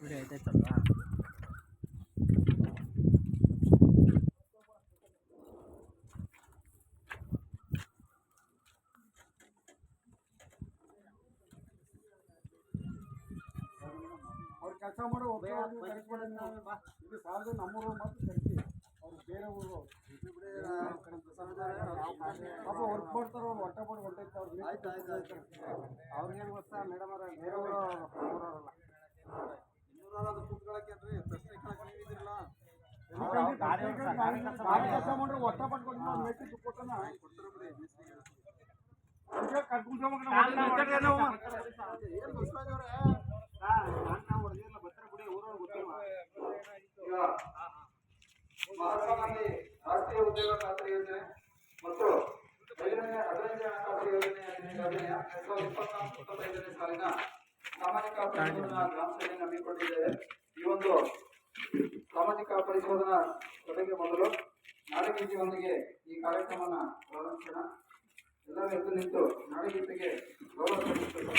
Video ಐತೈತಲ್ವಾ? ಅವ್ರು ಕೆಲಸ ಮಾಡೋ ಇದು ಸಾಲದ ನಮ್ಮೂರು ಮತ್ತು ಕರಿಸಿ ಅವ್ರು ಬೇರೆ ಊರು ಪಾಪ ವರ್ಕ್ ಮಾಡ್ತಾರೆ. ಅವ್ರು ಹೊಟ್ಟೆ ಪಟ್ಟು ಹೊಂಟೈತೆ ಅವ್ರಿಗೇನು ಗೊತ್ತಾ ಮೇಡಮ್ ಅವ್ರ ಬೇರೆ ಊರವರಲ್ಲ. ಇನ್ನೂರಾರು ಕೂತ್ಕೊಳ್ಳೋಕೆ ಅಂದ್ರೆ ಪ್ರಶ್ನೆ ಕೇಳಕ್ಕೆ ನೀವಿದಿರಲ್ಲ. ಕೆಲಸ ಮಾಡ್ರೆ ಹೊಟ್ಟೆ ಪಟ್ಕೊಂಡು ಮೆಟ್ಟಿ ಕೊಟ್ಟನ ಕೊಟ್ಟರು ಬಿಡಿ. ಕರ್ಕೊಂಡು ಮಹಾತ್ಮ ಗಾಂಧಿ ರಾಷ್ಟ್ರೀಯ ಉದ್ಯೋಗ ಖಾತ್ರಿ ಯೋಜನೆ ಮತ್ತು 15ನೇ ಹಣಕಾಸು ಯೋಜನೆ 2024-25ನೇ ಸಾಲಿನ ಸಾಮಾಜಿಕ ಪರಿಶೋಧನಾ ಗ್ರಾಮ ಸಭೆಯನ್ನು ಹಮ್ಮಿಕೊಂಡಿದ್ದೇವೆ. ಈ ಒಂದು ಸಾಮಾಜಿಕ ಪರಿಶೋಧನಾ ಸಭೆಗೆ ಮೊದಲು ನಾಡಗೀತೆಯೊಂದಿಗೆ ಈ ಕಾರ್ಯಕ್ರಮವನ್ನು ಪ್ರಾರಂಭಿಸೋಣ. ಎಲ್ಲರೂ ಎದ್ದು ನಿಂತು ನಾಡಗೀತೆಗೆ ಗೌರವ ಸಲ್ಲಿಸಬೇಕು.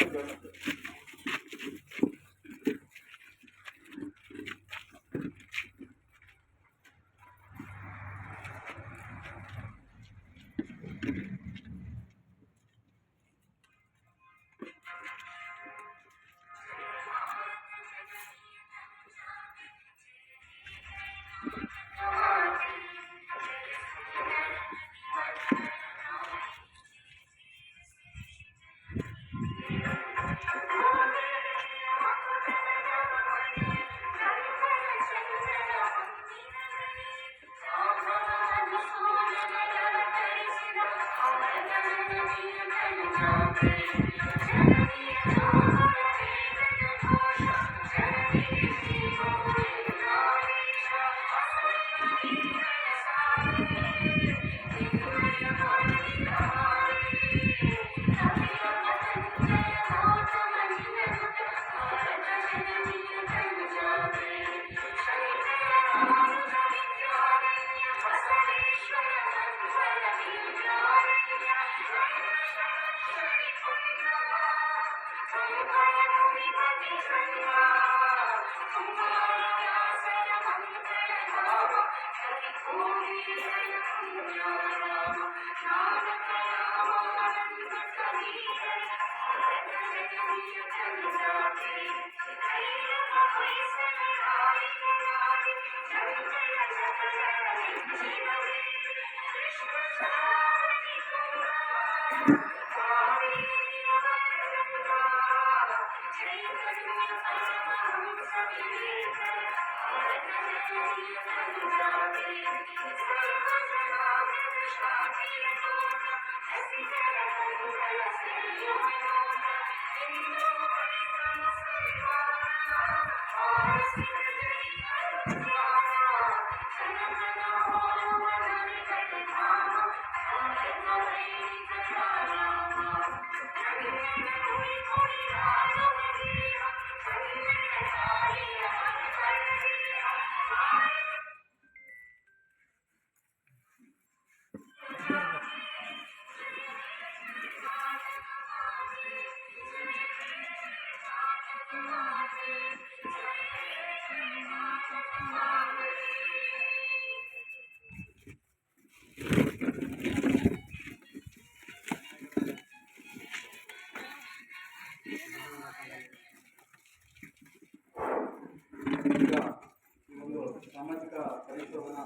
ಒಂದು ಸಾಮಾಜಿಕ ಪರಿಶೋಧನಾ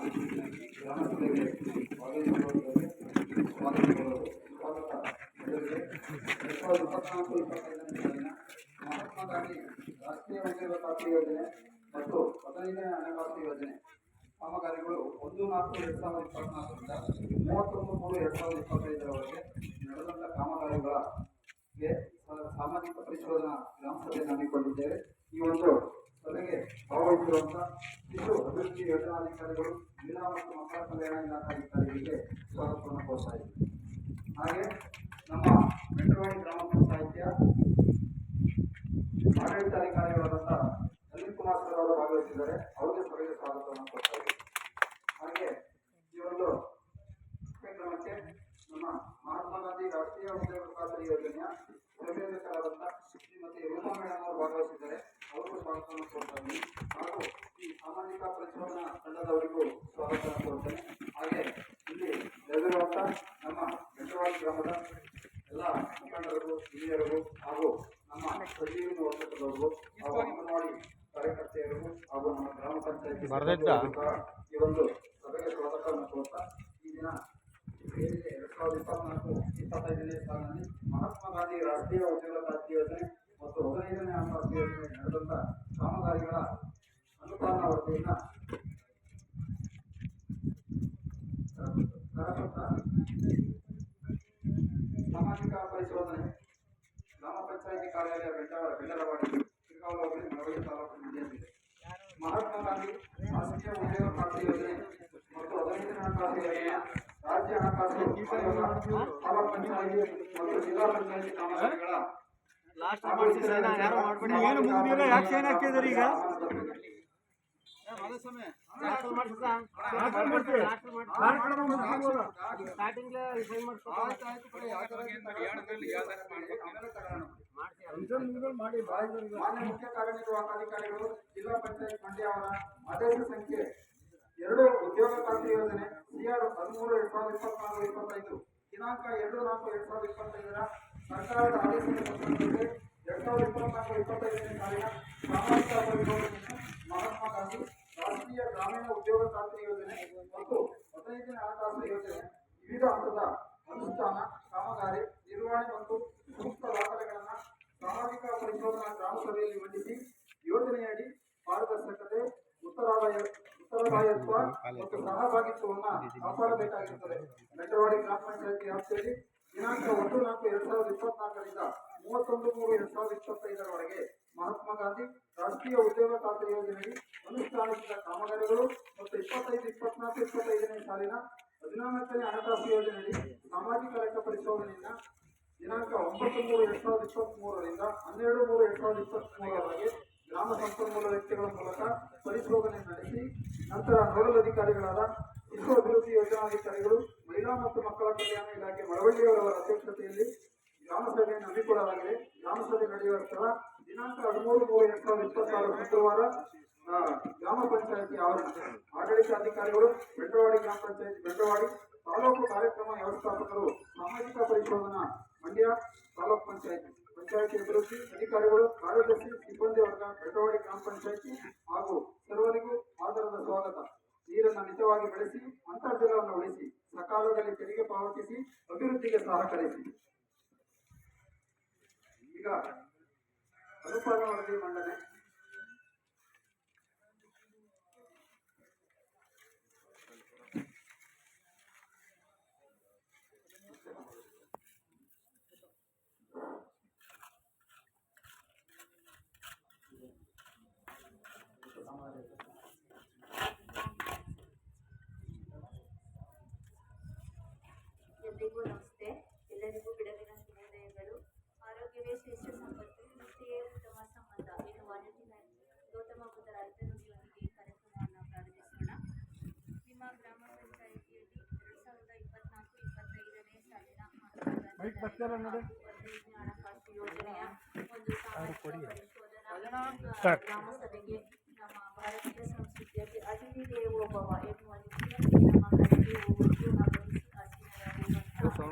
ಗ್ರಾಮ ಸಭೆಗೆ ಭಾಗವಹಿಸಿಕೊಳ್ಳುವುದಕ್ಕೆ ಸ್ವಾಗತ. 2024-25ನೇ ಸಾಲಿನ ಮಹಾತ್ಮ ಗಾಂಧಿ ರಾಷ್ಟ್ರೀಯ ಉದ್ಯೋಗ ಖಾತ್ರಿ ಯೋಜನೆ ಮತ್ತು 15ನೇ ಹಣಕಾಸು ಯೋಜನೆ ಕಾಮಗಾರಿಗಳು 1-4-2024ರಿಂದ 31-3-2025ರವರೆಗೆ ನಡೆದಂಥ ಕಾಮಗಾರಿಗಳಿಗೆ ಸಾಮಾಜಿಕ ಪರಿಶೋಧನಾ ಗ್ರಾಮ ಸಭೆಯನ್ನು ಹಮ್ಮಿಕೊಂಡಿದ್ದೇವೆ. ಈ ಒಂದು ಸಭೆಗೆ ಭಾಗವಹಿಸಿರುವಂತಹ ಶಿಶು ಅಭಿವೃದ್ಧಿ ಯೋಜನಾಧಿಕಾರಿಗಳು, ಜಿಲ್ಲಾ ಮತ್ತು ಮಕ್ಕಳ ಕಲ್ಯಾಣ ಇಲಾಖಾಧಿಕಾರಿಗಳಿಗೆ ಸ್ವಾಗತವನ್ನು ಕೋರ್ತಾ ಇದ್ದೀವಿ. ಹಾಗೆ ನಮ್ಮ ಮೆಟ್ರವಾಡಿ ಗ್ರಾಮ ಪಂಚಾಯಿತಿಯ ಆಡಳಿತಾಧಿಕಾರಿಗಳಾದಂಥ ಅನಿಲ್ ಕುಮಾರ್ ಸರ್ ಅವರು ಭಾಗವಹಿಸಿದ್ದಾರೆ. ಅವರಿಗೆ ಸಭೆಗೆ ಸ್ವಾಗತವನ್ನು ಕೋರ್ತಾ ಇದ್ದೀವಿ. ಹಾಗೆ ಈ ಒಂದು ಕಾರ್ಯಕ್ರಮಕ್ಕೆ ನಮ್ಮ ಮಹಾತ್ಮ ಗಾಂಧಿ ರಾಷ್ಟ್ರೀಯ ಉದ್ಯೋಗ ಖಾತ್ರಿ ಯೋಜನೆಯ ನಿರ್ದೇಶಕರಾದಂಥ ಶ್ರೀಮತಿ ರೂಪಾ ಮೇಡಮ್ ಅವರು ಭಾಗವಹಿಸಿದ್ದಾರೆ. ಅವ್ರಿಗೂ ಸ್ವಾಗತ ಸ್ವಾಗತವನ್ನು ಕೋರ್ತಾ ಹಾಗೂ ಈ ಸಾಮಾಜಿಕ ಪರಿಶೋಧನಾ ತಂಡದವರಿಗೂ ಸ್ವಾಗತ ಕೋರ್ತೇನೆ. ಹಾಗೆ ಇಲ್ಲಿ ನೆರೆದಿರುವಂತ ನಮ್ಮ ಬೆಂಡವಾಡಿ ಗ್ರಾಮದ ಎಲ್ಲ ಮುಖಂಡರಿಗೂ ಹಿರಿಯರಿಗೂ ಹಾಗೂ ನಮ್ಮ ಸಂಜೀವಿನಿ ವರ್ತಕರಿಗೂ ಹಾಗೂ ಅಂಗನವಾಡಿ ಕಾರ್ಯಕರ್ತೆಯರಿಗೂ ಹಾಗೂ ನಮ್ಮ ಗ್ರಾಮ ಪಂಚಾಯತಿ ಈ ಒಂದು ಸಭೆಗೆ ಸ್ವಾಗತವನ್ನು ಕೋರ್ತಾ ಈ ದಿನ 2024-25ನೇ ಸಾಲಿನಲ್ಲಿ ಮಹಾತ್ಮ ಗಾಂಧಿ ರಾಷ್ಟ್ರೀಯ ಉದ್ಯೋಗ ಖಾತ್ರಿ ಯೋಜನೆ ಮತ್ತು 15ನೇ ಹಣಕಾಸು ಯೋಜನೆ ನಡೆದಂತ ಕಾಮಗಾರಿಗಳ ಅನುಪಾಲನಾ ವರದಿಯಿಂದ ಸಾಮಾಜಿಕ ಪರಿಶೋಧನೆ ಗ್ರಾಮ ಪಂಚಾಯಿತಿ ಕಾರ್ಯಾಲಯ ಬೆಳ್ಳರವಾಡಿ ಶಿರ್ಗಾಂವ್ ಹೋಬಳಿ ಮಳವಳ್ಳಿ ತಾಲೂಕು ಮಂಡ್ಯದಲ್ಲಿದೆ. ಮಹಾತ್ಮ ಗಾಂಧಿ ರಾಷ್ಟ್ರೀಯ ಉದ್ಯೋಗ ಖಾತ್ರಿ ಯೋಜನೆ ಮತ್ತು 15ನೇ ಹಣಕಾಸು ಯೋಜನೆ ರಾಜ್ಯ ಹಣಕಾಸು ಆಯೋಗ ತಾಲೂಕು ಪಂಚಾಯಿತಿ ಮತ್ತು ಜಿಲ್ಲಾ ಪಂಚಾಯಿತಿ ಕಾಮಗಾರಿಗಳ ಮಾನ್ಯ ಮುಖ್ಯ ಕಾರ್ಯನಿರ್ವಾಹಕಾಧಿಕಾರಿಗಳು ಜಿಲ್ಲಾ ಪಂಚಾಯತ್ ಮಂಡ್ಯ ಅವರ ಆದೇಶ ಸಂಖ್ಯೆ 2 ಉದ್ಯೋಗ ಖಾತ್ರಿ ಯೋಜನೆ CR 13/2024-25 ದಿನಾಂಕ 2/4/2025 ಸರ್ಕಾರದ ಆದೇಶದ ಪ್ರಕಾರದಂತೆ 2024-25ನೇ ಸಾಲಿನ ಸಾಮಾಜಿಕ ಪರಿಶೋಧನೆಯನ್ನು ಮಹಾತ್ಮ ಗಾಂಧಿ ರಾಷ್ಟ್ರೀಯ ಗ್ರಾಮೀಣ ಉದ್ಯೋಗ ಖಾತ್ರಿ ಯೋಜನೆ ಮತ್ತು 15ನೇ ಹಣಕಾಸು ಯೋಜನೆ ವಿವಿಧ ಹಂತದ ಅನುಷ್ಠಾನ ಕಾಮಗಾರಿ ನಿರ್ವಹಣೆ ಮತ್ತು ಸೂಕ್ತ ದಾಖಲೆಗಳನ್ನು ಸಾಮಾಜಿಕ ಪರಿಶೋಧನಾ ಗ್ರಾಮ ಸಭೆಯಲ್ಲಿ ಮಂಡಿಸಿ ಯೋಜನೆಯಡಿ ಪಾರದರ್ಶಕತೆ ಉತ್ತರದಾಯಿತ್ವ ಮತ್ತು ಸಹಭಾಗಿತ್ವವನ್ನು ಕಾಪಾಡಬೇಕಾಗಿರುತ್ತದೆ. ಬೆಂಡವಾಡಿ ಗ್ರಾಮ ಪಂಚಾಯತಿ ವ್ಯಾಪ್ತಿಯಲ್ಲಿ ದಿನಾಂಕ 1/4/2024ರಿಂದ 31/3/2025 ಮಹಾತ್ಮ ಗಾಂಧಿ ರಾಷ್ಟ್ರೀಯ ಉದ್ಯೋಗ ಖಾತ್ರಿ ಯೋಜನೆಯಡಿ ಅನುಷ್ಠಾನಿಸಿದ ಕಾಮಗಾರಿಗಳು ಮತ್ತು 25-24-25ನೇ ಸಾಲಿನ 14ನೇ ಹಣಕಾಸು ಯೋಜನೆಯಡಿ ಸಾಮಾಜಿಕ ಲೆಕ್ಕ ಪರಿಶೋಧನೆಯಿಂದ ದಿನಾಂಕ 9/3/2023ರಿಂದ 12/3/2023 ಗ್ರಾಮ ಸಂಪನ್ಮೂಲ ವ್ಯಕ್ತಿಗಳ ಮೂಲಕ ಪರಿಶೋಧನೆ ನಡೆಸಿ ನಂತರ ನೋಡಲ್ ಅಧಿಕಾರಿಗಳಾದ ಶಿಶು ಅಭಿವೃದ್ಧಿ ಯೋಜನಾಧಿಕಾರಿಗಳು ಮಹಿಳಾ ಮತ್ತು ಮಕ್ಕಳ ಕಲ್ಯಾಣ ಇಲಾಖೆ ಮಳವಳ್ಳಿಯವರವರ ಅಧ್ಯಕ್ಷತೆಯಲ್ಲಿ ಗ್ರಾಮ ಸಭೆಯನ್ನು ಹಮ್ಮಿಕೊಳ್ಳಲಾಗಿದೆ. ಗ್ರಾಮ ಸಭೆ ನಡೆಯುವ ಸ್ಥಳ ದಿನಾಂಕ 13/3/2026 ಶುಕ್ರವಾರ ಗ್ರಾಮ ಪಂಚಾಯಿತಿ ಆವರಣ. ಆಡಳಿತಾಧಿಕಾರಿಗಳು ಬೆಂಡವಾಡಿ ಗ್ರಾಮ ಪಂಚಾಯಿತಿ ಬೆಂಡವಾಡಿ, ತಾಲೂಕು ಕಾರ್ಯಕ್ರಮ ವ್ಯವಸ್ಥಾಪಕರು ಸಾಮಾಜಿಕ ಪರಿಶೋಧನಾ ಮಂಡ್ಯ ತಾಲೂಕು ಪಂಚಾಯಿತಿ ಅಭಿವೃದ್ಧಿ ಅಧಿಕಾರಿಗಳು, ಕಾರ್ಯದರ್ಶಿ, ಸಿಬ್ಬಂದಿ ವರ್ಗ ಬೆಂಡವಾಡಿ ಗ್ರಾಮ ಪಂಚಾಯಿತಿ ಹಾಗೂ ಸರ್ವರಿಗೂ ಆಧಾರದ ಸ್ವಾಗತ. ನೀರನ್ನು ಮಿತವಾಗಿ ಬಳಸಿ, ಅಂತರ್ಜಲವನ್ನು ಉಳಿಸಿ, ಸಕಾಲದಲ್ಲಿ ತೆರಿಗೆ ಪಾವತಿಸಿ, ಅಭಿವೃದ್ಧಿಗೆ ಸಹಕರಿಸಿ. ಈಗ ಅನುಪಾಲನಾ ವರದಿ ಮಂಡನೆ. ಎಲ್ಲರಿಗೂ ನಮಸ್ತೆ. ಎಲ್ಲರಿಗೂ ಬಿಡುವಿನ ಶುಭೋದಯಗಳು. ಆರೋಗ್ಯವೇ ಶ್ರೇಷ್ಠ ಸಂಪತ್ತು, ನಿಷ್ಠೆಯೇ ಉತ್ತಮ ಸಂಬಂಧ ಎನ್ನುವ ನಿಟ್ಟಿನ ಗೌತಮ ಬುದ್ಧರ ಅರ್ಥನುಡಿಯೊಂದಿಗೆ ಕಾರ್ಯಕ್ರಮವನ್ನು ಪ್ರಾರಂಭಿಸೋಣ. ನಿಮ್ಮ ಗ್ರಾಮ ಪಂಚಾಯಿತಿಯಲ್ಲಿ 2024-25ನೇ ಸಾಲಿನ ಹಣಕಾಸು ಯೋಜನೆಯ ಒಂದು ಸಾಮಾಜಿಕ ಪರಿಶೋಧನಾ ಗ್ರಾಮ ಸಭೆಗೆ ನಮ್ಮ ಭಾರತೀಯ ಸಂಸ್ಕೃತಿಯಲ್ಲಿ ಅತಿಥಿ ದೇವೋ ಭವ ಎನ್ನುವ ನಿಟ್ಟಿನಲ್ಲಿ ನಮ್ಮ ಕಡೆಗೆ ಹೋಗುವುದು ಶಿಶು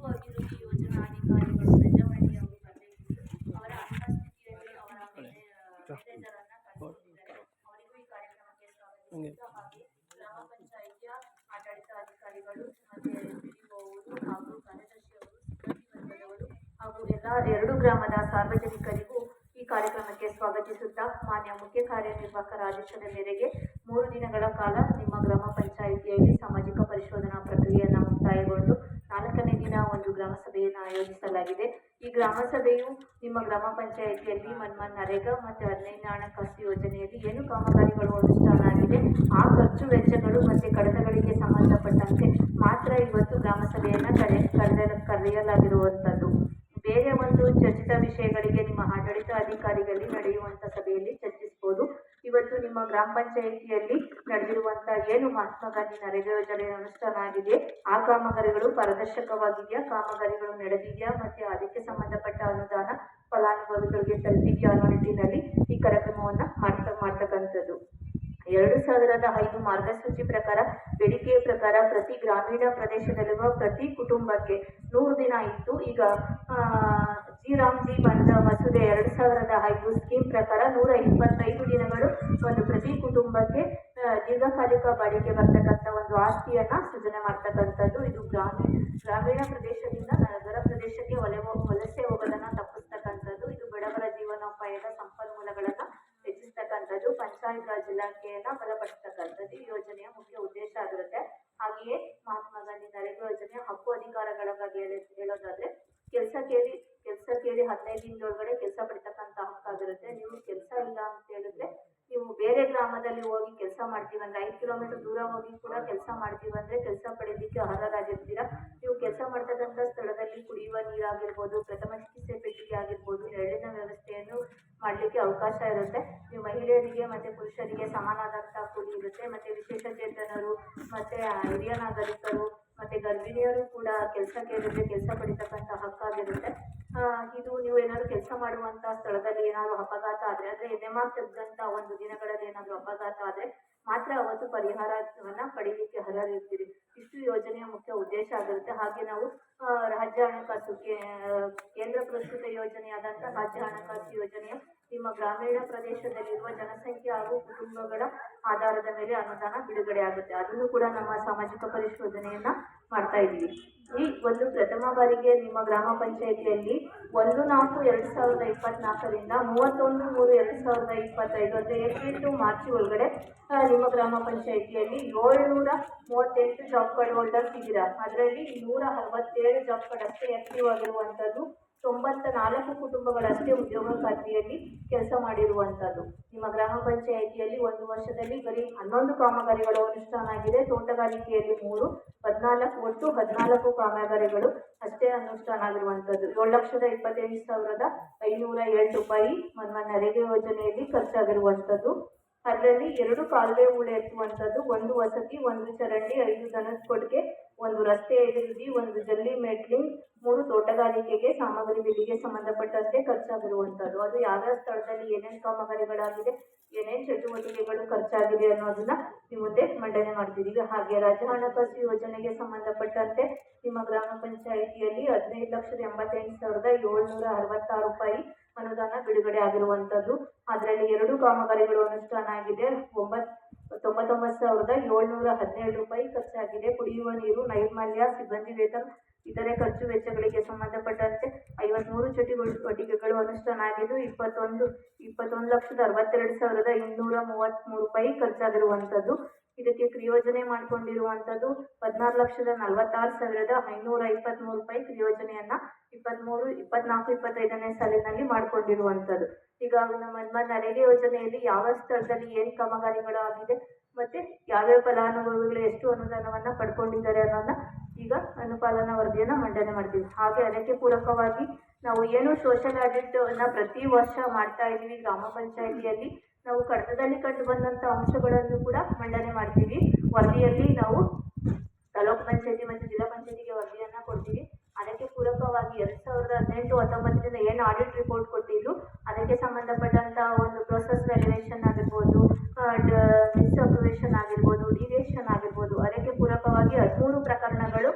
ಅಭಿವೃದ್ಧಿ ಯೋಜನಾಧಿಕಾರಿಗಳು ಸಂಜಮಣಿಯವರು ಬಂದಿದ್ದು ಅವರ ಅನುಪಸ್ಥಿತಿಯಲ್ಲಿ ಅವರ ಮ್ಯಾನೇಜರನ್ನ ಕಳಿಸಿದ್ದಾರೆ. ಅವರಿಗೂ ಈ ಕಾರ್ಯಕ್ರಮಕ್ಕೆ ಸ್ವಾಗತಿಸಿದ್ದು ಹಾಗೆ ಗ್ರಾಮ ಪಂಚಾಯಿತಿಯ ಆಡಳಿತಾಧಿಕಾರಿಗಳು ಮತ್ತೆ ಪಿಡಿಒವರು ಹಾಗೂ ಕಾರ್ಯದರ್ಶಿಯವರು, ಸಿಬ್ಬಂದಿ ವರ್ಗದವರು ಹಾಗೂ ಎಲ್ಲ 2 ಗ್ರಾಮದ ಸಾರ್ವಜನಿಕರಿಗೂ ಈ ಕಾರ್ಯಕ್ರಮಕ್ಕೆ ಸ್ವಾಗತಿಸುತ್ತಾ ಮಾನ್ಯ ಮುಖ್ಯ ಕಾರ್ಯನಿರ್ವಾಹಕರ ಆದೇಶದ ಮೇರೆಗೆ 3 ದಿನಗಳ ಕಾಲ ನಿಮ್ಮ ಗ್ರಾಮ ಪಂಚಾಯಿತಿಯಲ್ಲಿ ಸಾಮಾಜಿಕ ಪರಿಶೋಧನಾ ಪ್ರಕ್ರಿಯೆಯನ್ನು ಮುಕ್ತಾಯಗೊಂಡು 4ನೇ ದಿನ ಒಂದು ಗ್ರಾಮ ಸಭೆಯನ್ನು ಆಯೋಜಿಸಲಾಗಿದೆ. ಈ ಗ್ರಾಮ ಸಭೆಯು ನಿಮ್ಮ ಗ್ರಾಮ ಪಂಚಾಯಿತಿಯಲ್ಲಿ ನರೇಗಾ ಮತ್ತು 15ನೇ ಹಣಕಾಸು ಯೋಜನೆಯಲ್ಲಿ ಏನು ಕಾಮಗಾರಿಗಳು ಅನುಷ್ಠಾನ ಆಗಿದೆ ಆ ಖರ್ಚು ವೆಚ್ಚಗಳು ಮತ್ತು ಕಡತಗಳಿಗೆ ಸಂಬಂಧಪಟ್ಟಂತೆ ಮಾತ್ರ ಇವತ್ತು ಗ್ರಾಮ ಸಭೆಯನ್ನು ಕರೆಯಲಾಗಿರುವಂಥದ್ದು. ಬೇರೆ ಒಂದು ಚರ್ಚಿತ ವಿಷಯಗಳಿಗೆ ನಿಮ್ಮ ಆಡಳಿತ ಅಧಿಕಾರಿಗಳಲ್ಲಿ ನಡೆಯುವಂಥ ಸಭೆಯಲ್ಲಿ ಚರ್ಚಿಸಬಹುದು. ಇವತ್ತು ನಿಮ್ಮ ಗ್ರಾಮ ಪಂಚಾಯಿತಿಯಲ್ಲಿ ನಡೆದಿರುವಂತಹ ಏನು ಮಹಾತ್ಮ ಗಾಂಧಿ ನರೇಗಾ ಯೋಜನೆ ಅನುಷ್ಠಾನ ಆಗಿದೆ ಆ ಕಾಮಗಾರಿಗಳು ಪಾರದರ್ಶಕವಾಗಿದೆಯಾ, ಕಾಮಗಾರಿಗಳು ನಡೆದಿದೆಯಾ, ಮತ್ತೆ ಅದಕ್ಕೆ ಸಂಬಂಧಪಟ್ಟ ಅನುದಾನ ಫಲಾನುಭವಿಗಳಿಗೆ ತಲುಪಿದೆಯಾ ಅನ್ನೋ ನಿಟ್ಟಿನಲ್ಲಿ ಈ ಕಾರ್ಯಕ್ರಮವನ್ನು ಮಾಡ್ತಕ್ಕಂಥದ್ದು. 2005 ಮಾರ್ಗಸೂಚಿ ಪ್ರಕಾರ ಬೇಡಿಕೆಯ ಪ್ರಕಾರ ಪ್ರತಿ ಗ್ರಾಮೀಣ ಪ್ರದೇಶದಲ್ಲಿರುವ ಪ್ರತಿ ಕುಟುಂಬಕ್ಕೆ 100 ದಿನ ಇತ್ತು. ಈಗ ಜಿ ಬಂದ ಮಸೂದೆ 2005 ಸ್ಕೀಮ್ ಪ್ರಕಾರ 125 ದಿನಗಳು ಒಂದು ಪ್ರತಿ ಕುಟುಂಬಕ್ಕೆ ದೀರ್ಘಕಾಲಿಕ ಬಾಡಿಗೆ ಬರ್ತಕ್ಕಂಥ ಒಂದು ಆಸ್ತಿಯನ್ನ ಸೃಜನೆ ಮಾಡ್ತಕ್ಕಂಥದ್ದು. ಇದು ಗ್ರಾಮೀಣ ಪ್ರದೇಶದಿಂದ ನಗರ ಪ್ರದೇಶಕ್ಕೆ ವಲಸೆ ಹೋಗೋದನ್ನ ತಪ್ಪಿಸ್ತಕ್ಕಂಥದ್ದು. ಇದು ಬಡವರ ಜೀವನೋಪಾಯದ ಸಂಪನ್ಮೂಲಗಳನ್ನ ಹೆಚ್ಚಿಸ್ತಕ್ಕಂಥದ್ದು, ಪಂಚಾಯತ್ ರಾಜ್ ಇಲಾಖೆಯನ್ನ ಬಲಪಡಿಸ್ತಕ್ಕಂಥದ್ದು ಈ ಯೋಜನೆಯ ಮುಖ್ಯ ಉದ್ದೇಶ ಆಗಿರುತ್ತೆ. ಹಾಗೆಯೇ ಮಹಾತ್ಮ ಗಾಂಧಿ ನರೇಗಾ ಯೋಜನೆಯ ಹಕ್ಕು ಅಧಿಕಾರಗಳ ಬಗ್ಗೆ ಹೇಳೋದಾದ್ರೆ ಕೆಲಸ ಕೇಳಿ 15 ದಿನದೊಳಗಡೆ ಕೆಲಸ ಪಡಿತಕ್ಕಂಥ ಹಕ್ಕಾಗಿರುತ್ತೆ. ನೀವು ಕೆಲಸ ಇಲ್ಲ ಅಂತ ಹೇಳಿದ್ರೆ ನೀವು ಬೇರೆ ಗ್ರಾಮದಲ್ಲಿ ಹೋಗಿ ಕೆಲಸ ಮಾಡ್ತೀವಂದ್ರೆ 5 ಕಿಲೋಮೀಟರ್ ದೂರ ಹೋಗಿ ಕೂಡ ಕೆಲಸ ಮಾಡ್ತೀವಂದ್ರೆ ಕೆಲಸ ಪಡೆಯಲಿಕ್ಕೆ ಅರ್ಹರಾಗಿರ್ತೀರಾ. ನೀವು ಕೆಲಸ ಮಾಡ್ತಕ್ಕಂಥ ಸ್ಥಳದಲ್ಲಿ ಕುಡಿಯುವ ನೀರಾಗಿರ್ಬೋದು, ಪ್ರಥಮ ಚಿಕಿತ್ಸೆ ಪೆಟ್ಟಿಗೆ ಆಗಿರ್ಬೋದು, ನೆರಳಿನ ವ್ಯವಸ್ಥೆಯನ್ನು ಮಾಡಲಿಕ್ಕೆ ಅವಕಾಶ ಇರುತ್ತೆ. ನೀವು ಮಹಿಳೆಯರಿಗೆ ಮತ್ತು ಪುರುಷರಿಗೆ ಸಮಾನವಾದಂಥ ಕೂಲಿ ಇರುತ್ತೆ. ಮತ್ತು ವಿಶೇಷಚೇತನರು ಮತ್ತು ಹಿರಿಯ ನಾಗರಿಕರು ಮತ್ತು ಗರ್ಭಿಣಿಯರು ಕೂಡ ಕೆಲಸ ಕೇಳಿದ್ರೆ ಕೆಲಸ ಪಡಿತಕ್ಕಂಥ ಹಕ್ಕಾಗಿರುತ್ತೆ. ಇದು ನೀವು ಏನಾದ್ರು ಕೆಲಸ ಮಾಡುವಂಥ ಸ್ಥಳದಲ್ಲಿ ಏನಾದ್ರು ಅಪಘಾತ ಆದರೆ ಅಂದರೆ ಎನ್ಎಂಆರ್ ತೆಗೆದಂಥ ಒಂದು ದಿನಗಳಲ್ಲಿ ಏನಾದರೂ ಅಪಘಾತ ಆದರೆ ಮಾತ್ರ ಅವತ್ತು ಪರಿಹಾರವನ್ನು ಪಡೀಲಿಕ್ಕೆ ಅರ್ಹರಿರ್ತೀರಿ. ಇಷ್ಟು ಯೋಜನೆಯ ಮುಖ್ಯ ಉದ್ದೇಶ ಆಗಿರುತ್ತೆ. ಹಾಗೆ ನಾವು ರಾಜ್ಯ ಹಣಕಾಸು ಕೇಂದ್ರ ಪ್ರಸ್ತುತ ಯೋಜನೆಯಾದಂಥ ರಾಜ್ಯ ಹಣಕಾಸು ಯೋಜನೆಯ ನಿಮ್ಮ ಗ್ರಾಮೀಣ ಪ್ರದೇಶದಲ್ಲಿರುವ ಜನಸಂಖ್ಯೆ ಹಾಗೂ ಕುಟುಂಬಗಳ ಆಧಾರದ ಮೇಲೆ ಅನುದಾನ ಬಿಡುಗಡೆ ಆಗುತ್ತೆ. ಅದನ್ನು ಕೂಡ ನಮ್ಮ ಸಾಮಾಜಿಕ ಪರಿಶೋಧನೆಯನ್ನ ಮಾಡ್ತಾ ಇದ್ದೀವಿ. ಈ ಒಂದು ಪ್ರಥಮ ಬಾರಿಗೆ ನಿಮ್ಮ ಗ್ರಾಮ ಪಂಚಾಯಿತಿಯಲ್ಲಿ 1/4/2024ರಿಂದ 31/3/2025 ಅಂದರೆ ಏಪ್ರಿಲ್ ಟು ಮಾರ್ಚ್ ಒಳಗಡೆ ನಿಮ್ಮ ಗ್ರಾಮ ಪಂಚಾಯಿತಿಯಲ್ಲಿ 738 ಜಾಬ್ ಕಾರ್ಡ್ ಹೋಲ್ಡರ್ಸ್ ಇದ್ದೀರಾ. ಅದರಲ್ಲಿ 167 ಜಾಬ್ ಕಾರ್ಡ್ ಅಷ್ಟೇ ಆಕ್ಟಿವ್ ಆಗಿರುವಂಥದ್ದು, 94 ಕುಟುಂಬಗಳಷ್ಟೇ ಉದ್ಯೋಗ ಖಾತ್ರಿಯಲ್ಲಿ ಕೆಲಸ ಮಾಡಿರುವಂಥದ್ದು. ನಿಮ್ಮ ಗ್ರಾಮ ಪಂಚಾಯಿತಿಯಲ್ಲಿ ಒಂದು ವರ್ಷದಲ್ಲಿ ಬರೀ 11 ಕಾಮಗಾರಿಗಳು ಅನುಷ್ಠಾನ ಆಗಿದೆ. ತೋಟಗಾರಿಕೆಯಲ್ಲಿ 3, 14 ಕಾಮಗಾರಿಗಳು ಅಷ್ಟೇ ಅನುಷ್ಠಾನ ಆಗಿರುವಂಥದ್ದು. 7,28,507 ರೂಪಾಯಿ ನರೇಗಾ ಯೋಜನೆಯಲ್ಲಿ ಖರ್ಚಾಗಿರುವಂಥದ್ದು. ಅದರಲ್ಲಿ 2 ಕಾಲುವೆ ಹೂಳು ಎತ್ತುವಂಥದ್ದು, 1 ವಸತಿ, 1 ಚರಂಡಿ, 5 ದನದ ಕೊಟ್ಟಿಗೆ, 1 ರಸ್ತೆ ಅಭಿವೃದ್ಧಿ, 1 ಜಲ್ಲಿ ಮೆಟ್ಲಿಂಗ್, 3 ತೋಟಗಾರಿಕೆಗೆ ಸಾಮಗ್ರಿ ಬಿಲ್ಲಿಗೆ ಸಂಬಂಧಪಟ್ಟಂತೆ ಖರ್ಚಾಗಿರುವಂಥದ್ದು. ಅದು ಯಾವ್ಯಾವ ಸ್ಥಳದಲ್ಲಿ ಏನೇನು ಕಾಮಗಾರಿಗಳಾಗಿದೆ, ಏನೇನು ಚಟುವಟಿಕೆಗಳು ಖರ್ಚಾಗಿದೆ ಅನ್ನೋದನ್ನ ನಿಮ್ಮ ಮುಂದೆ ಮಂಡನೆ ಮಾಡ್ತಿದ್ದೀವಿ. ಹಾಗೆ ರಾಜ್ಯ ಹಣಕಾಸು ಯೋಜನೆಗೆ ಸಂಬಂಧಪಟ್ಟಂತೆ ನಿಮ್ಮ ಗ್ರಾಮ ಪಂಚಾಯಿತಿಯಲ್ಲಿ 15,88,766 ರೂಪಾಯಿ ಅನುದಾನ ಬಿಡುಗಡೆ ಆಗಿರುವಂಥದ್ದು. ಅದರಲ್ಲಿ 2 ಕಾಮಗಾರಿಗಳು ಅನುಷ್ಠಾನ ಆಗಿದೆ. 99,717 ರೂಪಾಯಿ ಖರ್ಚಾಗಿದೆ. ಕುಡಿಯುವ ನೀರು, ನೈರ್ಮಲ್ಯ, ಸಿಬ್ಬಂದಿ ವೇತನ, ಇತರೆ ಖರ್ಚು ವೆಚ್ಚಗಳಿಗೆ ಸಂಬಂಧಪಟ್ಟಂತೆ 53 ಚಟುವಟಿಕೆಗಳು ಅನುಷ್ಠಾನ ಆಗಿದ್ದು 21,62,833 ರೂಪಾಯಿ ಖರ್ಚಾಗಿರುವಂಥದ್ದು. ಇದಕ್ಕೆ ಕ್ರಿಯೋಜನೆ ಮಾಡಿಕೊಂಡಿರುವಂಥದ್ದು 16,46,523 ರೂಪಾಯಿ ಕ್ರಿಯೋಜನೆಯನ್ನ 23-24-25ನೇ ಸಾಲಿನಲ್ಲಿ ಮಾಡಿಕೊಂಡಿರುವಂಥದ್ದು. ಈಗ ನಮ್ಮ ನರೇಗಾ ಯೋಜನೆಯಲ್ಲಿ ಯಾವ ಸ್ಥಳದಲ್ಲಿ ಏನು ಕಾಮಗಾರಿಗಳು ಆಗಿದೆ ಮತ್ತೆ ಯಾವ್ಯಾವ ಫಲಾನುಭವಿಗಳು ಎಷ್ಟು ಅನುದಾನವನ್ನ ಪಡ್ಕೊಂಡಿದ್ದಾರೆ ಅನ್ನೋದನ್ನ ಈಗ ಅನುಪಾಲನಾ ವರದಿಯನ್ನ ಮಂಡನೆ ಮಾಡ್ತೀವಿ. ಹಾಗೆ ಅದಕ್ಕೆ ಪೂರಕವಾಗಿ ನಾವು ಏನು ಸೋಷಿಯಲ್ ಆಡಿಟ್ ಅನ್ನ ಪ್ರತಿ ವರ್ಷ ಮಾಡ್ತಾ ಇದ್ದೀವಿ. ಗ್ರಾಮ ಪಂಚಾಯಿತಿಯಲ್ಲಿ ನಾವು ಕಡತದಲ್ಲಿ ಕಂಡು ಬಂದಂಥ ಅಂಶಗಳನ್ನು ಕೂಡ ಮಂಡನೆ ಮಾಡ್ತೀವಿ. ವರದಿಯಲ್ಲಿ ನಾವು ತಾಲೂಕು ಪಂಚಾಯತಿ ಮತ್ತು ಜಿಲ್ಲಾ ಪಂಚಾಯತಿಗೆ ವರದಿಯನ್ನ ಕೊಡ್ತೀವಿ. ಅದಕ್ಕೆ ಪೂರಕವಾಗಿ 2018-19ರಿಂದ ಏನು ಆಡಿಟ್ ರಿಪೋರ್ಟ್ ಕೊಟ್ಟಿದ್ದು ಅದಕ್ಕೆ ಸಂಬಂಧಪಟ್ಟಂತ ಒಂದು ಪ್ರೋಸೆಸ್ ವ್ಯಾಲ್ಯೂಯೇಷನ್ ಆಗಿರ್ಬೋದು, ಮಿಸ್ಅಪ್ರೂವೇಷನ್ ಆಗಿರ್ಬೋದು, ಡಿವಿಯೇಷನ್ ಆಗಿರ್ಬೋದು, ಅದಕ್ಕೆ ಪೂರಕವಾಗಿ 13 ಪ್ರಕರಣಗಳು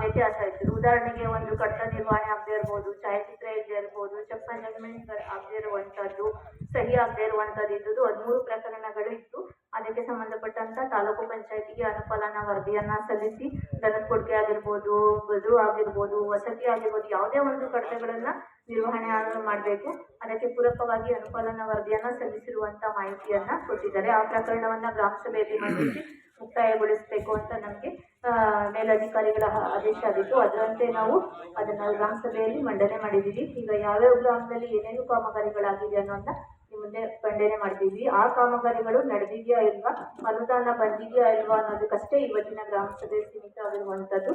ವ್ಯತ್ಯಾಸ ಇತ್ತು. ಉದಾಹರಣೆಗೆ ಒಂದು ಕಡತ ನಿರ್ವಹಣೆ ಆಗದೆ ಇರ್ಬೋದು, ಛಾಯಾಚಿತ್ರ ಇಲ್ಲದೆ ಇರ್ಬೋದು, ಚೆಕ್ ಮ್ಯಾನೇಜ್ಮೆಂಟ್ ಆಗದೆ ಇರುವಂಥದ್ದು, ಸಹಿ ಆಗದೆ ಇರುವಂಥದ್ದು ಇದ್ದು 13 ಪ್ರಕರಣಗಳು ಇತ್ತು. ಅದಕ್ಕೆ ಸಂಬಂಧಪಟ್ಟಂತ ತಾಲೂಕು ಪಂಚಾಯತಿಗೆ ಅನುಪಾಲನಾ ವರದಿಯನ್ನ ಸಲ್ಲಿಸಿ ದನದ ಕೊಡುಗೆ ಆಗಿರ್ಬೋದು, ಬದು ಆಗಿರ್ಬೋದು, ವಸತಿ ಆಗಿರ್ಬೋದು, ಯಾವುದೇ ಒಂದು ಕಡತಗಳನ್ನ ನಿರ್ವಹಣೆ ಮಾಡಬೇಕು. ಅದಕ್ಕೆ ಪೂರಕವಾಗಿ ಅನುಪಾಲನಾ ವರದಿಯನ್ನ ಸಲ್ಲಿಸಿರುವಂತ ಮಾಹಿತಿಯನ್ನ ಕೊಟ್ಟಿದ್ದಾರೆ. ಆ ಪ್ರಕರಣವನ್ನ ಗ್ರಾಮ ಸಭೆಯಲ್ಲಿ ಮಂಡಿಸಿ ಮುಕ್ತಾಯಗೊಳಿಸಬೇಕು ಅಂತ ನಮಗೆ ಮೇಲಧಿಕಾರಿಗಳ ಆದೇಶ ಆಗಿತ್ತು. ಅದರಂತೆ ನಾವು ಅದನ್ನ ಗ್ರಾಮ ಸಭೆಯಲ್ಲಿ ಮಂಡನೆ ಮಾಡಿದ್ದೀವಿ. ಈಗ ಯಾವ್ಯಾವ ಗ್ರಾಮದಲ್ಲಿ ಏನೇನು ಕಾಮಗಾರಿಗಳಾಗಿದೆ ಅನ್ನೋದನ್ನ ಮುಂದೆ ಖಂಡನೆ ಮಾಡ್ತೀವಿ. ಆ ಕಾಮಗಾರಿಗಳು ನಡೆದಿದೆಯಾ ಇಲ್ವಾ, ಅನುದಾನ ಬಂದಿದೆಯಾ ಇಲ್ವಾ ಅನ್ನೋದಕ್ಕಷ್ಟೇ ಇವತ್ತಿನ ಗ್ರಾಮ ಸಭೆ ಸೀಮಿತ ಆಗಿರುವಂಥದ್ದು.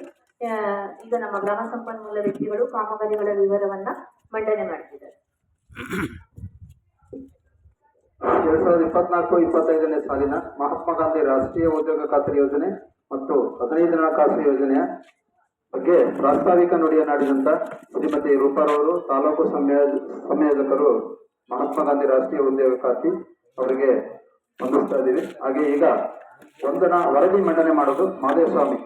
ಈಗ ನಮ್ಮ ಗ್ರಾಮ ಸಂಪನ್ಮೂಲ ವ್ಯಕ್ತಿಗಳು ಕಾಮಗಾರಿಗಳ ವಿವರವನ್ನ ಮಂಡನೆ ಮಾಡ್ತಿದ್ದಾರೆ. 2024-25ನೇ ಸಾಲಿನ ಮಹಾತ್ಮ ಗಾಂಧಿ ರಾಷ್ಟ್ರೀಯ ಉದ್ಯೋಗ ಖಾತರಿ ಯೋಜನೆ ಮತ್ತು 15 ಹಣಕಾಸು ಯೋಜನೆಯ ಬಗ್ಗೆ ಪ್ರಾಸ್ತಾವಿಕ ನುಡಿಯನ್ನಾಡಿದಂತ ಶ್ರೀಮತಿ ರೂಪಾರವರು ತಾಲೂಕು ಸಂಯೋಜಕರು ಮಹಾತ್ಮ ಗಾಂಧಿ ರಾಷ್ಟ್ರೀಯ ಉದ್ಯೋಗ ಖಾತಿ ಅವರಿಗೆ ವಂದಿಸ್ತಾ ಇದ್ದೀವಿ. ಹಾಗೆ ಈಗ ವಂದನಾ ವರದಿ ಮಂಡನೆ ಮಾಡೋದು ಮಾದೇಸ್ವಾಮಿ.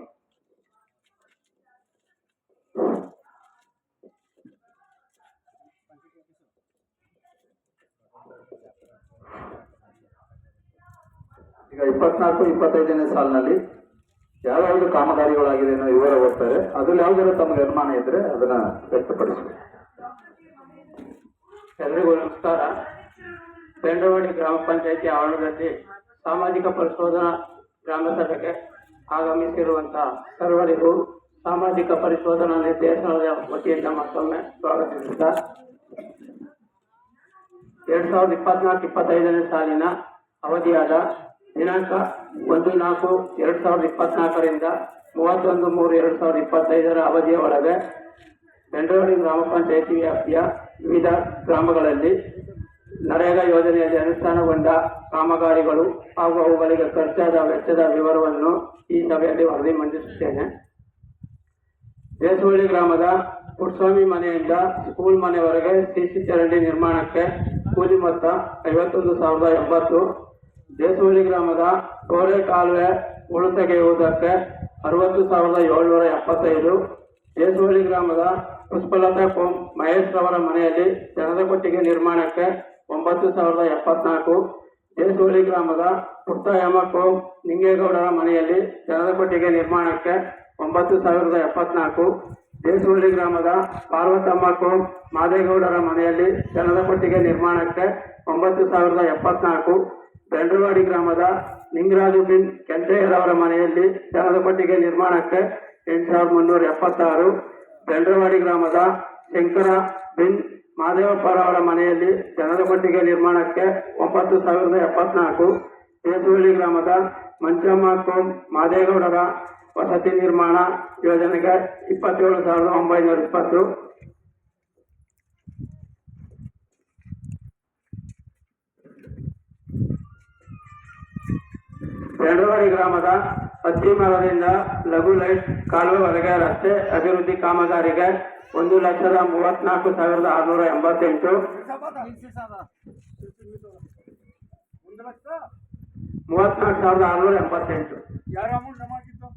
ಈಗ 24-25ನೇ ಸಾಲಿನಲ್ಲಿ ಯಾವ್ಯಾವ್ದು ಕಾಮಗಾರಿಗಳಾಗಿದೆ ಅನ್ನೋ ವಿವರ ಓದ್ತಾರೆ. ಅದ್ರಲ್ಲಿ ಯಾವ್ದಾದ್ರು ತಮಗೆ ಅನುಮಾನ ಇದ್ರೆ ಅದನ್ನ ವ್ಯಕ್ತಪಡಿಸಬೇಕು. ಎಲ್ರಿಗೂ ನಮಸ್ಕಾರ. ಪೆಂಡವಾಡಿ ಗ್ರಾಮ ಪಂಚಾಯಿತಿ ಆವರಣದಲ್ಲಿ ಸಾಮಾಜಿಕ ಪರಿಶೋಧನಾ ಗ್ರಾಮ ಸಭೆಗೆ ಆಗಮಿಸಿರುವಂತಹ ಸರ್ವರಿಗೂ ಸಾಮಾಜಿಕ ಪರಿಶೋಧನಾ ನಿರ್ದೇಶನದ ವತಿಯಿಂದ ಮತ್ತೊಮ್ಮೆ ಸ್ವಾಗತಿಸುತ್ತಾ 2024-25ನೇ ಸಾಲಿನ ಅವಧಿಯಾದ ದಿನಾಂಕ 1-4-2024ರಿಂದ 31-3-2025 ಅವಧಿಯ ಒಳಗೆ ಪೆಂಡವಾಡಿ ಗ್ರಾಮ ಪಂಚಾಯಿತಿ ವ್ಯಾಪ್ತಿಯ ವಿವಿಧ ಗ್ರಾಮಗಳಲ್ಲಿ ನರೇಗಾ ಯೋಜನೆಯಲ್ಲಿ ಅನುಷ್ಠಾನಗೊಂಡ ಕಾಮಗಾರಿಗಳು ಹಾಗೂ ಅವುಗಳಿಗೆ ಖರ್ಚಾದ ವೆಚ್ಚದ ವಿವರವನ್ನು ಈ ಸಭೆಯಲ್ಲಿ ವರದಿ ಮಂಡಿಸುತ್ತೇನೆ. ದೇಸವಳ್ಳಿ ಗ್ರಾಮದ ಪುಟ್ಸ್ವಾಮಿ ಮನೆಯಿಂದ ಸ್ಕೂಲ್ ಮನೆಯವರೆಗೆ ಸಿಸಿ ಚರಂಡಿ ನಿರ್ಮಾಣಕ್ಕೆ ಕೂಲಿ ಮೊತ್ತ 51,080. ದೇಸವಳ್ಳಿ ಗ್ರಾಮದ ಕೋರೆ ಕಾಲುವೆ ಉಳು ತೆಗೆಯುವುದಕ್ಕೆ 60,775. ದೇಸವಳ್ಳಿ ಗ್ರಾಮದ ಪುಷ್ಪಲತಾ ಕೋಂ ಮಹೇಶ್ ರವರ ಮನೆಯಲ್ಲಿ ಜನದ ಕೊಟ್ಟಿಗೆ ನಿರ್ಮಾಣಕ್ಕೆ 9,074. ದೇಸವಳ್ಳಿ ಗ್ರಾಮದ ಪುಟ್ಟಯಮ್ಮ ಕೋಂ ನಿಂಗೇಗೌಡರ ಮನೆಯಲ್ಲಿ ಜನದ ಕೊಟ್ಟಿಗೆ ನಿರ್ಮಾಣಕ್ಕೆ 9,074. ದೇಸವಳ್ಳಿ ಗ್ರಾಮದ ಪಾರ್ವತಮ್ಮ ಕೋಂ ಮಾದೇಗೌಡರ ಮನೆಯಲ್ಲಿ ಜನದ ಕೊಟ್ಟಿಗೆ ನಿರ್ಮಾಣಕ್ಕೆ 9,074. ಬೆಂಡ್ರವಾಡಿ ಗ್ರಾಮದ ನಿಂಗರಾಜು ಬಿನ್ ಕೆಂಚಯ್ಯರವರ ಮನೆಯಲ್ಲಿ ಜನದ ಕೊಟ್ಟಿಗೆ ನಿರ್ಮಾಣಕ್ಕೆ 8,376. ಬೆಂಡ್ರವಾಡಿ ಗ್ರಾಮದ ಶಂಕರ ಬಿನ್ ಮಾದೇವಪ್ಪರವರ ಮನೆಯಲ್ಲಿ ಜನದ ಕೊಟ್ಟಿಗೆ ನಿರ್ಮಾಣಕ್ಕೆ 9,074. ದೇಸವಳ್ಳಿ ಗ್ರಾಮದ ಮಂಚಮ್ಮ ಕೋಂ ಮಾದೇಗೌಡರ ವಸತಿ ನಿರ್ಮಾಣ ಯೋಜನೆಗೆ 27,920. ಬೆಂಡ್ರವಾಡಿ ಗ್ರಾಮದ ಅತ್ತಿಮರದಿಂದ ಲಘು ಲೈಟ್ ಕಾಲುವೆವರೆಗೆ ರಸ್ತೆ ಅಭಿವೃದ್ಧಿ ಕಾಮಗಾರಿಗೆ 1,34,688. 34,688. ಯಾರು ಅಮೌಂಟ್ ಜಮಾ ಆಗಿತ್ತು?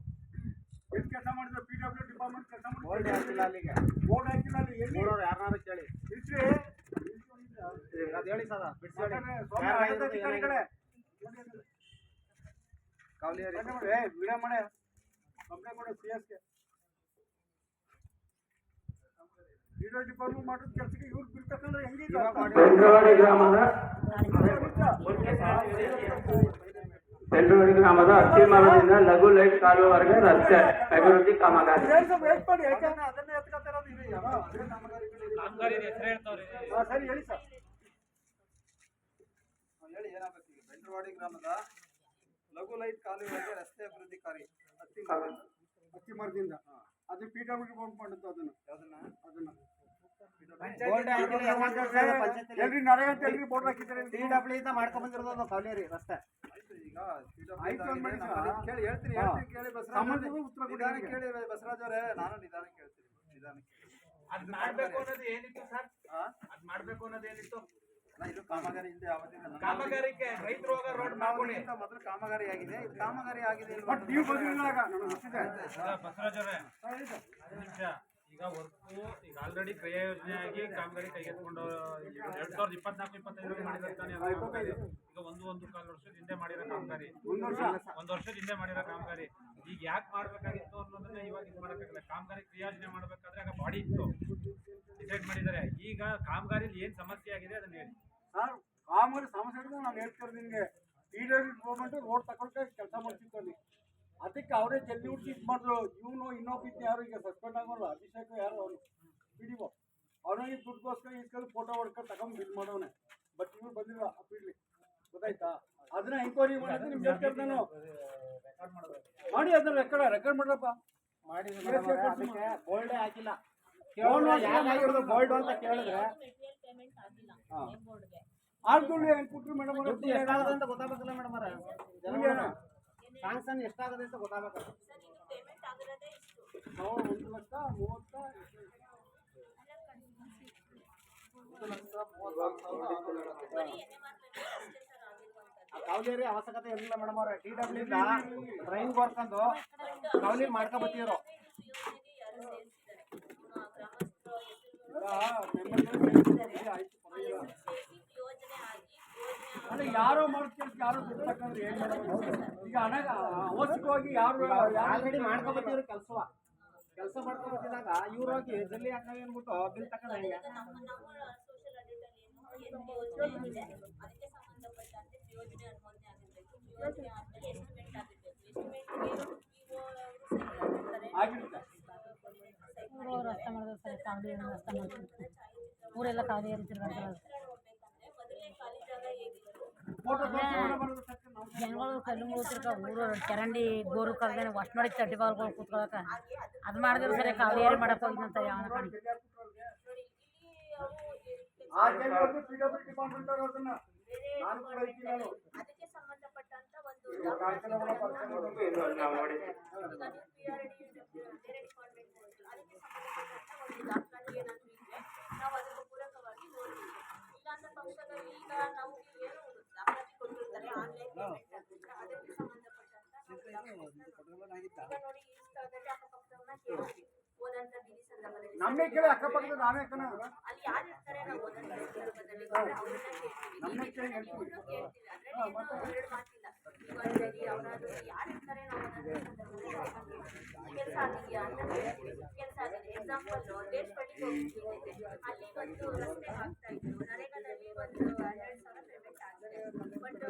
ಎಷ್ಟು ಕೆಲಸ ಮಾಡಿದ್ರು? PW ಡಿಪಾರ್ಟ್ಮೆಂಟ್ ಕೆಲಸ ಮಾಡಿ ಬೋರ್ಡ್ ಹಾಕಿಲ್ಲ ಅಲ್ಲಿಗೆ. ಬೋರ್ಡ್ ಹಾಕಿಲ್ಲ ಅಲ್ಲಿ ಎಲ್ಲಿ? ಯಾರನ್ನಾರು ಕೇಳಿ. ಇಲ್ರಿ ಅದು ಹೇಳಿ ಸದಾ ಬಿಡ್ಸೋಡಿ. ಅಧಿಕಾರಿ ಕಡೆ ಕಾವಲಿಯರಿ ವಿಡಿಯೋ ಮಾಡಿ ಕಂಪ್ಲೇಂಟ್ ಕೊಡು CS ಗೆ. PW ಡಿಪಾರ್ಟ್ಮೆಂಟ್ ಮಾಡೋದು ಕೆಲಸಕ್ಕೆ ಇವ್ರು ಬಿಲ್ ತಗೊಂಡ್ರೆ ಹೆಂಗೆ? ಬೆಂಡ್ರವಾಡಿ ಗ್ರಾಮದ ಅತ್ತಿಮರದಿಂದ ಲಘು ಲೈಟ್ ಕಾಲುವೆವರೆಗೆ ರಸ್ತೆ ಅಭಿವೃದ್ಧಿ ಕಾಮಗಾರಿ. ಸರಿ ಹೇಳಿ ಸರ್. ಹೇಳಿ ಏನಾಗಬೇಕು ಈಗ? ಬೆಂಡ್ರವಾಡಿ ಗ್ರಾಮದ ಲಘು ಲೈಟ್ ಕಾಲುವೆಗೆ ರಸ್ತೆ ಅಭಿವೃದ್ಧಿ ಕಾರ್ಯ ಅತ್ತಿಮರದಿಂದ ಅದು PW ಡಿಪಾರ್ಟ್ಮೆಂಟ್ ಮಾಡಿದ್ದು ಅದನ್ನ ಎಲ್ರಿ ನರೇಗಾ ಅಂತ ಎಲ್ರಿ ಬೋರ್ಡ್ ಹಾಕಿದ್ದಾರೆ. PW ಇಂದ ಮಾಡ್ಕೊಂಡ್ ಬಂದಿರೋದು ಕಾವಲಿಯರಿ ರಸ್ತೆ. ಆಯ್ತು ಕೇಳಿ ಹೇಳ್ತೀನಿ ಕೇಳಿ ಬಸವರಾಜ್ ಕೇಳಿ ಬಸವರಾಜ್ ಅವರೇ, ನಾನು ನಿಧಾನ ಕೇಳ್ತೀನಿ. ಅದ್ ಮಾಡ್ಬೇಕು ಅನ್ನೋದು ಏನಿತ್ತು ಸರ್? ಅದ್ ಮಾಡ್ಬೇಕು ಅನ್ನೋದು ಏನಿತ್ತು? ಇದು ಕಾಮಗಾರಿ ಹಿಂದೆ ಕಾಮಗಾರಿಗೆ ರೈತರು ಹೋಗ ರೋಡ್ ಮಾಡ್ಕೊಳ್ಳಿ. ಮೊದಲು ಕಾಮಗಾರಿ ಆಗಿದೆ, ಇದು ಕಾಮಗಾರಿ ಆಗಿದೆ. ನೀವು ಬಂದಿರುವಾಗ ಗೊತ್ತಿದೆ ಬಸವರಾಜ್ ಅವರೇ, ನಿಮಿಷ. ಈಗ ಈಗ ಆಲ್ರೆಡಿ ಕ್ರಿಯಾ ಯೋಜನೆಯಾಗಿ ಕಾಮಗಾರಿ ಕೈಗೆತ್ಕೊಂಡು 2024-25 ಮಾಡಿರ್ತಾನೆ. ಈಗ 1.25 ವರ್ಷದ ಹಿಂದೆ ಮಾಡಿರೋ ಕಾಮಗಾರಿ, 1 ವರ್ಷದ ಹಿಂದೆ ಮಾಡಿರೋ ಕಾಮಗಾರಿ ಈಗ ಯಾಕೆ ಮಾಡ್ಬೇಕಾಗಿತ್ತು ಅನ್ನೋದನ್ನ ಇವಾಗ ಇದು ಮಾಡೋಕ್ಕಾಗಲ್ಲ. ಕಾಮಗಾರಿ ಕ್ರಿಯಾ ಯೋಜನೆ ಮಾಡ್ಬೇಕಾದ್ರೆ ಆಗ ಬಾಡಿ ಇತ್ತು, ಡಿಸೈಡ್ ಮಾಡಿದ್ದಾರೆ. ಈಗ ಕಾಮಗಾರಿ ಏನ್ ಸಮಸ್ಯೆ ಆಗಿದೆ ಅದನ್ನ ಹೇಳಿ ಸರ್. ಕಾಮಗಾರಿ ಸಮಸ್ಯೆ ನಾನು ಹೇಳ್ತಾರೆ ನಿಮ್ಗೆ. PW ಡಿಪಾರ್ಟ್ಮೆಂಟ್ ರೋಡ್ ತಗೊಳ್ಕೆ ಕೆಲಸ ಮಾಡ್ತಿತ್ತು ಅಲ್ಲಿ. ಅದಕ್ಕೆ ಅವರೇ ಜಲ್ದಿ ಹುಡುಕಿ ಇದು ಮಾಡಿದ್ರು. ಇವನು ಇನ್ನೊಬ್ಬಿದ್ದು ಯಾರು ಈಗ ಸಸ್ಪೆಂಡ್ ಆಗೋಲ್ಲ, ಅಭಿಷೇಕ್ ಯಾರು ಅವನು PDO ಅವನಿಗೆ ದುಡ್ಡುಗೋಸ್ಕರ ಇಸ್ಕೊಂಡು ಫೋಟೋ ಹೊಡ್ಕೊಂಡು ತಗೊಂಡು ಬಿಲ್ ಮಾಡೋನೆ. ಬಟ್ ಇವ್ರು ಬಂದಿಲ್ಲ ಅಪ್ಪಿಡ್ಲಿ, ಗೊತ್ತಾಯ್ತಾ? ಅದನ್ನ ಎಂಕ್ವೈರಿ ಮಾಡಿದ್ರೆ ನಿಮ್ಗೆ ಹೇಳ್ತಾರೆ. ನಾನು ಮಾಡಿ ಅದನ್ನ ರೆಕಾರ್ಡ್ ಮಾಡ್ರಪ್ಪ. ಬೋಲ್ಡೇ ಹಾಕಿಲ್ಲ, ಬೋಲ್ಡ್ ಅಂತ ಕೇಳಿದ್ರೆ ಆದ್ಕೊಳ್ಳಿ ಹೆಂಗ್ ಕೊಟ್ರು ಮೇಡಮ್. ಎಷ್ಟಾಗದೆ ಅಂತ ಗೊತ್ತಾಗಬೇಕಲ್ಲ ಮೇಡಮ್. ಸ್ಯಾಂಕ್ಷನ್ ಎಷ್ಟಾಗದೆ ಅಂತ ಗೊತ್ತಾಗಬೇಕಲ್ಲ. ಕೌಲೇರಿ ಅವಶ್ಯಕತೆ ಇರಲಿಲ್ಲ ಮೇಡಮ್ ಅವ್ರೆ. TW ಇಂದ ಟ್ರೈನ್ ಬರ್ಕೊಂಡು ಕೌಲಿ ಮಾಡ್ಕೊಬತ್ತಿದ್ರು. ಅಲ್ಲ ಯಾರೋ ಮಾಡ್ತೀವಿ ಯಾರು ಬಿಡ್ತಕ್ಕಂದ್ರೆ ಏನ್ ಮಾಡೋದು ಈಗ ಹಣ ಅವಶ್ಯಕವಾಗಿ ಯಾರು ಆಲ್ರೆಡಿ ಮಾಡ್ಕೊಬತ್ತಿದ್ರು ಕೆಲಸ ಮಾಡ್ಕೊಬತ್ತಿದಾಗ ಇವ್ರು ಹೋಗಿ ಜಲ್ಲಿ ಹಾಕಿ ಅಂದ್ಬಿಟ್ಟು ಬಿಲ್ ತಗೊಂಡ್ ಹೆಂಗೆ ಸೋಷಿಯಲ್ ಆಡಿಟ್ ಅಲ್ಲಿ ಏನು ಅದಕ್ಕೆ ಸಂಬಂಧಪಟ್ಟಂತೆ ಯೋಜನೆ ಅನುಮೋದನೆ ಆಗಿರ್ಬೇಕು. ಯೋಜನೆ ಆದ್ಮೇಲೆ ಎಸ್ಟಿಮೇಟ್ ಆಗಿರ್ಬೇಕು. ಊರವ್ರು ರಸ್ತೆ ಮಾಡಿದ್ರೆ ಸರಿ ಕಾವಲಿ ರಸ್ತೆ ಮಾಡ್ತಾರೆ ಊರೆಲ್ಲ ಕಾವಲಿ ತಿರ್ಗಾಡ್ತಾರೆ ಮೊದಲೇ ಖಾಲಿ ಜಾಗ ಹೇಗಿತ್ತು ಜನಗಳು ಕಲ್ಲು ಮುಗಿತಿರ್ಕ ಊರು ಚರಂಡಿ ಗೋರು ಕಲ್ದೇನೆ ವಾಶ್ ಮಾಡಿ ಚಡ್ಡಿ ಬಾಲ್ಗಳು ಕೂತ್ಕೊಳಕ ಅದು ಮಾಡಿದ್ರೆ ಸರಿ ಕಾವಲಿ ಏರಿ ಮಾಡಕ್ ಹೋಗಿದಂತ ಯಾವನ ಕಾಣಿ ಅದಕ್ಕೆ ಸಂಬಂಧಪಟ್ಟಂತ ಒಂದು ದಾಖಲಾತಿ ಏನಾದ್ರು ಇದ್ರೆ ನಾವು ಅದಕ್ಕೆ ಪೂರಕವಾಗಿ ನೋಡ್ತೀವಿ. ಇಲ್ಲ ಅಂತ ಪಕ್ಷದಲ್ಲಿ ಈಗ ನಾವು ಏನು ದಾಖಲಾತಿ ಕೊಟ್ಟಿರ್ತಾರೆ ಆನ್ಲೈನ್ ಪೇಮೆಂಟ್ ಅಂತ ಅದಕ್ಕೆ ಸಂಬಂಧಪಟ್ಟಂತ ಈಗ ನೋಡಿ ಈ ಸ್ಥಳದಲ್ಲಿ ಅಕ್ಕಪಕ್ಕದವ್ರನ್ನ ಕೇಳ್ತೀವಿ ಹೋದಂತ ಬಿಡಿ ಸಂದರ್ಭದಲ್ಲಿ ನಮ್ಮೇ ಕೇಳಿ ಅಕ್ಕಪಕ್ಕದ ನಾವೇ ಕಣ ಅಲ್ಲಿ ಯಾರು ಇರ್ತಾರೆ ನಾವು ಹೋದಂತ ಸಂದರ್ಭದಲ್ಲಿ ಅವ್ರನ್ನ ಕೇಳ್ತೀವಿ ಇವ್ರನ್ನೂ ಕೇಳ್ತೀವಿ ಅದ್ರಲ್ಲಿ ಏನು ಎರಡು ಮಾತಿಲ್ಲ. ಇವರಲ್ಲಿ ಅವರಾದ್ರು ಯಾರು ಇರ್ತಾರೆ ನಾವು ಹೋದಂತ ಸಂದರ್ಭದಲ್ಲಿ ಕೆಲಸ ಆಗಿದೆಯಾ ಅಂತ ಕೇಳ್ತೀವಿ. ಕೆಲಸ ಆಗಿದೆ ಎಕ್ಸಾಂಪಲ್ ದೇಶಪಟ್ಟಿಗೆ ಹೋಗ್ತಿದ್ದೆ ಅಲ್ಲಿ ಒಂದು ರಸ್ತೆ ಹಾಕ್ತಾ ಇದ್ರು ನರೇಗಾದಲ್ಲಿ ಒಂದು 12,000 ಪೇಮೆಂಟ್ ಆಗಿದೆ ಬಟ್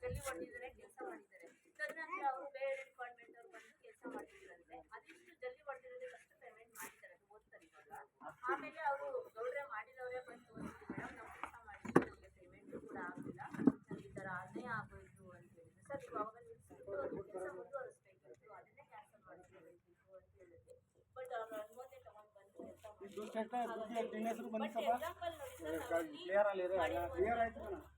ಜಲ್ಲಿ ಹೊಡೆದಿದ್ದಾರೆ ಕೆಲಸ ಮಾಡಿದ್ದಾರೆ. ತದನಂತರ ಅವರು ಬೇರೆ ಡಿಪಾರ್ಟ್ಮೆಂಟ್ ಅವ್ರು ಬಂದು ಕೆಲಸ ಮಾಡಿದ್ರಂತೆ ಅದಿಷ್ಟು ಜಲ್ಲಿ ಹೊಡೆದಿರೋದಕ್ಕಷ್ಟು ಪೇಮೆಂಟ್ ಮಾಡಿದ್ದಾರೆ ಅದು ಓದ್ತಾರೆ ಇವಾಗ. ಆಮೇಲೆ ಅವರು ಗೌಡ್ರೆ ಮಾಡಿದವರೇ ಬಂದು ಮೇಡಮ್ ನಾವು ಕೆಲಸ ಮಾಡಿದ್ವಿ ನಮಗೆ ಪೇಮೆಂಟ್ ಕೂಡ ಆಗಿಲ್ಲ ನಮ್ಗೆ ಈ ಥರ ಅನ್ಯಾಯ ಆಗೋಯ್ತು ಅಂತ ಹೇಳಿದ್ರು. ಸರ್ ನೀವು ಅವಾಗ ನಿಲ್ಲಿಸ್ಬಿಟ್ಟು ಅದು ಕೆಲಸ ಮುಂದುವರಿಸ್ಬೇಕಿತ್ತು ಅದನ್ನೇ ಕ್ಯಾನ್ಸಲ್ ಮಾಡಿದ್ದೀವಿ ಅಂತ ಹೇಳಿದ್ವಿ. ಬಟ್ ಅವ್ರ ಅನುಮತಿ ತಗೊಂಡು ಬಂದು ಕೆಲಸ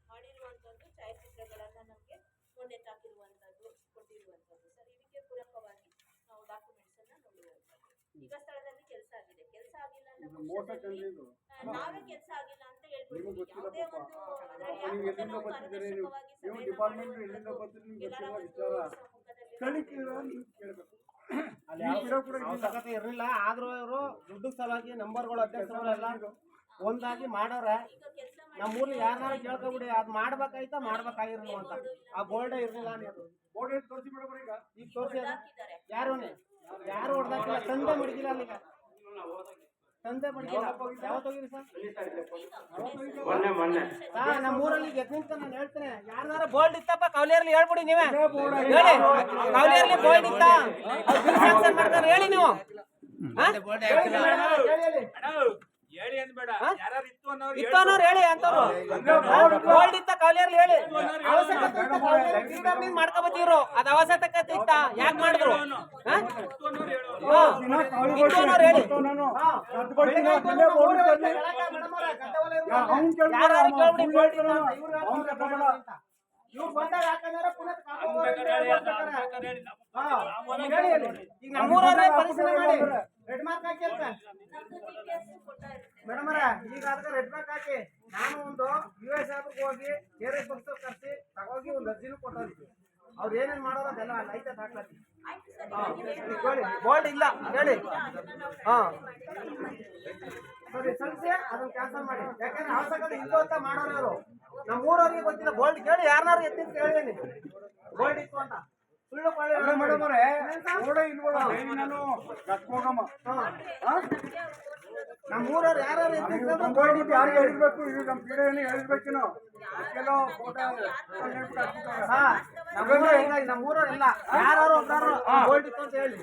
ಮಾಡಿರುವಂಥದ್ದು ಛಾಯಾಚಿತ್ರಗಳನ್ನು ನಮಗೆ ಕೊಂಡೆತ್ತಾಕಿರುವಂಥದ್ದು ಕೊಟ್ಟಿರುವಂಥದ್ದು ಸರ್ ಇದಕ್ಕೆ ಪೂರಕವಾಗಿ ನಾವು ಡಾಕ್ಯುಮೆಂಟ್ಸನ್ನು ನೋಡುವಂಥದ್ದು. ಈಗ ಸ್ಥಳದಲ್ಲಿ ಕೆಲಸ ಆಗಿದೆ ಕೆಲಸ ಆಗಿಲ್ಲ ಅಂತ ಪಕ್ಷದಲ್ಲಿ ನಾವೇ ಕೆಲಸ ಆಗಿಲ್ಲ ಅಂತ ಹೇಳ್ಬಿಡ್ತೀವಿ. ಯಾವುದೇ ಒಂದು ಅದರಲ್ಲಿ ನಾವು ಪಾರದರ್ಶಕವಾಗಿ ಡಿಪಾರ್ಟ್ಮೆಂಟ್ ಎಲ್ಲಿಂದ ಬರ್ತೀರಿ ಎಲ್ಲರ ವಿಚಾರ ಸಮ್ಮುಖದಲ್ಲಿ ಅಲ್ಲಿ ಅವಶ್ಯಕತೆ ಇರಲಿಲ್ಲ. ಆದ್ರೂ ಇವರು ದುಡ್ಡು ಸಲುವಾಗಿ ನಂಬರ್ಗಳು ಅಧ್ಯಕ್ಷರು ಎಲ್ಲ ಒಂದಾಗಿ ಮಾಡೋರೆ. ನಮ್ಮೂರ್ಲಿ ಯಾರನ್ನಾರು ಕೇಳ್ಕೊಬಿಡಿ ಅದು ಮಾಡ್ಬೇಕಾಯ್ತಾ ಮಾಡ್ಬೇಕಾಗಿರಲಿಲ್ಲ ಅಂತ ಆ ಬೋರ್ಡೇ ಇರಲಿಲ್ಲ ಅನ್ನೋದು. ಬೋರ್ಡ್ ತೋರಿಸಿ ಮೇಡಮ್ ಈಗ ತೋರಿಸಿ ಯಾರು ಹೊಡೆದಾಕಿಲ್ಲ ತಂದೆ ಮಡಗಿಲ್ಲ ಅಲ್ಲಿಗ ತಂದೆ ಮಡಗಿಲ್ಲ ಯಾವತ್ತು ಹೋಗಿರಿ ಸರ್ ನಮ್ಮೂರಲ್ಲಿ ಎದ್ ನಿಂತ ನಾನು ಹೇಳ್ತೇನೆ ಯಾರನ್ನಾರ ಬೋಲ್ಡ್ ಇತ್ತಪ್ಪ ಕವಲಿಯರ್ಲಿ ಹೇಳ್ಬಿಡಿ ನೀವೇ ಹೇಳಿ ಕವಲಿಯರ್ಲಿ ಬೋಲ್ಡ್ ಇತ್ತ ಸ್ಯಾಂಕ್ಷನ್ ಮಾಡ್ತಾರೆ ಹೇಳಿ ನೀವು ಹೇಳಿ ಅಂದ್ಬೇಡ ಯಾರು ಇತ್ತು ಅನ್ನೋರು ಇತ್ತು ಅನ್ನೋರು ಹೇಳಿ ಅಂತವ್ರು ಬೋಲ್ಡ್ ಇತ್ತ ಕವಲಿಯರ್ಲಿ ಹೇಳಿ ಅವಶ್ಯಕತೆ ಮಾಡ್ಕೊಬತ್ತೀವ್ರು ಅದ್ ಅವಶ್ಯಕತೆ ಇತ್ತ ಯಾಕೆ ಮಾಡಿದ್ರು ಇತ್ತು ಅನ್ನೋರು ಹೇಳಿ ಇವ್ರು ಬಂದಾಗ ಯಾಕಂದ್ರೆ ಪುನಃ ಈಗ ನಮ್ಮೂರವ್ರೆ ಪರಿಶೀಲನೆ ಮಾಡಿ ರೆಡ್ ಮಾರ್ಕ್ ಹಾಕಿ ಅಂತ ಮೇಡಮ್ ಈಗ ಅದಕ್ಕೆ ರೆಡ್ ಮಾರ್ಕ್ ಹಾಕಿ ನಾನು ಒಂದು US ಆಫ್ರಿಗೆ ಹೋಗಿ ಬೇರೆ ಪಕ್ಷ ಕರ್ಸಿ ತಗೋಗಿ ಒಂದು ಅರ್ಜಿನೂ ಕೊಟ್ಟೋದಿದ್ವಿ ಅವ್ರು ಏನೇನು ಮಾಡೋದು ಅದೆಲ್ಲ ಲೈಟ್ ಹಾಕ್ಲಾತಿ ಹೇಳಿ ಬೋಲ್ಡ್ ಇಲ್ಲ ಹೇಳಿ ಸರಿ ಸಲ್ಲಿಸಿ ಅದನ್ನ ಕ್ಯಾನ್ಸಲ್ ಮಾಡಿ ಯಾಕಂದ್ರೆ ಅವಶ್ಯಕತೆ ಇತ್ತು ಅಂತ ಮಾಡೋರು ಅವರು ನಮ್ಮೂರವ್ರಿಗೆ ಗೊತ್ತಿಲ್ಲ ಬೋಲ್ಡ್ ಕೇಳಿ ಯಾರನ್ನಾರು ಎತ್ತಿಂತ ಹೇಳಿದೀನಿ ಬೋಲ್ಡ್ ಇತ್ತು ಅಂತ ಸುಳ್ಳು ಮೇಡಮ್ ಅವರೇ ಬೋರ್ಡೇ ಇಲ್ವಲ್ಲ ನಾನು ಕಟ್ಕೋಗಮ್ಮ ನಮ್ಮೂರವ್ರು ಯಾರು ಬೋರ್ಡ್ ಯಾರಿಗೆ ಹೇಳಿರ್ಬೇಕು ಈಗ ನಮ್ಮ ಪೀಡೆಯನ್ನು ಹೇಳಿರ್ಬೇಕೇನೋ ಕೆಲವು ಫೋಟೋ ನಮ್ಮೂರವ್ರೆಲ್ಲ ಯಾರು ಒಬ್ಬರು ಬೋಲ್ಡ್ ಇತ್ತು ಅಂತ ಹೇಳಿ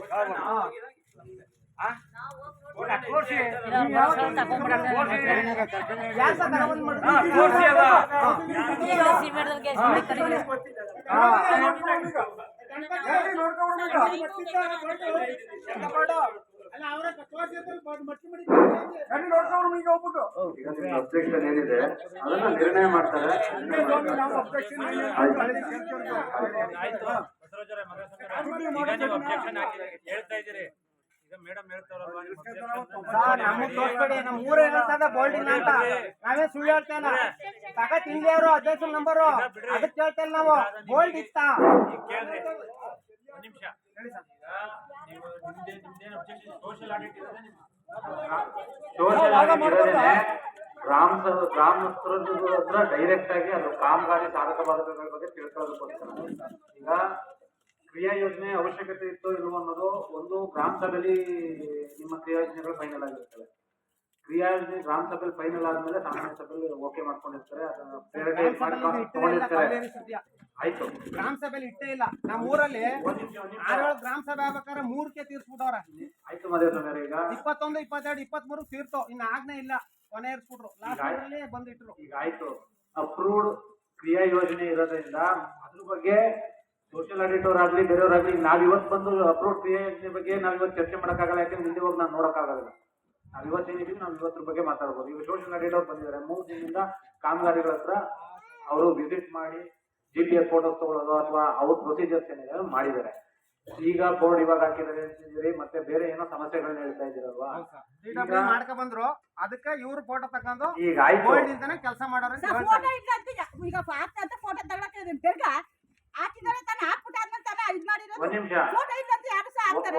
ಅಬ್ಜೆಕ್ಷನ್ ಏನಿದೆ ಅದನ್ನ ನಿರ್ಣಯ ಮಾಡ್ತಾರೆ. ಹೇಳ್ತಾ ಇದ್ದೀರಿ ಈಗ ಮೇಡಮ್ ಹೇಳ್ತಾರಲ್ವಾ ನಿಮ್ಮ ನಮಗ್ ತೋರ್ಸ್ಬೇಡಿ, ನಮ್ಮ ಊರೇ ಹೇಳ್ತದ ಬೋಲ್ಡ್ ಇಲ್ಲ ಅಂತ. ನಾವೇ ಸುಳ್ಳು ಹೇಳ್ತಾ ಇಲ್ಲ. ತಗ ತಿಂಡಿ ಅವರು ಅಧ್ಯಕ್ಷ ನಂಬರು ಅದಕ್ಕೆ ಕೇಳ್ತಾ ಇಲ್ಲ ನಾವು. ಬೋಲ್ಡ್ ಇತ್ತ ಈಗ ಕೇಳ್ರಿ ಒಂದ್ ನಿಮಿಷ ಹೇಳಿ ಸರ್. ಈಗ ನೀವು ನಿಮ್ದೇನು ಅಬ್ಜೆಕ್ಷನ್ ಸೋಷಿಯಲ್ ಆಡಿಟ್ ಇರೋದೇ ನಿಮ್ಗೆ ಸೋಷಿಯಲ್ ಆಡಿಟ್ ಇರೋದೇನೆ ಗ್ರಾಮಸ್ಥರ ಹತ್ರ ಡೈರೆಕ್ಟ್ ಆಗಿ ಅದು ಕಾಮಗಾರಿ ಸಾಧಕ ಬಾಧಕಗಳ ಬಗ್ಗೆ ತಿಳ್ಕೊಳ್ಳೋದಕ್ಕೋಸ್ಕರ. ಈಗ ಕ್ರಿಯಾ ಯೋಜನೆ ಅವಶ್ಯಕತೆ ಇತ್ತು ಇಲ್ವೋ ಅನ್ನೋದು ಒಂದು ಗ್ರಾಮ ಸಭೆಯಲ್ಲಿ ನಿಮ್ಮ ಕ್ರಿಯಾ ಯೋಜನೆಗಳು ಫೈನಲ್ ಆಗಿರ್ತವೆ. ಕ್ರಿಯಾ ಯೋಜನೆ ಗ್ರಾಮ ಸಭೆಯಲ್ಲಿ ಫೈನಲ್ ಆದ್ಮೇಲೆ ಸಾಮಾನ್ಯ ಸಭೆಯಲ್ಲಿ ಓಕೆ ಮಾಡ್ಕೊಂಡಿರ್ತಾರೆ, ಅದನ್ನ ತಗೊಂಡಿರ್ತಾರೆ. ಆಯ್ತು, ಗ್ರಾಮ ಸಭೆಯಲ್ಲಿ ಇಟ್ಟೇ ಇಲ್ಲ. ನಮ್ಮ ಊರಲ್ಲಿ 6 ಗ್ರಾಮ ಸಭೆ ಆಗ್ಬೇಕಾದ್ರೆ 3ಕ್ಕೆ ತೀರ್ಸ್ಬಿಟ್ಟವ್ರ. ಆಯ್ತು ಮದೇಶ್ವರ, ಈಗ 21, 22, 23 ತೀರ್ತು. ಇನ್ನು ಆಗ್ನೇ ಇಲ್ಲ, ಕೊನೆ ಇರ್ಸ್ಬಿಟ್ರು. ಲಾಸ್ಟ್ ಬಂದಿಟ್ರು. ಈಗ ಆಯ್ತು, ಅಪ್ರೂವ್ಡ್ ಕ್ರಿಯಾ ಯೋಜನೆ ಇರೋದ್ರಿಂದ ಅದ್ರ ಬಗ್ಗೆ ಸೋಷಿಯಲ್ ಆಡಿಟರ್ ಆಗ್ಲಿ ಬೇರೆಯವರಾಗ್ಲಿ ನಾವ್ ಇವತ್ತು ಬಂದು ಅಪ್ರೂವ್ಡ್ ಕ್ರಿಯಾ ಯೋಜನೆ ಬಗ್ಗೆ ನಾವ್ ಇವತ್ತು ಚರ್ಚೆ ಮಾಡಕ್ಕಾಗಲ್ಲ. ಯಾಕಂದ್ರೆ ಮುಂದೆ ಹೋಗಿ ನಾವು ನೋಡಕ್ಕಾಗಲ್ಲ. ನಾವ್ ಇವತ್ತೇನಿದೀವಿ ನಾವು ಇವತ್ತರ ಬಗ್ಗೆ ಮಾತಾಡ್ಬೋದು. ಈಗ ಸೋಷಿಯಲ್ ಆಡಿಟರ್ ಬಂದಿದ್ದಾರೆ, 3 ದಿನದಿಂದ ಕಾಮಗಾರಿಗಳ ಹತ್ರ ಅವರು ವಿಸಿಟ್ ಮಾಡಿ GPS ಫೋಟೋಸ್ ತಗೊಳ್ಳೋದು ಅಥವಾ ಅವ್ರ ಪ್ರೊಸೀಜರ್ಸ್ ಏನಿದೆ ಮಾಡಿದ್ದಾರೆ. ಈಗ ಬೋರ್ಡ್ ಇವಾಗ ಹಾಕಿದ್ದಾರೆ ಅಂತಿದ್ದೀರಿ, ಮತ್ತೆ ಬೇರೆ ಏನೋ ಸಮಸ್ಯೆಗಳನ್ನ ಹೇಳ್ತಾ ಇದ್ದೀರಲ್ವಾ? ಮಾಡ್ಕೊ ಬಂದ್ರು, ಅದಕ್ಕೆ ಇವ್ರು ಫೋಟೋ ತಗೊಂಡು ಈಗ ಆಯ್ತು, ಬೋರ್ಡ್ ಇಂದಾನೆ ಕೆಲಸ ಮಾಡೋರು. ಈಗ ಫೋಟೋ ತಗೊಳಕ್ಕೆ ಬೇಗ ಹಾಕಿದಾರೆ ತಾನೆ, ಹಾಕ್ಬಿಟ್ಟು ಆದ್ಮೇಲೆ ತಾನೆ ಇದು ಮಾಡಿರೋದು. ಒಂದ್ ನಿಮಿಷ ಫೋಟೋ ಇಲ್ಲ ಅಂತ ಯಾರು ಸಹ ಹಾಕ್ತಾರೆ.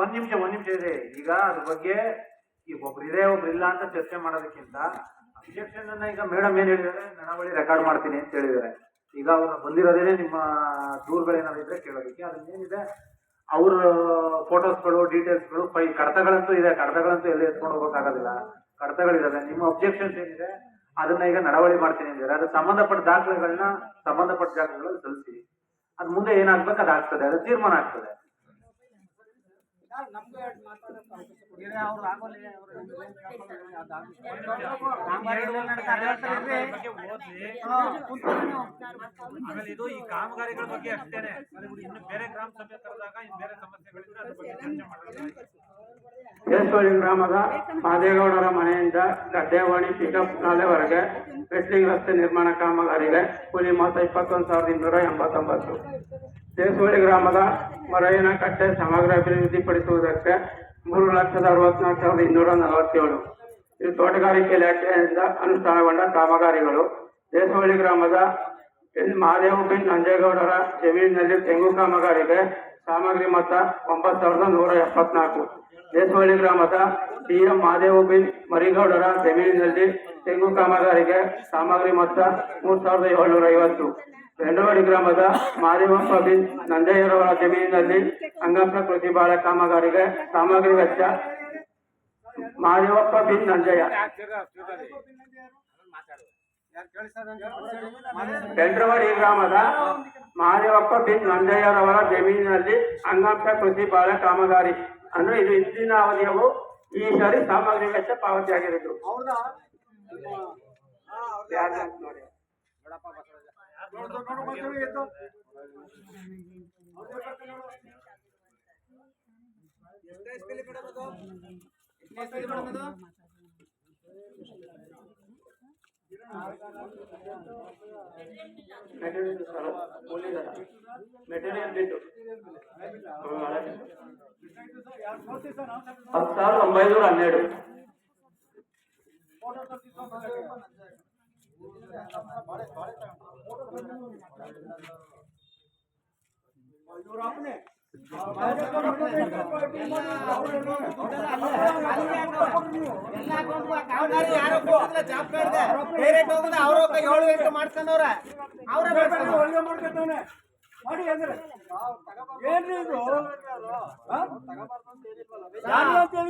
ಒಂದ್ ನಿಮಿಷ ಇದೆ. ಈಗ ಅದ್ರ ಬಗ್ಗೆ ಈಗ ಒಬ್ರು ಇದೆ ಒಬ್ರು ಇಲ್ಲ ಅಂತ ಚರ್ಚೆ ಮಾಡೋದಕ್ಕಿಂತ ಅಬ್ಜೆಕ್ಷನ್ ಅನ್ನ ಈಗ ಮೇಡಮ್ ಏನ್ ಹೇಳಿದಾರೆ, ನಡವಳಿ ರೆಕಾರ್ಡ್ ಮಾಡ್ತೀನಿ ಅಂತ ಹೇಳಿದಾರೆ. ಈಗ ಅವ್ರು ಬಂದಿರೋದೇನೆ ನಿಮ್ಮ ದೂರುಗಳೇನಾದ್ರು ಇದ್ರೆ ಕೇಳೋದಕ್ಕೆ. ಅದನ್ನೇನಿದೆ ಅವ್ರ ಫೋಟೋಸ್ಗಳು ಡೀಟೇಲ್ಸ್ಗಳು ಕಡತಗಳಂತೂ ಇದೆ. ಕಡತಗಳಂತೂ ಎಲ್ಲಿ ಎತ್ಕೊಂಡು ಹೋಗೋಕ್ಕಾಗೋದಿಲ್ಲ, ಕಡತಗಳಿದಾವೆ. ನಿಮ್ಮ ಅಬ್ಜೆಕ್ಷನ್ಸ್ ಏನಿದೆ ಅದನ್ನ ಈಗ ನಡವಳಿ ಮಾಡ್ತೀನಿ ಅಂದಿದ್ದಾರೆ. ಅದು ಸಂಬಂಧಪಟ್ಟ ದಾಖಲೆಗಳನ್ನ ಸಂಬಂಧಪಟ್ಟ ಜಾಗಗಳಲ್ಲಿ ಸಲ್ಲಿಸಿ. ಅದು ಮುಂದೆ ಏನಾಗ್ಬೇಕು ಅದಾಗ್ತದೆ, ಅದು ತೀರ್ಮಾನ ಆಗ್ತದೆ. ಆಮೇಲೆ ಇದು ಈ ಕಾಮಗಾರಿಗಳ ಬಗ್ಗೆ ಅಷ್ಟೇನೆ. ಇನ್ನು ಬೇರೆ ಗ್ರಾಮ ಸಭೆ ಕರೆದಾಗ ಇನ್ನು ಬೇರೆ ಸಮಸ್ಯೆಗಳಿದ್ರೆ ಅದ್ರ ಬಗ್ಗೆ ಚರ್ಚೆ ಮಾಡೋದು. ದೇಶವಾಳಿ ಗ್ರಾಮದ ಮಾದೇಗೌಡರ ಮನೆಯಿಂದ ಗಡ್ಡೆವಾಣಿ ಪಿಕಪ್ ನಾಲೆವರೆಗೆ ವೆಟ್ಲಿಂಗ್ ರಸ್ತೆ ನಿರ್ಮಾಣ ಕಾಮಗಾರಿಗೆ ಕೂಲಿ ಮೊತ್ತ 21,289. ದೇಶವಾಳಿ ಗ್ರಾಮದ ಮರೈನ ಕಟ್ಟೆ ಸಮಗ್ರ ಅಭಿವೃದ್ಧಿಪಡಿಸುವುದಕ್ಕೆ 3,64,247. ಇದು ತೋಟಗಾರಿಕೆ ಇಲಾಖೆಯಿಂದ ಅನುಷ್ಠಾನಗೊಂಡ ಕಾಮಗಾರಿಗಳು. ದೇಶವಾಳಿ ಗ್ರಾಮದ ಮಹಾದೇವ್ ಬಿನ್ ನಂಜೇಗೌಡರ ಜಮೀನಿನಲ್ಲಿ ತೆಂಗು ಕಾಮಗಾರಿಗೆ ಸಾಮಗ್ರಿ ಮೊತ್ತ 9,174. ದೇಶವಾಳಿ ಗ್ರಾಮದ DM ಮಹಾದೇವ್ ಬಿನ್ ಮರಿಗೌಡರ ಜಮೀನಿನಲ್ಲಿ ತೆಂಗು ಕಾಮಗಾರಿಗೆ ಸಾಮಗ್ರಿ ಮೊತ್ತ 3,750. ಬೆಂಡವಾಡಿ ಗ್ರಾಮದ ಮಾದೇವಪ್ಪ ಬಿನ್ ನಂಜಯ್ಯರವರ ಜಮೀನಿನಲ್ಲಿ ಅಂಗಾಂಶ ಕೃಷಿ ಬಾಳೆ ಕಾಮಗಾರಿಗೆ ಸಾಮಗ್ರಿ ವೆಚ್ಚ ಮಾದೇವಪ್ಪ ಬಿನ್ ನಂಜಯ್ಯ. ಬೆಂಡ್ರವಾಡಿ ಗ್ರಾಮದ ಮಹಾದೇವಪ್ಪ ಬಿನ್ ನಂಜಯ್ಯರವರ ಜಮೀನಿನಲ್ಲಿ ಅಂಗಾಂಶ ಕೃಷಿ ಬಾಳೆ ಕಾಮಗಾರಿ ಅಂದ್ರೆ ಇದು ಹಿಂದಿನ ಅವಧಿಯವು ಈ ಸಾರಿ ಸಾಮಗ್ರಿ ವೆಚ್ಚ ಪಾವತಿಯಾಗಿರುವುದು. ನೋಡಿ ಮೆಟೀರಿಯಲ್ ಬಿಟ್ಟು 10,912. ಅವ್ರು ಮಾಡ್ಕೊಂಡವ್ರ ಮಾಡಿ ಅಂದ್ರೆ ಏನ್ರಿ ಇದು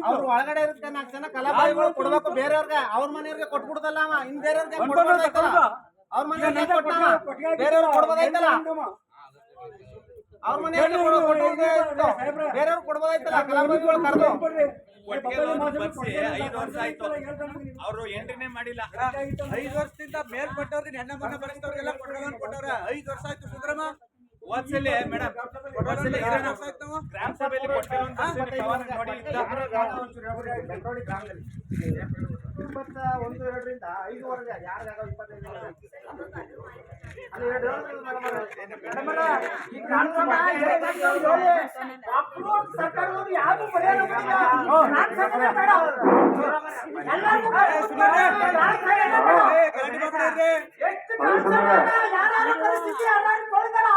ಅವ್ರ ಒಳಗಡೆ ಇರುತ್ತೆ 4 ಜನ ಕಲಾವಿದರು ಕೊಡ್ಬೇಕು ಬೇರೆಯವ್ರಿಗೆ. ಅವ್ರ ಮನೆಯವ್ರಿಗೆ ಕೊಟ್ಬಿಡುದಲ್ಲ ಅವ, ಇನ್ ಬೇರೆಯವ್ರಿಗೆ ಕೊಡ್ಬೋದಾಯ್ತಲ್ಲ. ಅವ್ರ ಮನೆಯವ್ರಿಗೆ ಕೊಟ್ಟಾನ, ಬೇರೆಯವ್ರಿಗೆ ಕೊಡ್ಬೋದಾಯ್ತಲ್ಲ. ಅವ್ರ ಮನೆಯವ್ರಿಗೆ ಬೇರೆಯವ್ರಿಗೆ ಕೊಡ್ಬೋದಾಯ್ತಲ್ಲ ಕಲಾವಿದರು ಕರೆದು. 5 ವರ್ಷ ಆಯ್ತು, ಅವರು ಎಂಟ್ರಿನೇ ಮಾಡಿಲ್ಲ. 5 ವರ್ಷದಿಂದ ಮೇಲ್ಪಟ್ಟವ್ರಿಗೆ ಹೆಣ್ಣ ಮನೆ ಬರೆಸ್ತವ್ರಿಗೆಲ್ಲ ಕೊಟ್ಟವ್ರೆ. 5 ವರ್ಷ ಆಯ್ತು ಸುಂದರಮ್ಮ. ಹೋದ್ಸಲಿ ಮೇಡಮ್ ಗ್ರಾಮ ಸಭೆಯಲ್ಲಿ ಕೊಟ್ಟಿರುವಂತ 21-2 ಯಾರಿಗಾಗ 25 ಈಗ ನಾನು ಡಾಕ್ಟ್ರು ಸರ್ಕಾರದವರು ಯಾರು ಪರಿಹಾರ ಬೇಡ ಎಲ್ಲರಿಗೂ ಯಾರು ಪರಿಸ್ಥಿತಿ ಯಾರು ತೋಳಿದಾರ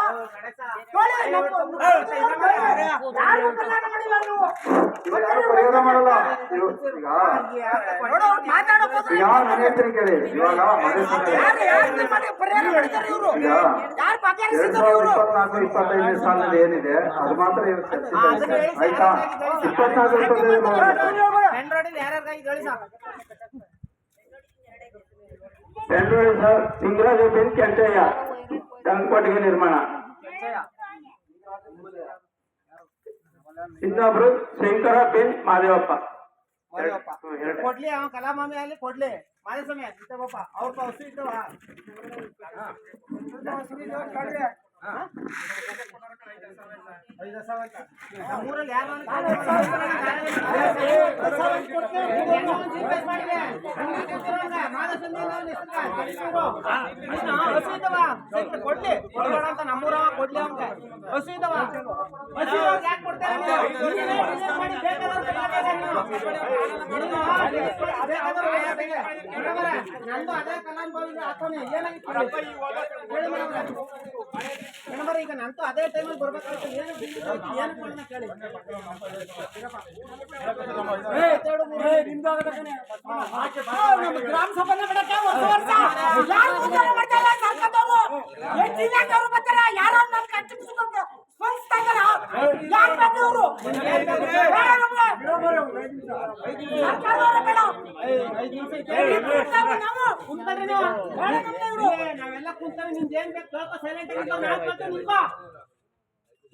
ಯಾರು ಕಲ್ಯಾಣ ಮಾಡಿಲ್ಲ ನೀವು ಪರಿಹಾರ ಮಾಡಲ್ಲ ಈಗ ನನ್ನ ಹೆಸರು ಕೇಳಿ ಇವಾಗ ಪರಿಹಾರ ಮಾಡಿದ್ದಾರೆ ಇವರು ಯಾರು ಬಗೆಹರಿಸಿದ್ದಾರೆ ಇವರು 24-25 ಸಾಲದಲ್ಲಿ ಏನಿದೆ ಅದು ಮಾತ್ರ ಇವ್ರು ಚರ್ಚಿಸಿದ್ದಾರೆ ಆಯ್ತಾ 24 ಬೆಂಗಳೂರು ಸರ್ ಸಿಂಗರಾಜ ಬೆನ್ ಕೆಂಚಯ್ಯ ಟಂಕಪಟ್ಟಿಗೆ ನಿರ್ಮಾಣ. ಇನ್ನೊಬ್ರು ಶಂಕರ ಬೆನ್ ಮಾದೇವಪ್ಪ. ಕೊಡ್ಲಿ ಅವ ಕಲಾಮಾಮಿ ಅಲ್ಲಿ ಕೊಡ್ಲಿ ಮಾದೇಸ್ವಾಮಿ ಇರ್ತವಪ್ಪ ಅವ್ರ ಹಸು ಇರ್ತವ ನಮ್ಮೂರಲ್ಲಿ ಯಾರು ಕೊಡ್ಲಿ ಅಂತ ನಮ್ಮೂರ ಕೊಡ್ಲಿ ಅವಂಗ ಹಸು ಇದ್ದವ ಯಾಕೆ ಕೊಡ್ತಾರೆ ನಂದು ಅದೇ ಕಲಾನುಭವಿ ಹಾಕೋನೆ ಏನಾಗಿತ್ತು ಈಗ ನಂತು ಅದೇ ಟೈಮಲ್ಲಿ ಬರ್ಬೇಕಾಗುತ್ತೆ ಏನು ಕೇಳಿ ಗ್ರಾಮ ಸಭೆ ನಾವೆಲ್ಲ ಕುಂತೇವೆ ನಿಮ್ದು ಏನ್ ಬೇಕು ಸೈಲೆಂಟ್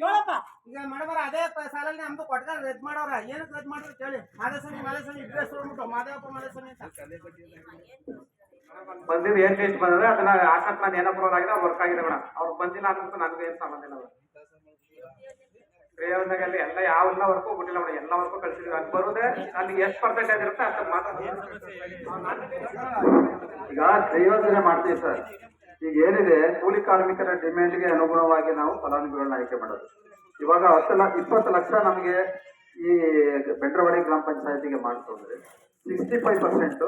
ಕೇಳಪ್ಪ ಈಗ ಮಾಡಬಾರ ಅದೇ ಸಾಲಲ್ಲಿ ನಮ್ದು ಕೊಟ್ಟಾರ ರದ್ದು ಮಾಡೋರ ಏನಕ್ಕೆ ರದ್ದು ಮಾಡಿದ್ರು ಕೇಳಿ ಮಾದೇಸ್ವಾಮಿ ಇಬ್ಬರು ಹೋಗ್ಬಿಟ್ಟು ಮಾದೇವಪ್ಪ ಮಾದೇಸ್ವಾಮಿ ಅಂತ ಬಂದಿದ್ದು ಏನ್ ಡೇಟ್ ಬಂದ್ರೆ ಅದನ್ನ ಅಕಸ್ಮಾತ್ ಏನೋ ಅಪ್ರೂವಲ್ ಆಗಿದೆ ವರ್ಕ್ ಆಗಿದೆ ಮೇಡಮ್ ಅವ್ರು ಬಂದಿಲ್ಲ ಅಂತ ನನಗೆ ಏನು ಸಂಬಂಧ ಇಲ್ಲ ಕ್ರಿಯಾದಲ್ಲಿ ಎಲ್ಲ ಯಾವೆಲ್ಲ ವರ್ಕು ಬಿಟ್ಟಿಲ್ಲ ಮೇಡಮ್ ಎಲ್ಲ ವರ್ಕು ಕಳಿಸಿದ್ವಿ ಅಲ್ಲಿ ಬರೋದೇ ಅಲ್ಲಿ ಎಷ್ಟು ಪರ್ಸೆಂಟೇಜ್ ಇರುತ್ತೆ ಅಷ್ಟು ಮಾತ್ರ. ಈಗ ಯೋಜನೆ ಮಾಡ್ತೀವಿ ಸರ್. ಈಗ ಏನಿದೆ ಕೂಲಿ ಕಾರ್ಮಿಕರ ಡಿಮ್ಯಾಂಡ್ಗೆ ಅನುಗುಣವಾಗಿ ನಾವು ಫಲಾನುಭವಿಗಳನ್ನ ಆಯ್ಕೆ ಮಾಡೋದು. ಇವಾಗ 20 ಲಕ್ಷ ನಮಗೆ ಈ ಬೆಂಡ್ರವಾಡಿ ಗ್ರಾಮ ಪಂಚಾಯತಿಗೆ ಮಾಡಿಕೊಂಡ್ರೆ 65%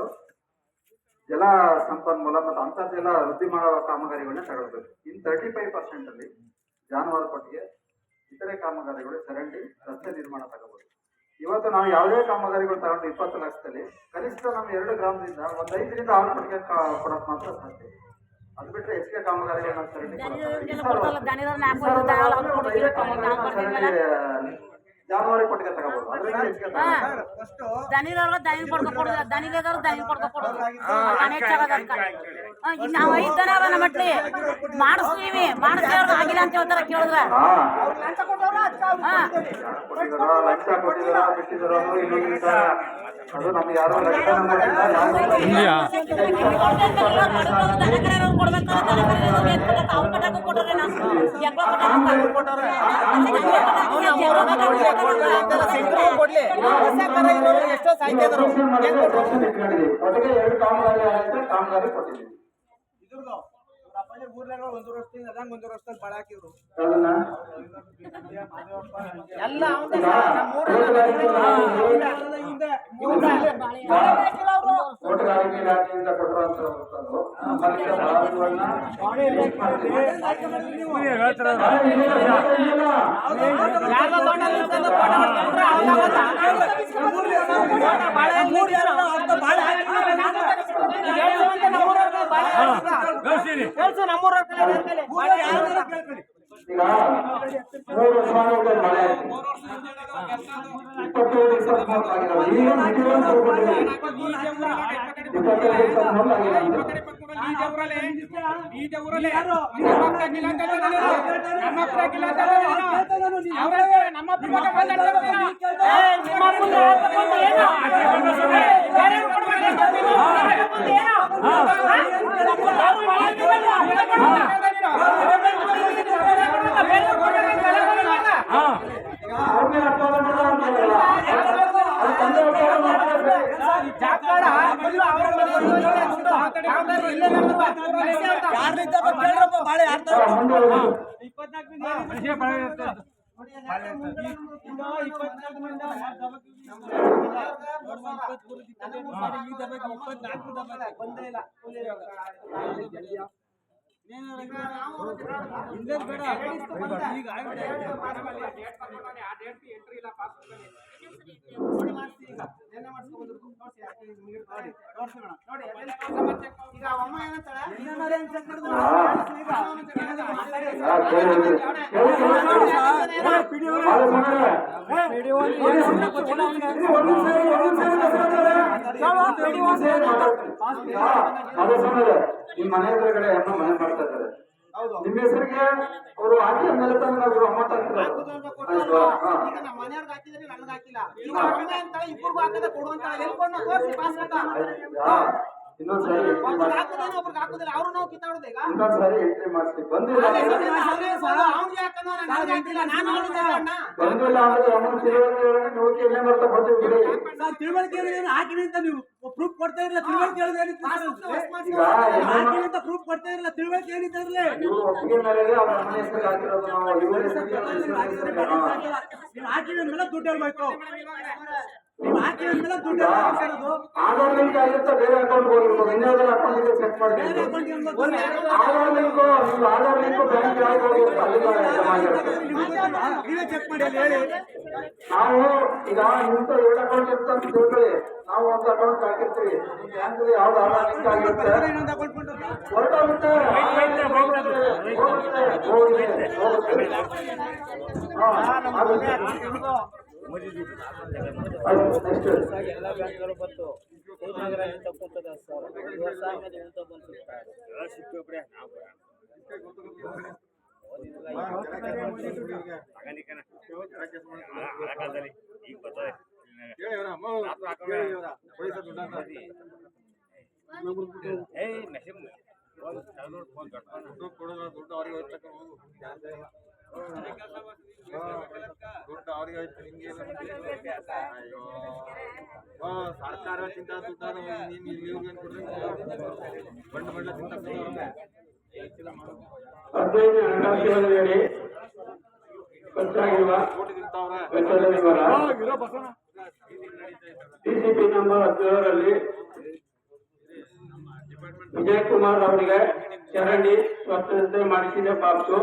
ಜಲ ಸಂಪನ್ಮೂಲ ಮತ್ತು ಅಂತರ್ಜಲ ವೃದ್ಧಿ ಮಾಡೋ ಕಾಮಗಾರಿಗಳನ್ನ ತಗೊಳ್ಬೇಕು. ಇನ್ನು 35% ಅಲ್ಲಿ ಜಾನುವಾರು ಕೊಟ್ಟಿಗೆ ಇತರೆ ಕಾಮಗಾರಿಗಳು ಚರಂಡಿ ರಸ್ತೆ ನಿರ್ಮಾಣ ತಗೋಬಹುದು. ಇವತ್ತು ನಾವು ಯಾವುದೇ ಕಾಮಗಾರಿಗಳು ತಗೊಂಡು 20 ಲಕ್ಷದಲ್ಲಿ ಕನಿಷ್ಠ ನಮ್ಮ 2 ಗ್ರಾಮದಿಂದ ಒಂದು 5 ರಿಂದ 6 ಕೊಟ್ಟಿಗೆ ಕೊಡೋಕೆ ಮಾತ್ರ ಸಾಧ್ಯ. ಅದು ಬಿಟ್ಟರೆ ಹೆಚ್ಚಿಗೆ ಕಾಮಗಾರಿಗಳನ್ನ ಚರಂಡಿ ಜಾನುವಾರು ಕೊಟ್ಟಿಗೆ ತಗೋಬಹುದು. ಅದರಿಂದ ಹೆಚ್ಚಿಗೆ ದನಿದವ್ರಿಗೆ ದನಿ ಕೊಡ್ಕೊಡೋದು ದನಿದವ್ರು ದನಿ ಕೊಡ್ಕೊಡೋದು ನಾವು 5 ದನ ಅವ ನಮ್ಮ ಮಟ್ಲಿ ಮಾಡಿಸ್ತೀವಿ ಮಾಡಿಸ್ತೀವ್ರಿಗೆ ಆಗಿಲ್ಲ ಅಂತ ಹೇಳ್ತಾರ ಕೇಳಿದ್ರ ಲಂಚ ಕೊಟ್ಟಿದಾರ ಬಿಟ್ಟಿದಾರ ಅದು ನಮ್ಗೆ ಯಾರೋ ಒಟ್ಟಿಗೆ 2 ಕಾಮಗಾರಿ ಕೊಟ್ಟಿದ್ದೀವಿ. ಊರ್ನಾಗ 1 ವರ್ಷದಿಂದ ಅದಂಗ 1 ವರ್ಷದಲ್ಲಿ ಬಾಳ ಹಾಕಿದ್ರು ಎಲ್ಲ ತೋಟಗಾರಿಕೆ ಇಲಾಖೆಯಿಂದ ಕೊಟ್ಟಿರುವಂತ ನಮ್ಮೂರ ಈಗ 3 ವರ್ಷ ಮಳೆ 22-23 ಆಗಿದ್ದಾವೆ. ಈಗ ಯಾರ್ಲಿದ್ದ ನಿಮ್ಮ ಮನೆ ಎದುರುಗಡೆ ಅಮ್ಮ ಮನೆ ಮಾಡ್ತಾ ಇದ್ದಾರೆ ನಿಮ್ಮ ಹೆಸರಿಗೆ ಅವರು ಹಾಕಿ ಆದ್ಮೇಲೆ ತಾನು ಅಮೌಂಟ್ ಈಗ ನಮ್ಮ ಮನೆಯವ್ರಿಗೆ ಹಾಕಿದ್ರೆ ನನಗೆ ಹಾಕಿಲ್ಲ ಈಗ ಅಮ್ಮ ಅಂತಾಳೆ ಇಬ್ಬರಿಗೂ ಹಾಕದೆ ಕೊಡುವಂತಾಳೆ ಎಲ್ಕೊಂಡು ತೋರಿಸಿ ಪಾಸ್ಬುಕ್ ಇನ್ನೊಂದ್ಸರಿ ಒಬ್ರಿಗೆ ಹಾಕುದೇನೋ ಒಬ್ರಿಗೆ ಹಾಕುದಿಲ್ಲ ಅವ್ರು ನಾವು ಕಿತ್ತಾಡೋದು ಈಗ ಇನ್ನೊಂದ್ಸರಿ ಎಂಟ್ರಿ ಮಾಡಿಸಿ ಬಂದಿಲ್ಲ ಅವ್ನಿಗೆ ಹಾಕೋದು ನನಗೆ ಹಾಕಿಲ್ಲ ನಾನು ಅವ್ನಿಗೆ ಹಾಕೋಣ ಬಂದಿಲ್ಲ ಅಂದ್ರೆ ಅಮೌಂಟ್ ತಿಳುವಳಿಕೆ ನೋಡ್ಕೆ ಇಲ್ಲೇ ಬರ್ತಾ ಬರ್ತೀವಿ ಬಿಡಿ ತಿಳುವಳಿಕೆ ಹಾಕಿನಿ ಅಂತ ನೀವು ಪ್ರೂಫ್ ಕೊಡ್ತಾ ಇರಲಿಲ್ಲ ತಿಳುವಳಿಕೆ ಈಗ ಹಾಕಿನಿ ಅಂತ ಪ್ರೂಫ್ ಕೊಡ್ತಾ ಇರಲಿಲ್ಲ ತಿಳುವಳಿಕೆ ಏನಿದೆ ಇರಲಿ ಇವರು ಒಪ್ಪಿಗೆ ಮೇರೆಗೆ ಅವ್ರ ಮನೆ ಹೆಸರು ಹಾಕಿರೋದು ನಾವು ಇವ್ರ ಹೆಸರಿಗೆ ನೀವು ಹಾಕಿದ ಮೇಲೆ ದುಡ್ಡು ಹೇಳ್ಬೇಕು ನೀವು ಹಾಕಿದ ಮೇಲೆ ದುಡ್ಡು ಆಧಾರ್ ಲಿಂಕ್ ಆಗಿರುತ್ತೆ ಬೇರೆ ಅಕೌಂಟ್ ಹೋಗಿರ್ಬೋದು ಇನ್ನೊಂದರ ಅಕೌಂಟ್ ಇದೆ ಚೆಕ್ ಮಾಡ್ತೀನಿ ಆಧಾರ್ ಲಿಂಕ್ ನೀವು ಆಧಾರ್ ಲಿಂಕ್ ಬ್ಯಾಂಕ್ ಯಾವ್ದು ಹೋಗಿರುತ್ತೆ ಅಲ್ಲಿ ಜಮಾ ಆಗಿರುತ್ತೆ ನೀವೇ ಚೆಕ್ ಮಾಡಿ ಅಲ್ಲಿ ಹೇಳಿ ನಾವು ಈಗ ಇಂಥ 7 ಅಕೌಂಟ್ ಇರುತ್ತೆ ಅಂತ ತಿಳ್ಕೊಳ್ಳಿ ನಾವು ಒಂದು ಅಕೌಂಟ್ ಹಾಕಿರ್ತೀವಿ ಬ್ಯಾಂಕ್ ಯಾವ್ದು ಆಧಾರ್ ಲಿಂಕ್ ಆಗಿರುತ್ತೆ ಇನ್ನೊಂದು ಅಕೌಂಟ್ ಹೊರಟೋಗುತ್ತೆ ಎಲ್ಲ ಬ್ಯಾಂಕ್ಗಳು ಬಂತು ನಗರ ತಕ್ಕೊಂತದ ಸರ್ 1 ವರ್ಷ ಆದ್ಮೇಲೆ ಹೇಳ್ತಾ ಬಂತು ಸಿಕ್ಕಿಬ್ರೆ ನಾವು ಈಗ ಬರ್ತದೆ ಮೆಸೇಜ್ ಫೋನ್ ಕೊಡೋದು ದುಡ್ಡು ಅವ್ರಿಗೆ ಹೋಗ್ತಕ್ಕ ಹೋಗು ದುಡ್ಡು ಅವ್ರಿಗೆ ಹೋಯ್ತು ನಿಮ್ಗೆ ಅಯ್ಯೋ ಸರ್ಕಾರ ಚಿಂತ ದುಡ್ಡು ನೀನು ಇವ್ರಿಗೆ ಕೊಡ್ರಿ ಬಂಡ ಬಂಡ ಚಿಂತ 15 ಹಣಕಾಸು ಯೋಜನೆಯಡಿ ಖರ್ಚಾಗಿರುವ ವೆಚ್ಚದ ವಿವರ ಟಿಸಿಪಿ ನಂಬರ್ 17ರಲ್ಲಿ ವಿಜಯಕುಮಾರ್ ಅವರಿಗೆ ಚರಂಡಿ ಸ್ವಚ್ಛತೆ ಮಾಡಿಸಿದ ಪಾಪ್ಸು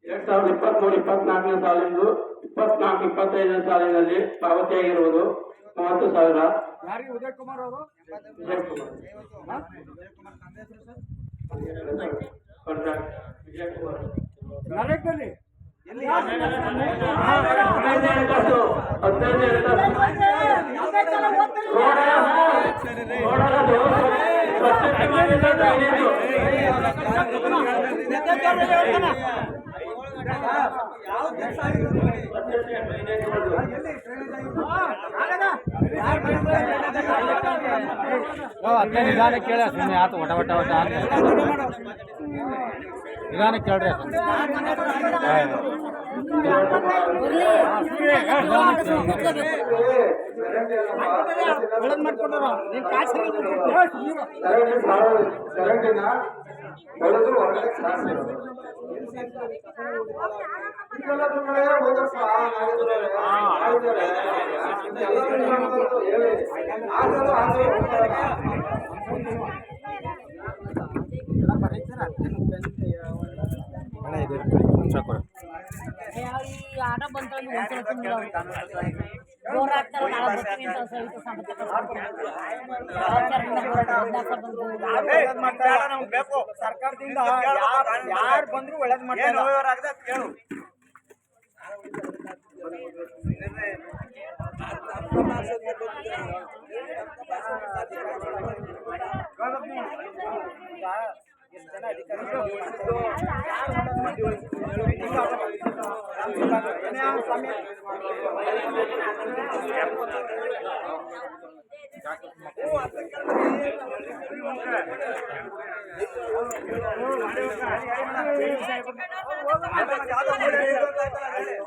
2023-24ನೇ ಸಾಲಿಂದು 24-25ನೇ ಸಾಲಿನಲ್ಲಿ ಪಾವತಿಯಾಗಿರುವುದು 30,000. ಯಾರಿಗೆ ಉದಯ್ ಕುಮಾರ್ ಅವರು ನರೇಗಾದಲ್ಲಿ ಎಲ್ಲಿ 15 ನಿಧಾನ ಕೇಳ ಸುಮ್ಮನೆ ಆತು ಒಟ ಒಟ ಒಟ ನಿಧಾನ ಕೇಳ್ರಿ ಈ ಆಟ ಬಂತ ಬೋರ್ ಹಾಕ್ತಾರೆ ನಾಳೆ ಬರ್ತೀವಿ ಅಂತ ಸಹಿತ ಬೇಕು ಸರ್ಕಾರದಿಂದ ಯಾರು ಬಂದ್ರು ಒಳ್ಳೇದ್ ಮಾಡ್ತಾರೆ ಕೇಳು ಎಷ್ಟು ಜನ ಅಧಿಕಾರಿಗಳು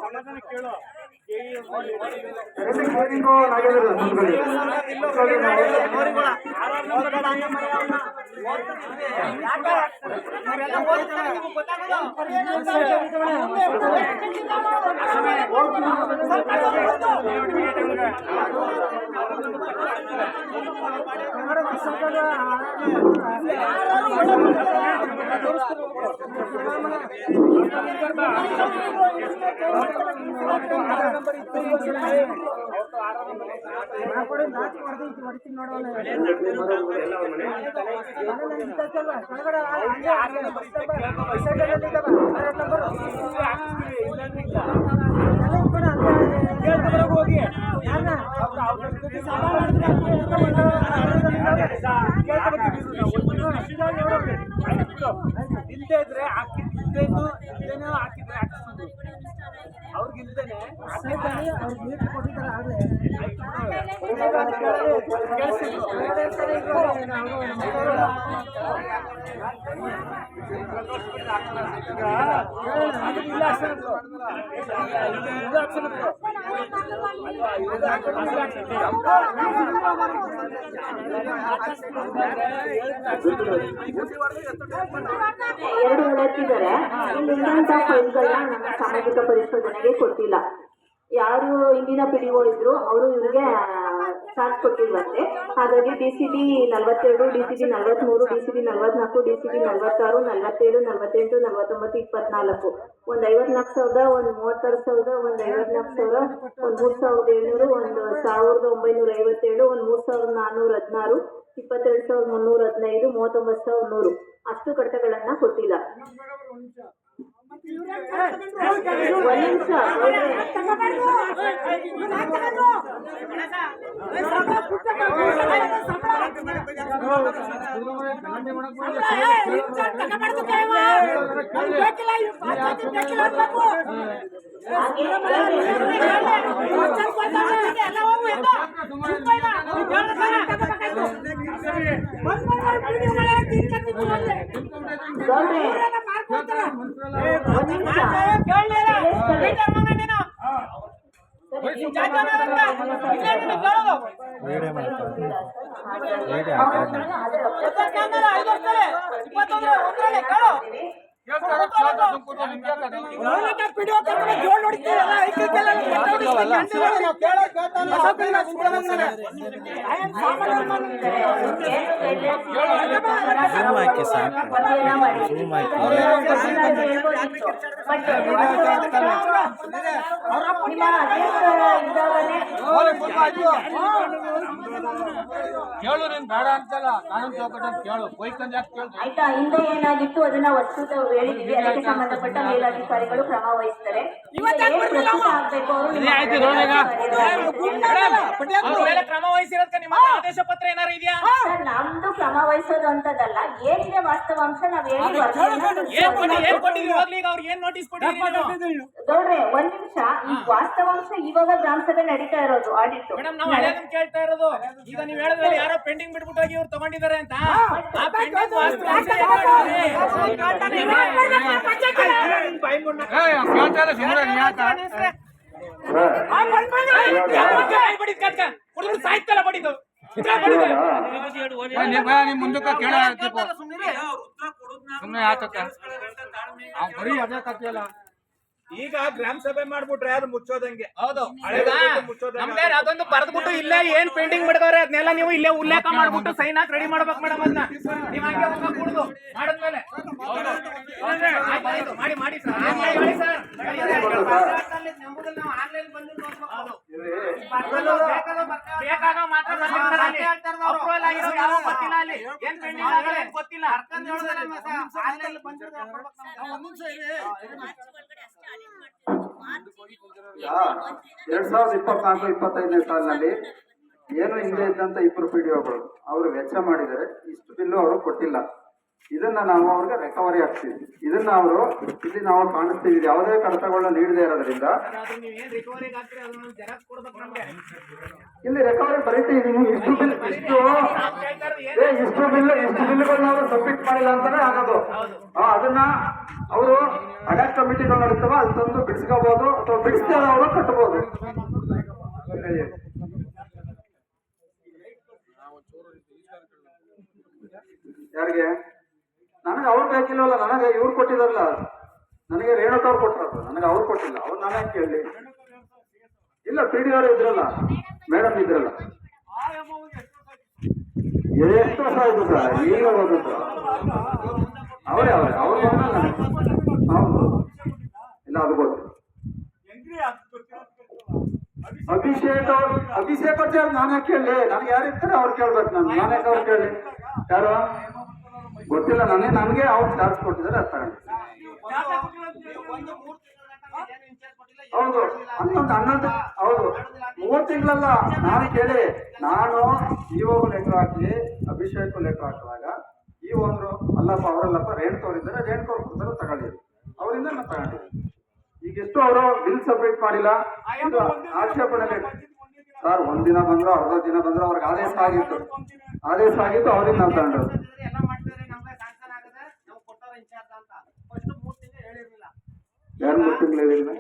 ಸಮಾಧಾನ ಕೇಳು ಕ್ಲೀನಿಂಗು ನಾಗೇಂದ್ರ ಇಲ್ಲದೆ ಇದ್ರೆ ಹಾಕಿದ್ದೇನು ಹಾಕಿದ್ರೆ ಅವ್ರಿಗಿಲ್ದೇನೆ ಅವ್ರಿಗೆ ಕೊಟ್ಟಿದ್ದಾರೆ ಆಗ್ಲೇ ಎರಡು ಹಾಕಿದ್ದಾರೆ ಇಲ್ಲಿಂದ ಫೈಲ್ಗಳನ್ನ ನಮ್ಮ ಸಾಮಾಜಿಕ ಪರಿಶೋಧನೆಗೆ ಕೊಟ್ಟಿಲ್ಲ. ಯಾರು ಇಂದಿನ ಪಿಡಿಒ ಇದ್ರು ಅವರು ಇವ್ರಿಗೆ ಚಾರ್ಜ್ ಕೊಟ್ಟಿಲ್ವಂತೆ. ಹಾಗಾಗಿ DCB 42, DCB 43, DCB 44, DCB 46, 47, 48, 49, 24 ಒಂದು 54,000, ಒಂದು 36,000, ಒಂದು 54,000, ಒಂದು 3,700, ಒಂದು 1,957, ಒಂದು 3,416, 22,315, 39,100 ಅಷ್ಟು ಕಡತಗಳನ್ನ ಕೊಟ್ಟಿಲ್ಲ. ಒಂದು ನಿಮಿಷ ಆಯ್ತಾ? ಹಿಂದೆ ಏನಾಗಿತ್ತು ಅದನ್ನ ವಸ್ತುತ ಹೇಳಿದ್ವಿ. ಅದಕ್ಕೆ ಸಂಬಂಧಪಟ್ಟ ಮೇಲಾಧಿಕಾರಿಗಳು ಕ್ರಮ ವಹಿಸ್ತಾರೆ. ನಮ್ದು ಕ್ರಮ ವಹಿಸೋದು ಅಂತದಲ್ಲ, ಏನಿದೆ ವಾಸ್ತವಾಂಶ ನಾವ್ ಹೇಳಿ ಗೌಡ್ರೆ ಒಂದ್ ನಿಮಿಷ. ಈ ವಾಸ್ತವಾಂಶ ಇವಾಗ ಗ್ರಾಮ ಸಭೆ ನಡೀತಾ ಇರೋದು ಆಡಿಟ್ ಕೇಳ್ತಾ ಇರೋದು. ಈಗ ನೀವ್ ಹೇಳಿದ್ರಲ್ಲಿ ಯಾರೋ ಪೆಂಡಿಂಗ್ ಬಿಟ್ಬಿಟ್ಟು ಹೋಗಿ ಇವ್ರು ತಗೊಂಡಿದ್ದಾರೆ ಅಂತ. ಸಾಯ್ತಲ್ಲ ಬಡಿದು ಮುಂದಕ್ಕೆ ಕೇಳ ಸುಮ್ಮನೆ ಆತಕ್ಕ ಬರೀ ಅದೇ ಕಥೆಯಲ್ಲ. ಈಗ ಗ್ರಾಮ ಸಭೆ ಮಾಡ್ಬಿಟ್ರೆ ಅದು ಮುಚ್ಚೋದಂಗೆ. ಹೌದು, ನಮ್ದೇನ್ ಅದೊಂದು ಬರ್ದ್ಬಿಟ್ಟು ಇಲ್ಲೇ ಏನ್ ಪೇಂಟಿಂಗ್ ಬಿಡ್ದವ್ರೆ ಅದನ್ನೆಲ್ಲ ನೀವು ಇಲ್ಲೇ ಉಲ್ಲೇಖ ಮಾಡ್ಬಿಟ್ಟು ಸೈನ್ ಹಾಕಿ ರೆಡಿ ಮಾಡ್ಬೇಕು ಮೇಡಮ್. ಅದನ್ನ ನೀವ್ ಹಂಗೆ ಕುಡ್ದು ಮಾಡಿದ್ಮೇಲೆ ಮಾಡಿ ಮಾಡಿ ಸರ್ ಬೇಕಾಗ ಮಾತ್ರ ಗೊತ್ತಿಲ್ಲ. ಅಲ್ಲಿ ಏನ್ ಪೇಂಟಿಂಗ್ ಆಗಲ್ಲ ಗೊತ್ತಿಲ್ಲ. 2024-25ನೇ ಸಾಲಿನಲ್ಲಿ ಏನು ಹಿಂದೆ ಇದ್ದಂತ ಇಬ್ಬರು PDOಗಳು ಅವರು ವೆಚ್ಚ ಮಾಡಿದರೆ ಇಷ್ಟು ಬಿಲ್ಲು ಅವರು ಕೊಟ್ಟಿಲ್ಲ. ಇದನ್ನ ನಾವು ಅವ್ರಿಗೆ ರಿಕವರಿ ಆಗ್ತೀವಿ. ಇದನ್ನ ಅವರು ಇಲ್ಲಿ ನಾವು ಕಾಣಿಸ್ತೀವಿ. ಯಾವುದೇ ಕಡತಗಳನ್ನ ನೀಡದೇ ಇರೋದ್ರಿಂದ ಇಲ್ಲಿ ರಿಕವರಿ ಬರೀತೀವಿ. ಇಷ್ಟು ಬಿಲ್ಗಳನ್ನ ಅವರು ಸಬ್ಮಿಟ್ ಮಾಡಿಲ್ಲ ಅಂತಾನೆ ಆಗೋದು. ಅದನ್ನ ಅವರು ಅಡ್ಯಾಕ್ ಕಮಿಟಿಗಳು ನಡೀತಾವ, ಅಲ್ಲಿ ತಂದು ಬಿಡಿಸ್ಕೋಬಹುದು ಅಥವಾ ಬಿಡಿಸ್ತಾರ ಅವರು ಕಟ್ಟಬಹುದು. ಯಾರಿಗೆ? ನನಗೆ ಅವ್ರು ಬೇಕಿಲ್ಲವಲ್ಲ, ನನಗೆ ಇವ್ರು ಕೊಟ್ಟಿದಾರಲ್ಲ, ನನಗೆ ರೇಣುಕವ್ರು ಕೊಟ್ಟರು, ನನಗೆ ಅವ್ರು ಕೊಟ್ಟಿಲ್ಲ. ಅವ್ರು ನಾನು ಯಾಕೆ ಕೇಳಲಿ? ಇಲ್ಲ, PD ಅವರು ಇದ್ರಲ್ಲ, ಮೇಡಮ್ ಇದ್ರಲ್ಲ. ಎಷ್ಟು ವರ್ಷ ಆಯ್ತು ಸರ್? ಈಗ ಹೋದ್ರು ಸರ್, ಅವರೇ ಅವ್ರು ಹೌದು. ಇಲ್ಲ, ಅದು ಗೊತ್ತು. ಅಭಿಷೇಕ್ ಅವ್ರು ನಾನು ಯಾಕೆ ಕೇಳಲಿ? ನನಗೆ ಯಾರು ಇರ್ತಾರೆ ಅವ್ರು ಕೇಳ್ಬೇಕು. ನಾನೇ ಅವ್ರು ಕೇಳಿ. ಯಾರು ಗೊತ್ತಿಲ್ಲ, ನನಗೆ ಅವ್ರು ಚಾರ್ಜ್ ಕೊಟ್ಟಿದ್ದಾರೆ, ಅದು ತಗೊಂಡು. ಹೌದು, ಹನ್ನೊಂದು ಹೌದು 3 ತಿಂಗಳಲ್ಲ. ನಾನು ಕೇಳಿ, ನಾನು ಇವಾಗ ಲೆಟರ್ ಹಾಕಿ ಅಭಿಷೇಕ್ ಲೆಟರ್ ಹಾಕಿದಾಗ ಈ ಒಂದು ಅಲ್ಲಪ್ಪ ಅವರಲ್ಲಪ್ಪ ರೇಣುಕವ್ರಿದ್ದಾರೆ, ರೇಣುಕವ್ರು ಕೊಡ್ತಾರೆ ತಗೊಳ್ಳಿ, ಅವರಿಂದ ನಾನು ತಗೊಂಡಿದ್ದೀನಿ. ಈಗ ಎಷ್ಟು ಅವರು ಬಿಲ್ ಸಬ್ಮಿಟ್ ಮಾಡಿಲ್ಲ, ಇದು ಆಕ್ಷೇಪಣೆ ಸರ್. ಒಂದಿನ ಬಂದ್ರು, ಅರ್ಧ ದಿನ ಬಂದ್ರು, ಅವ್ರಿಗೆ ಆದೇಶ ಆಗಿತ್ತು, ಅವ್ರಿಗೆ ನಾವು ತಗೊಂಡು. ಯಾರು 3 ತಿಂಗಳು ಹೇಳಿಲ್ಲ?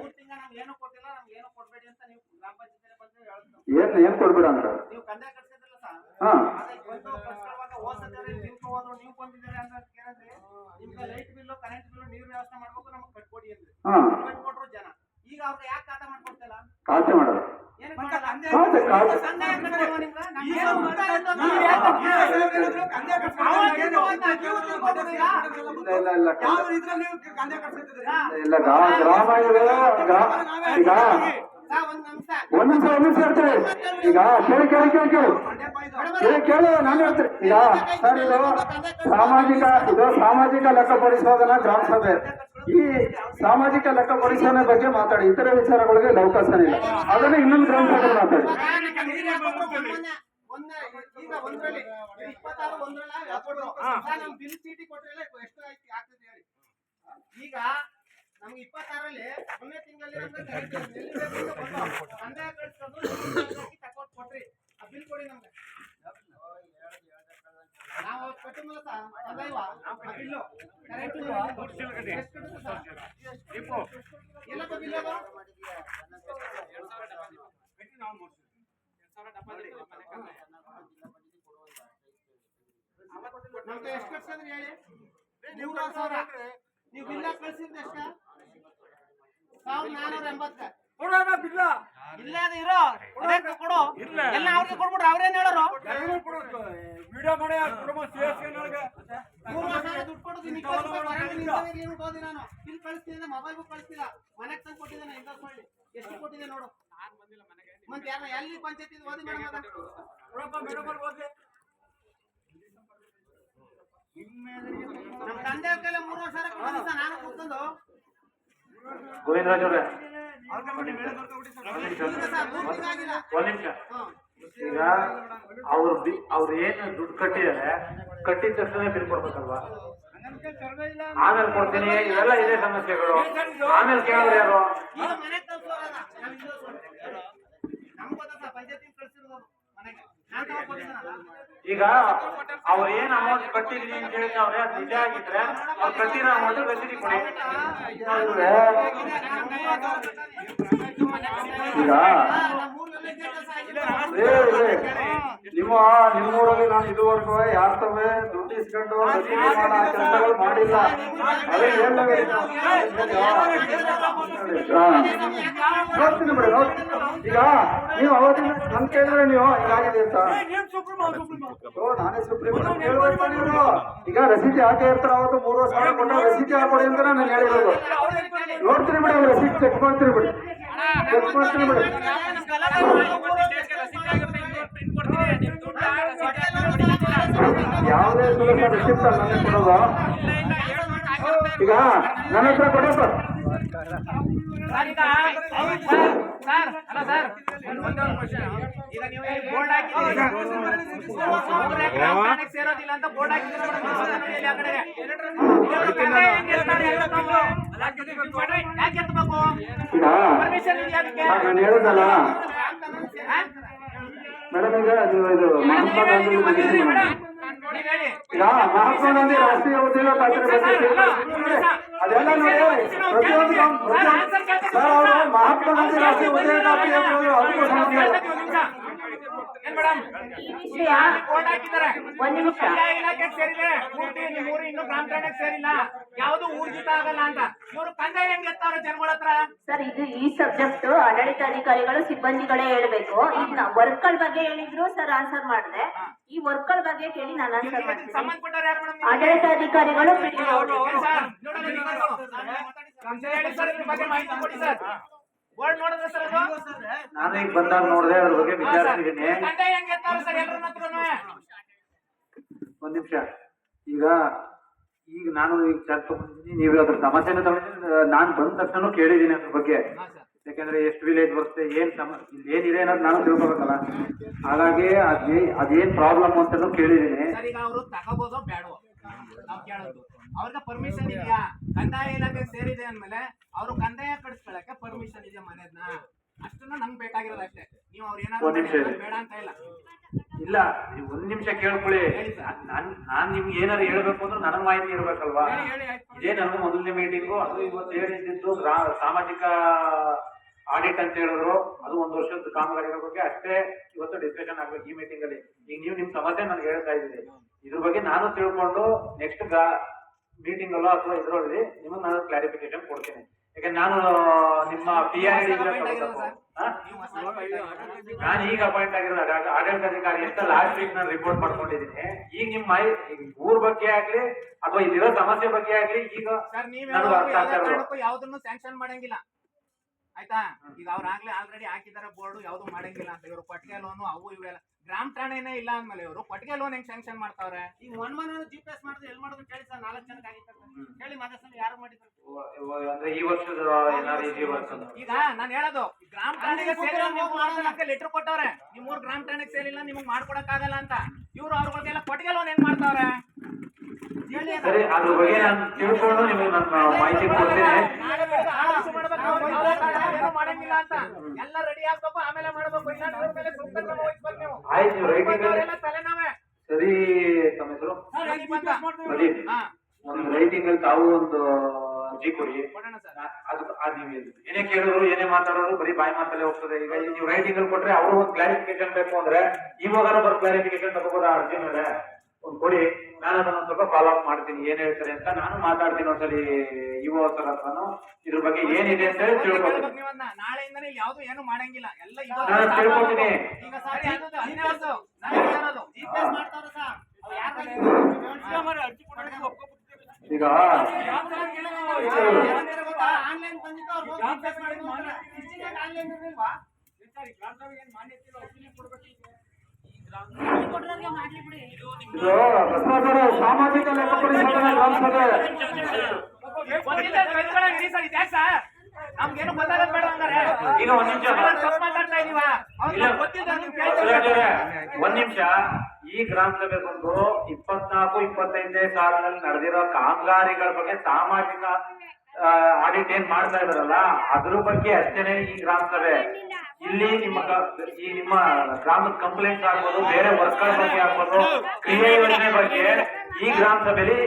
ಏನ್ ಕೊಡ್ಬೇಡ ಅಂತ? ಹಾ, ಖಾತೆ ಮಾಡೋದು ಇಲ್ಲ. ಗ್ರಾಮ ಇದೆ. ಈಗ ಒಂದ್ ನಿಮಿಷ ಇರ್ತೀವಿ. ಈಗ ಕೇಳಿ ನಾನು ಹೇಳ್ತೀನಿ. ಈಗ ಸರ್, ಇದು ಸಾಮಾಜಿಕ ಲೆಕ್ಕ ಪರಿಶೋಧನಾ ಗ್ರಾಮ ಸಭೆ. ಈ ಸಾಮಾಜಿಕ ಲೆಕ್ಕ ಪರಿಶೋಧನೆ ಬಗ್ಗೆ ಮಾತಾಡಿ, ಇತರ ವಿಚಾರಗಳಿಗೆ ಅವಕಾಶ ಇಲ್ಲ. ಅದನ್ನ ಇನ್ನೊಂದು ಗ್ರಾಮ ಸಭೆ ಮಾತಾಡಿ. ಈಗ ನಮ್ಗೆ 26ರಲ್ಲಿ 1ನೇ ತಿಂಗಳಲ್ಲಿ ಕಂದಾಯ ಕಳಿಸೋದು ತಗೊಂಡು ಕೊಟ್ರಿ, ಆ ಬಿಲ್ ಕೊಡಿ ನಮ್ಗೆ. ನಾವು ಕೊಟ್ಟಿಲ್ಲ ಸರ್, ಕಂದಾಯವಾ ಬಿಲ್ಲು ಎಲ್ಲಪ್ಪ ಬಿಲ್ ಅದು? ನಮ್ಗೆ ಎಷ್ಟು ಕಟ್ಸಿದ್ರಿ ಹೇಳಿ? 100,000. ನೀವು ಬಿಲ್ಲ ಕಳ್ಸಿದ್ರೆ ಎಷ್ಟ? 1480. ಇಲ್ಲ ಅದು ಇರೋ ಕೊಡು. ಎಲ್ಲ ಅವ್ರಿಗೆ ಕೊಡ್ಬಿಡ್ರಿ, ಅವ್ರೇನ್ ಹೇಳೋರು? ವಿಡಿಯೋ ಮಾಡಿ ದುಡ್ಡು ಕೊಡೋದು ಏನು ಹೋದಿ? ನಾನು ಬಿಲ್ ಕಳಿಸ್ತೀನಿ, ಮೊಬೈಲ್ ಬುಕ್ ಕಳಿಸ್ತಿಲ್ಲ, ಮನೆಗೆ ತಂದು ಕೊಟ್ಟಿದ್ದೇನೆ. ಇಂಟ್ರೆಸ್ಟ್ ಮಾಡಿ ಎಷ್ಟು ಕೊಟ್ಟಿದೆ ನೋಡು. ಮತ್ತೆ ಯಾರ ಎಲ್ಲಿ ಪಂಚಾಯತಿ ಓದಿ ಮೇಡಮ್? ನಮ್ಮ ತಂದೆ ಕೈಲ 3 ವರ್ಷ ಕೊಟ್ಟಿದ್ದ ನಾನು ಕೂತ್ಕೊಂಡು. ಗೋವಿಂದರಾಜ್ ಅವರೇ, ಈಗ ಅವ್ರು ಏನು ದುಡ್ಡು ಕಟ್ಟಿದ್ದಾರೆ, ಕಟ್ಟಿದ ತಕ್ಷಣ ಬಿಲ್ ಕೊಡ್ಬೇಕಲ್ವಾ? ಆಮೇಲೆ ಕೊಡ್ತೀನಿ, ಇವೆಲ್ಲ ಇದೆ ಸಮಸ್ಯೆಗಳು. ಆಮೇಲೆ ಕೇಳೋರು ಯಾರು? ಈಗ ಅವ್ರು ಏನ್ ಅಮೌಂಟ್ ಕಟ್ಟಿದೀನಿ ಅಂತ ಹೇಳಿದ್ರೆ ಅವ್ರೆ ಅದು ನಿಜ ಆಗಿದ್ರೆ ಅವ್ರು ಕಟ್ಟಿರೋ ಅಮೌಂಟ್ ರಸೀದಿ ಕೊಡಿ. ಈಗ ನಿಮ್ಮೂರಲ್ಲಿ ನಾನು ಇದುವರೆಗೂ ಯಾರ ತವೇ ದುಡ್ಡು ಇಸ್ಕೊಂಡು ಕೆಲಸಗಳು ಮಾಡಿಲ್ಲ. ಅದೇ ನೋಡ್ತೀನಿ ಬಿಡಿ. ಈಗ ನೀವು ಅವತ್ತಿನ ನನ್ ಕೇಳಿದ್ರೆ ನೀವು ಹಿಂಗಾಗಿದೆ ಅಂತ ನಾನೇ ಸುಪ್ರೀಂ ಕೋರ್ಟ್ ಕೇಳ್ಬೇಕು. ನೀವು ಈಗ ರಸೀದಿ ಹಾಕೇ ಇರ್ತಾರೆ, ಅವತ್ತು 3 ವರ್ಷ ಕೊಟ್ಟ ರಸೀದಿ ಹಾಕೊಡಿ ಅಂತ ನಾನು ಹೇಳಿರೋದು. ನೋಡ್ತೀನಿ ಬಿಡಿ, ಅವ್ರು ರಸೀದಿ ಚೆಕ್ ಮಾಡ್ತೀನಿ ಬಿಡಿ, ಚೆಕ್ ಮಾಡ್ತೀನಿ ಬಿಡಿ. ಯಾವುದೇ ಸುಲಭ ರಿಸಿಪ್ಟ್ ನನಗೆ ಕೊಡೋದು. ಈಗ ನನ್ನ ಹತ್ರ ಕೊಡೋದು ಈಗ ನೀವು ಬೋರ್ಡ್ ಹಾಕಿದ್ದೀರಿ, ಸೇರೋದಿಲ್ಲ ಅಂತ ಬೋರ್ಡ್ ಹಾಕಿದ್ದೀರಿ. ನಾನು ಹೇಳುದಲ್ಲ ಮೇಡಮ್, ಈಗ ನೀವು ಇದು ಮಹಾತ್ಮ ಗಾಂಧಿ ಈಗ ಮಹಾತ್ಮ ಗಾಂಧಿ ರಾಷ್ಟ್ರೀಯ ಉದ್ಯೋಗ ಖಾತ್ರಿ ಬಗ್ಗೆ ಅದೇ ಅದೆಲ್ಲ ನೋಡಿ ಪ್ರತಿಯೊಂದು ಸರ್ ಅವರು ಮಹಾತ್ಮ ಗಾಂಧಿ ರಾಷ್ಟ್ರೀಯ ಉದ್ಯೋಗ ಖಾತ್ರಿ ಯೋಜನೆ ಅದಕ್ಕೂ ಸಮಸ್ಯೆ ಇಲ್ಲ. ಒಂದ್ ನಿಮಿಷ ಇಲಾಖೆಗೆ ಸೇರಿದೆ ಪೂರ್ತಿ ನಿಮ್ಮೂರು ಇನ್ನು ಗ್ರಾಮ ಠಾಣೆಗೆ ಸೇರಿಲ್ಲ ಯಾವ್ದು ಊರ್ಜಿತ ಆಗಲ್ಲ ಅಂತ ಇವರು ಕಂದಾಯ ಹೆಂಗ್ ಎತ್ತಾರ ಜನಗಳ ಹತ್ರ. ಸರ್, ಇದು ಈ ಸಬ್ಜೆಕ್ಟ್ ಆಡಳಿತಾಧಿಕಾರಿಗಳು ಸಿಬ್ಬಂದಿಗಳೇ ಹೇಳ್ಬೇಕು. ಈಗ ವರ್ಕ್ಗಳ ಬಗ್ಗೆ ಹೇಳಿದ್ರು ಸರ್, ಆನ್ಸರ್ ಮಾಡಿದೆ. ಈ ವರ್ಕ್ಗಳ ಬಗ್ಗೆ ಕೇಳಿ ನಾನು ಆನ್ಸರ್ ಮಾಡ್ತೀನಿ. ಸಂಬಂಧಪಟ್ಟವ್ರು ಯಾರು ಮೇಡಮ್? ಆಡಳಿತಾಧಿಕಾರಿಗಳು ಮಾಹಿತಿ ಕೊಡಿ ಸರ್. ವರ್ಡ್ ನೋಡಿದ್ರೆ ಸರ್ ಅದು ನಾನು ಈಗ ಬಂದಾಗ ನೋಡಿದೆ ಅದ್ರ ಬಗ್ಗೆ ವಿಚಾರಿಸಿದ್ದೀನಿ. ಕಂದಾಯ ಹೆಂಗ್ ಎತ್ತಾರ ಸರ್ ಎಲ್ಲರ ಹತ್ರನೂ? ಒಂದ್ ನಿಮಿಷ. ಈಗ ನಾನು ಈಗ ಚರ್ಚೆ ತಗೊಂಡಿದ್ದೀನಿ, ನೀವು ಅದ್ರ ಸಮಸ್ಯೆನ ತಗೊಂಡಿದ್ದೀನಿ. ನಾನು ಬಂದ ತಕ್ಷಣ ಕೇಳಿದ್ದೀನಿ ಅದ್ರ ಬಗ್ಗೆ. ಯಾಕಂದ್ರೆ ಎಷ್ಟು ವಿಲೇಜ್ ಬರುತ್ತೆ, ಏನ್ ಇಲ್ಲಿ ಏನಿದೆ ಅನ್ನೋದು ನಾನು ತಿಳ್ಕೊಬೇಕಲ್ಲ. ಹಾಗಾಗಿ ಅದೇನ್ ಪ್ರಾಬ್ಲಮ್ ಅಂತಾನು ಕೇಳಿದ್ದೀನಿ. ಸರ್, ಈಗ ಅವರು ತಗೋಬೋದೋ ಬೇಡವೋ ನಾವು ಕೇಳೋದು. ಅವ್ರಿಗೆ ಪರ್ಮಿಷನ್ ಇದೆಯಾ? ಕಂದಾಯ ಇಲಾಖೆ ಸೇರಿದೆ ಅಂದ್ಮೇಲೆ ಅವರು ಕಂದಾಯ ಕಡಿಸ್ಕೊಳಕ್ಕೆ ಪರ್ಮಿಷನ್ ಇದೆಯಾ ಮನೆಯನ್ನ? ಅಷ್ಟನ್ನ ನಮ್ಗೆ ಬೇಕಾಗಿರೋದು ಅಷ್ಟೇ. ನೀವು ಅವ್ರು ಏನಾದ್ರು ಬೇಡ ಅಂತ ಇಲ್ಲ. ಇಲ್ಲ, ಒಂದ್ ನಿಮಿಷ ಕೇಳ್ಕೊಳ್ಳಿ. ನಾನ್ ನಿಮ್ಗೆ ಏನಾದ್ರು ಹೇಳ್ಬೇಕು ಅಂದ್ರೆ ನನಗ್ ಮಾಹಿತಿ ಇರ್ಬೇಕಲ್ವಾ? ಇದೇ ನನಗೂ ಮೊದಲನೇ ಮೀಟಿಂಗು. ಅದು ಇವತ್ತು ಹೇಳಿದ್ದು ಸಾಮಾಜಿಕ ಆಡಿಟ್ ಅಂತ ಹೇಳಿದ್ರು. ಅದು 1 ವರ್ಷದ ಕಾಮಗಾರಿಗಳ ಬಗ್ಗೆ ಅಷ್ಟೇ ಇವತ್ತು ಡಿಸ್ಕಷನ್ ಆಗ್ಬೇಕು ಈ ಮೀಟಿಂಗ್ ಅಲ್ಲಿ. ಈಗ ನೀವು ನಿಮ್ ಸಮಸ್ಯೆ ನನ್ಗೆ ಹೇಳ್ತಾ ಇದ್ದೀರಿ. ಇದ್ರ ಬಗ್ಗೆ ನಾನು ತಿಳ್ಕೊಂಡು ನೆಕ್ಸ್ಟ್ ಮೀಟಿಂಗ್ ಅಲ್ಲೋ ಅಥವಾ ಇದ್ರಲ್ಲಿ ನಿಮಗೆ ನಾನು ಕ್ಲಾರಿಫಿಕೇಶನ್ ಕೊಡ್ತೀನಿ. ಯಾಕಂದ್ರೆ ನಾನು ನಿಮ್ಮ PID ನಾನು ಈಗ ಅಪಾಯಿಂಟ್ ಆಗಿರೋದು ಆಡಳಿತಾಧಿಕಾರಿ ಅಂತ ಲಾಸ್ಟ್ ವೀಕ್ ನಾನು ರಿಪೋರ್ಟ್ ಮಾಡ್ಕೊಂಡಿದ್ದೀನಿ. ಈಗ ನಿಮ್ಮ ಊರ್ ಬಗ್ಗೆ ಆಗ್ಲಿ ಅಥವಾ ಇದಿರೋ ಸಮಸ್ಯೆ ಬಗ್ಗೆ ಆಗ್ಲಿ ಈಗ ಯಾವ್ದನ್ನು ಸ್ಯಾಂಕ್ಷನ್ ಮಾಡಂಗಿಲ್ಲ, ಆಯ್ತಾ? ಈಗ ಅವ್ರು ಆಲ್ರೆಡಿ ಹಾಕಿದಾರೆ ಬೋರ್ಡ್, ಯಾವ್ದು ಮಾಡಂಗಿಲ್ಲ ಅಂತ. ಇವರು ಕೊಟ್ಟಿಗೆ ಲೋನು ಅವು ಇವೆಲ್ಲ ಗ್ರಾಮ ಠಾಣೆನೇ ಇಲ್ಲ ಅಂದ್ಮೇಲೆ ಇವರು ಕೊಟ್ಟಿಗೆ ಲೋನ್ ಹೆಂಗ್ ಸ್ಯಾಂಕ್ಷನ್ ಮಾಡ್ತಾವ್ರೆ? ಈಗ ಮನೆ GPS ಮಾಡಿದ್ರೆ ಎಲ್ಲಿ ಮಾಡೋದು ಕೇಳಿ ಸರ್. 4 ಜನಕ್ಕೆ ಆಗಿತ್ತು ಕೇಳಿ ಮದಸ್ಸಲ್ಲಿ ಯಾರು ಮಾಡಿದ್ರು ಅಂದ್ರೆ ಈ ವರ್ಷದ ಈಗ ನಾನು ಹೇಳೋದು ಗ್ರಾಮ ಠಾಣೆಗೆ ಸೇರಿ ಲೆಟರ್ ಕೊಟ್ಟವ್ರೆ, ನಿಮ್ಮೂರ್ ಗ್ರಾಮ ಠಾಣೆಗೆ ಸೇರಿಲ್ಲ ನಿಮಗ್ ಮಾಡ್ಕೊಡಕ್ ಆಗಲ್ಲ ಅಂತ. ಇವ್ರು ಅವ್ರಿಗೆಲ್ಲ ಕೊಟ್ಟಿಗೆ ಲೋನ್ ಹೆಂಗ್ ಮಾಡ್ತಾವ್ರೆ? ಸರಿ, ಅದ್ರ ಬಗ್ಗೆ ನಾನು ತಿಳ್ಕೊಂಡು ನಿಮಗೆ ನನ್ನ ಮಾಹಿತಿ ಕೊಡ್ತೀನಿ. ಮಾಡಂಗಿಲ್ಲ ಅಂತ ಎಲ್ಲ ರೆಡಿ ಆಗ್ಬೇಕು, ಆಮೇಲೆ ಮಾಡ್ಬೇಕು. ಇಲ್ಲ ಮೇಲೆ ಸೂಕ್ತ ಕ್ರಮ ವಹಿಸ್ಬೇಕು ನೀವು. ಆಯ್ತು, ರೈಟಿಂಗ್ ತಲೆನಾವೇ ಸರಿ. ತಮ್ಮ ಹೆಸರು ಪ್ರದೀಪ್. ಒಂದು ರೈಟಿಂಗ್ ಅಲ್ಲಿ ತಾವು ಒಂದು ಅರ್ಜಿ ಕೊಡಿ. ಅದು ನೀವು ಏನೇ ಕೇಳಿದ್ರು ಏನೇ ಮಾತಾಡೋರು ಬರೀ ಬಾಯಿ ಮಾತಲ್ಲೇ ಹೋಗ್ತದೆ. ಈಗ ನೀವು ರೈಟಿಂಗ್ ಅಲ್ಲಿ ಕೊಟ್ರೆ ಅವರು ಒಂದು ಕ್ಲಾರಿಫಿಕೇಶನ್ ಬೇಕು ಅಂದ್ರೆ ಇವಾಗ ಬರೋ ಕ್ಲಾರಿಫಿಕೇಶನ್ ತಗೋಬೋದ ಅರ್ಜಿ ಮೇಲೆ ಒಂದು ಕೊಡಿ. ನಾನು ಅದನ್ನ ಸ್ವಲ್ಪ ಫಾಲೋ ಅಪ್ ಮಾಡ್ತೀನಿ, ಏನ್ ಹೇಳ್ತಾರೆ ಅಂತ ನಾನು ಮಾತಾಡ್ತೀನಿ ಒಂದ್ಸಲಿ ಯುವ ಸರ್ ಹತ್ರನು. ಇದ್ರ ಬಗ್ಗೆ ಏನಿದೆ ಅಂತ ಹೇಳಿ ತಿಳ್ಕೊತೀನಿ. ನಾಳೆಯಿಂದನೇ ಯಾವ್ದು ಏನು ಮಾಡಂಗಿಲ್ಲ, ಎಲ್ಲ ನಾನು ತಿಳ್ಕೊತೀನಿ. ಈಗ ಆನ್ಲೈನ್ ಬಂದಿತ್ತು ಇದು ಬಸವರಾಜರ ಸಾಮಾಜಿಕ ಲೆಕ್ಕ ಪರಿಶೋಧನಾ ಗ್ರಾಮ ಸಭೆ. ನಮ್ಗೇನು ಗೊತ್ತಾಗದ್ ಬೇಡ ಹಂಗಾರೆ. ಈಗ ಒಂದ್ ನಿಮಿಷ ಮಾತಾಡ್ತಾ ಇದೀವ. ಒಂದ್ ನಿಮಿಷ. ಈ ಗ್ರಾಮ ಸಭೆ ಬಂದು 24-25ನೇ ಸಾಲಿನಲ್ಲಿ ನಡೆದಿರೋ ಕಾಮಗಾರಿಗಳ ಬಗ್ಗೆ ಸಾಮಾಜಿಕ ಆಡಿಟ್ ಏನ್ ಮಾಡ್ತಾ ಇದಾರಲ್ಲ ಅದ್ರ ಬಗ್ಗೆ ಅಷ್ಟೇನೆ ಈ ಗ್ರಾಮ ಸಭೆ. ಇಲ್ಲಿ ನಿಮ್ಮ ಗ್ರಾಮದ ಕಂಪ್ಲೇಂಟ್ಸ್ ಆಗ್ಬೋದು, ಬೇರೆ ವರ್ಕ್ಗಳ ಬಗ್ಗೆ ಆಗ್ಬೋದು, ಕ್ರಿಯಾ ಯೋಜನೆ ಬಗ್ಗೆ ಈ ಗ್ರಾಮ ಸಭೆಯಲ್ಲಿ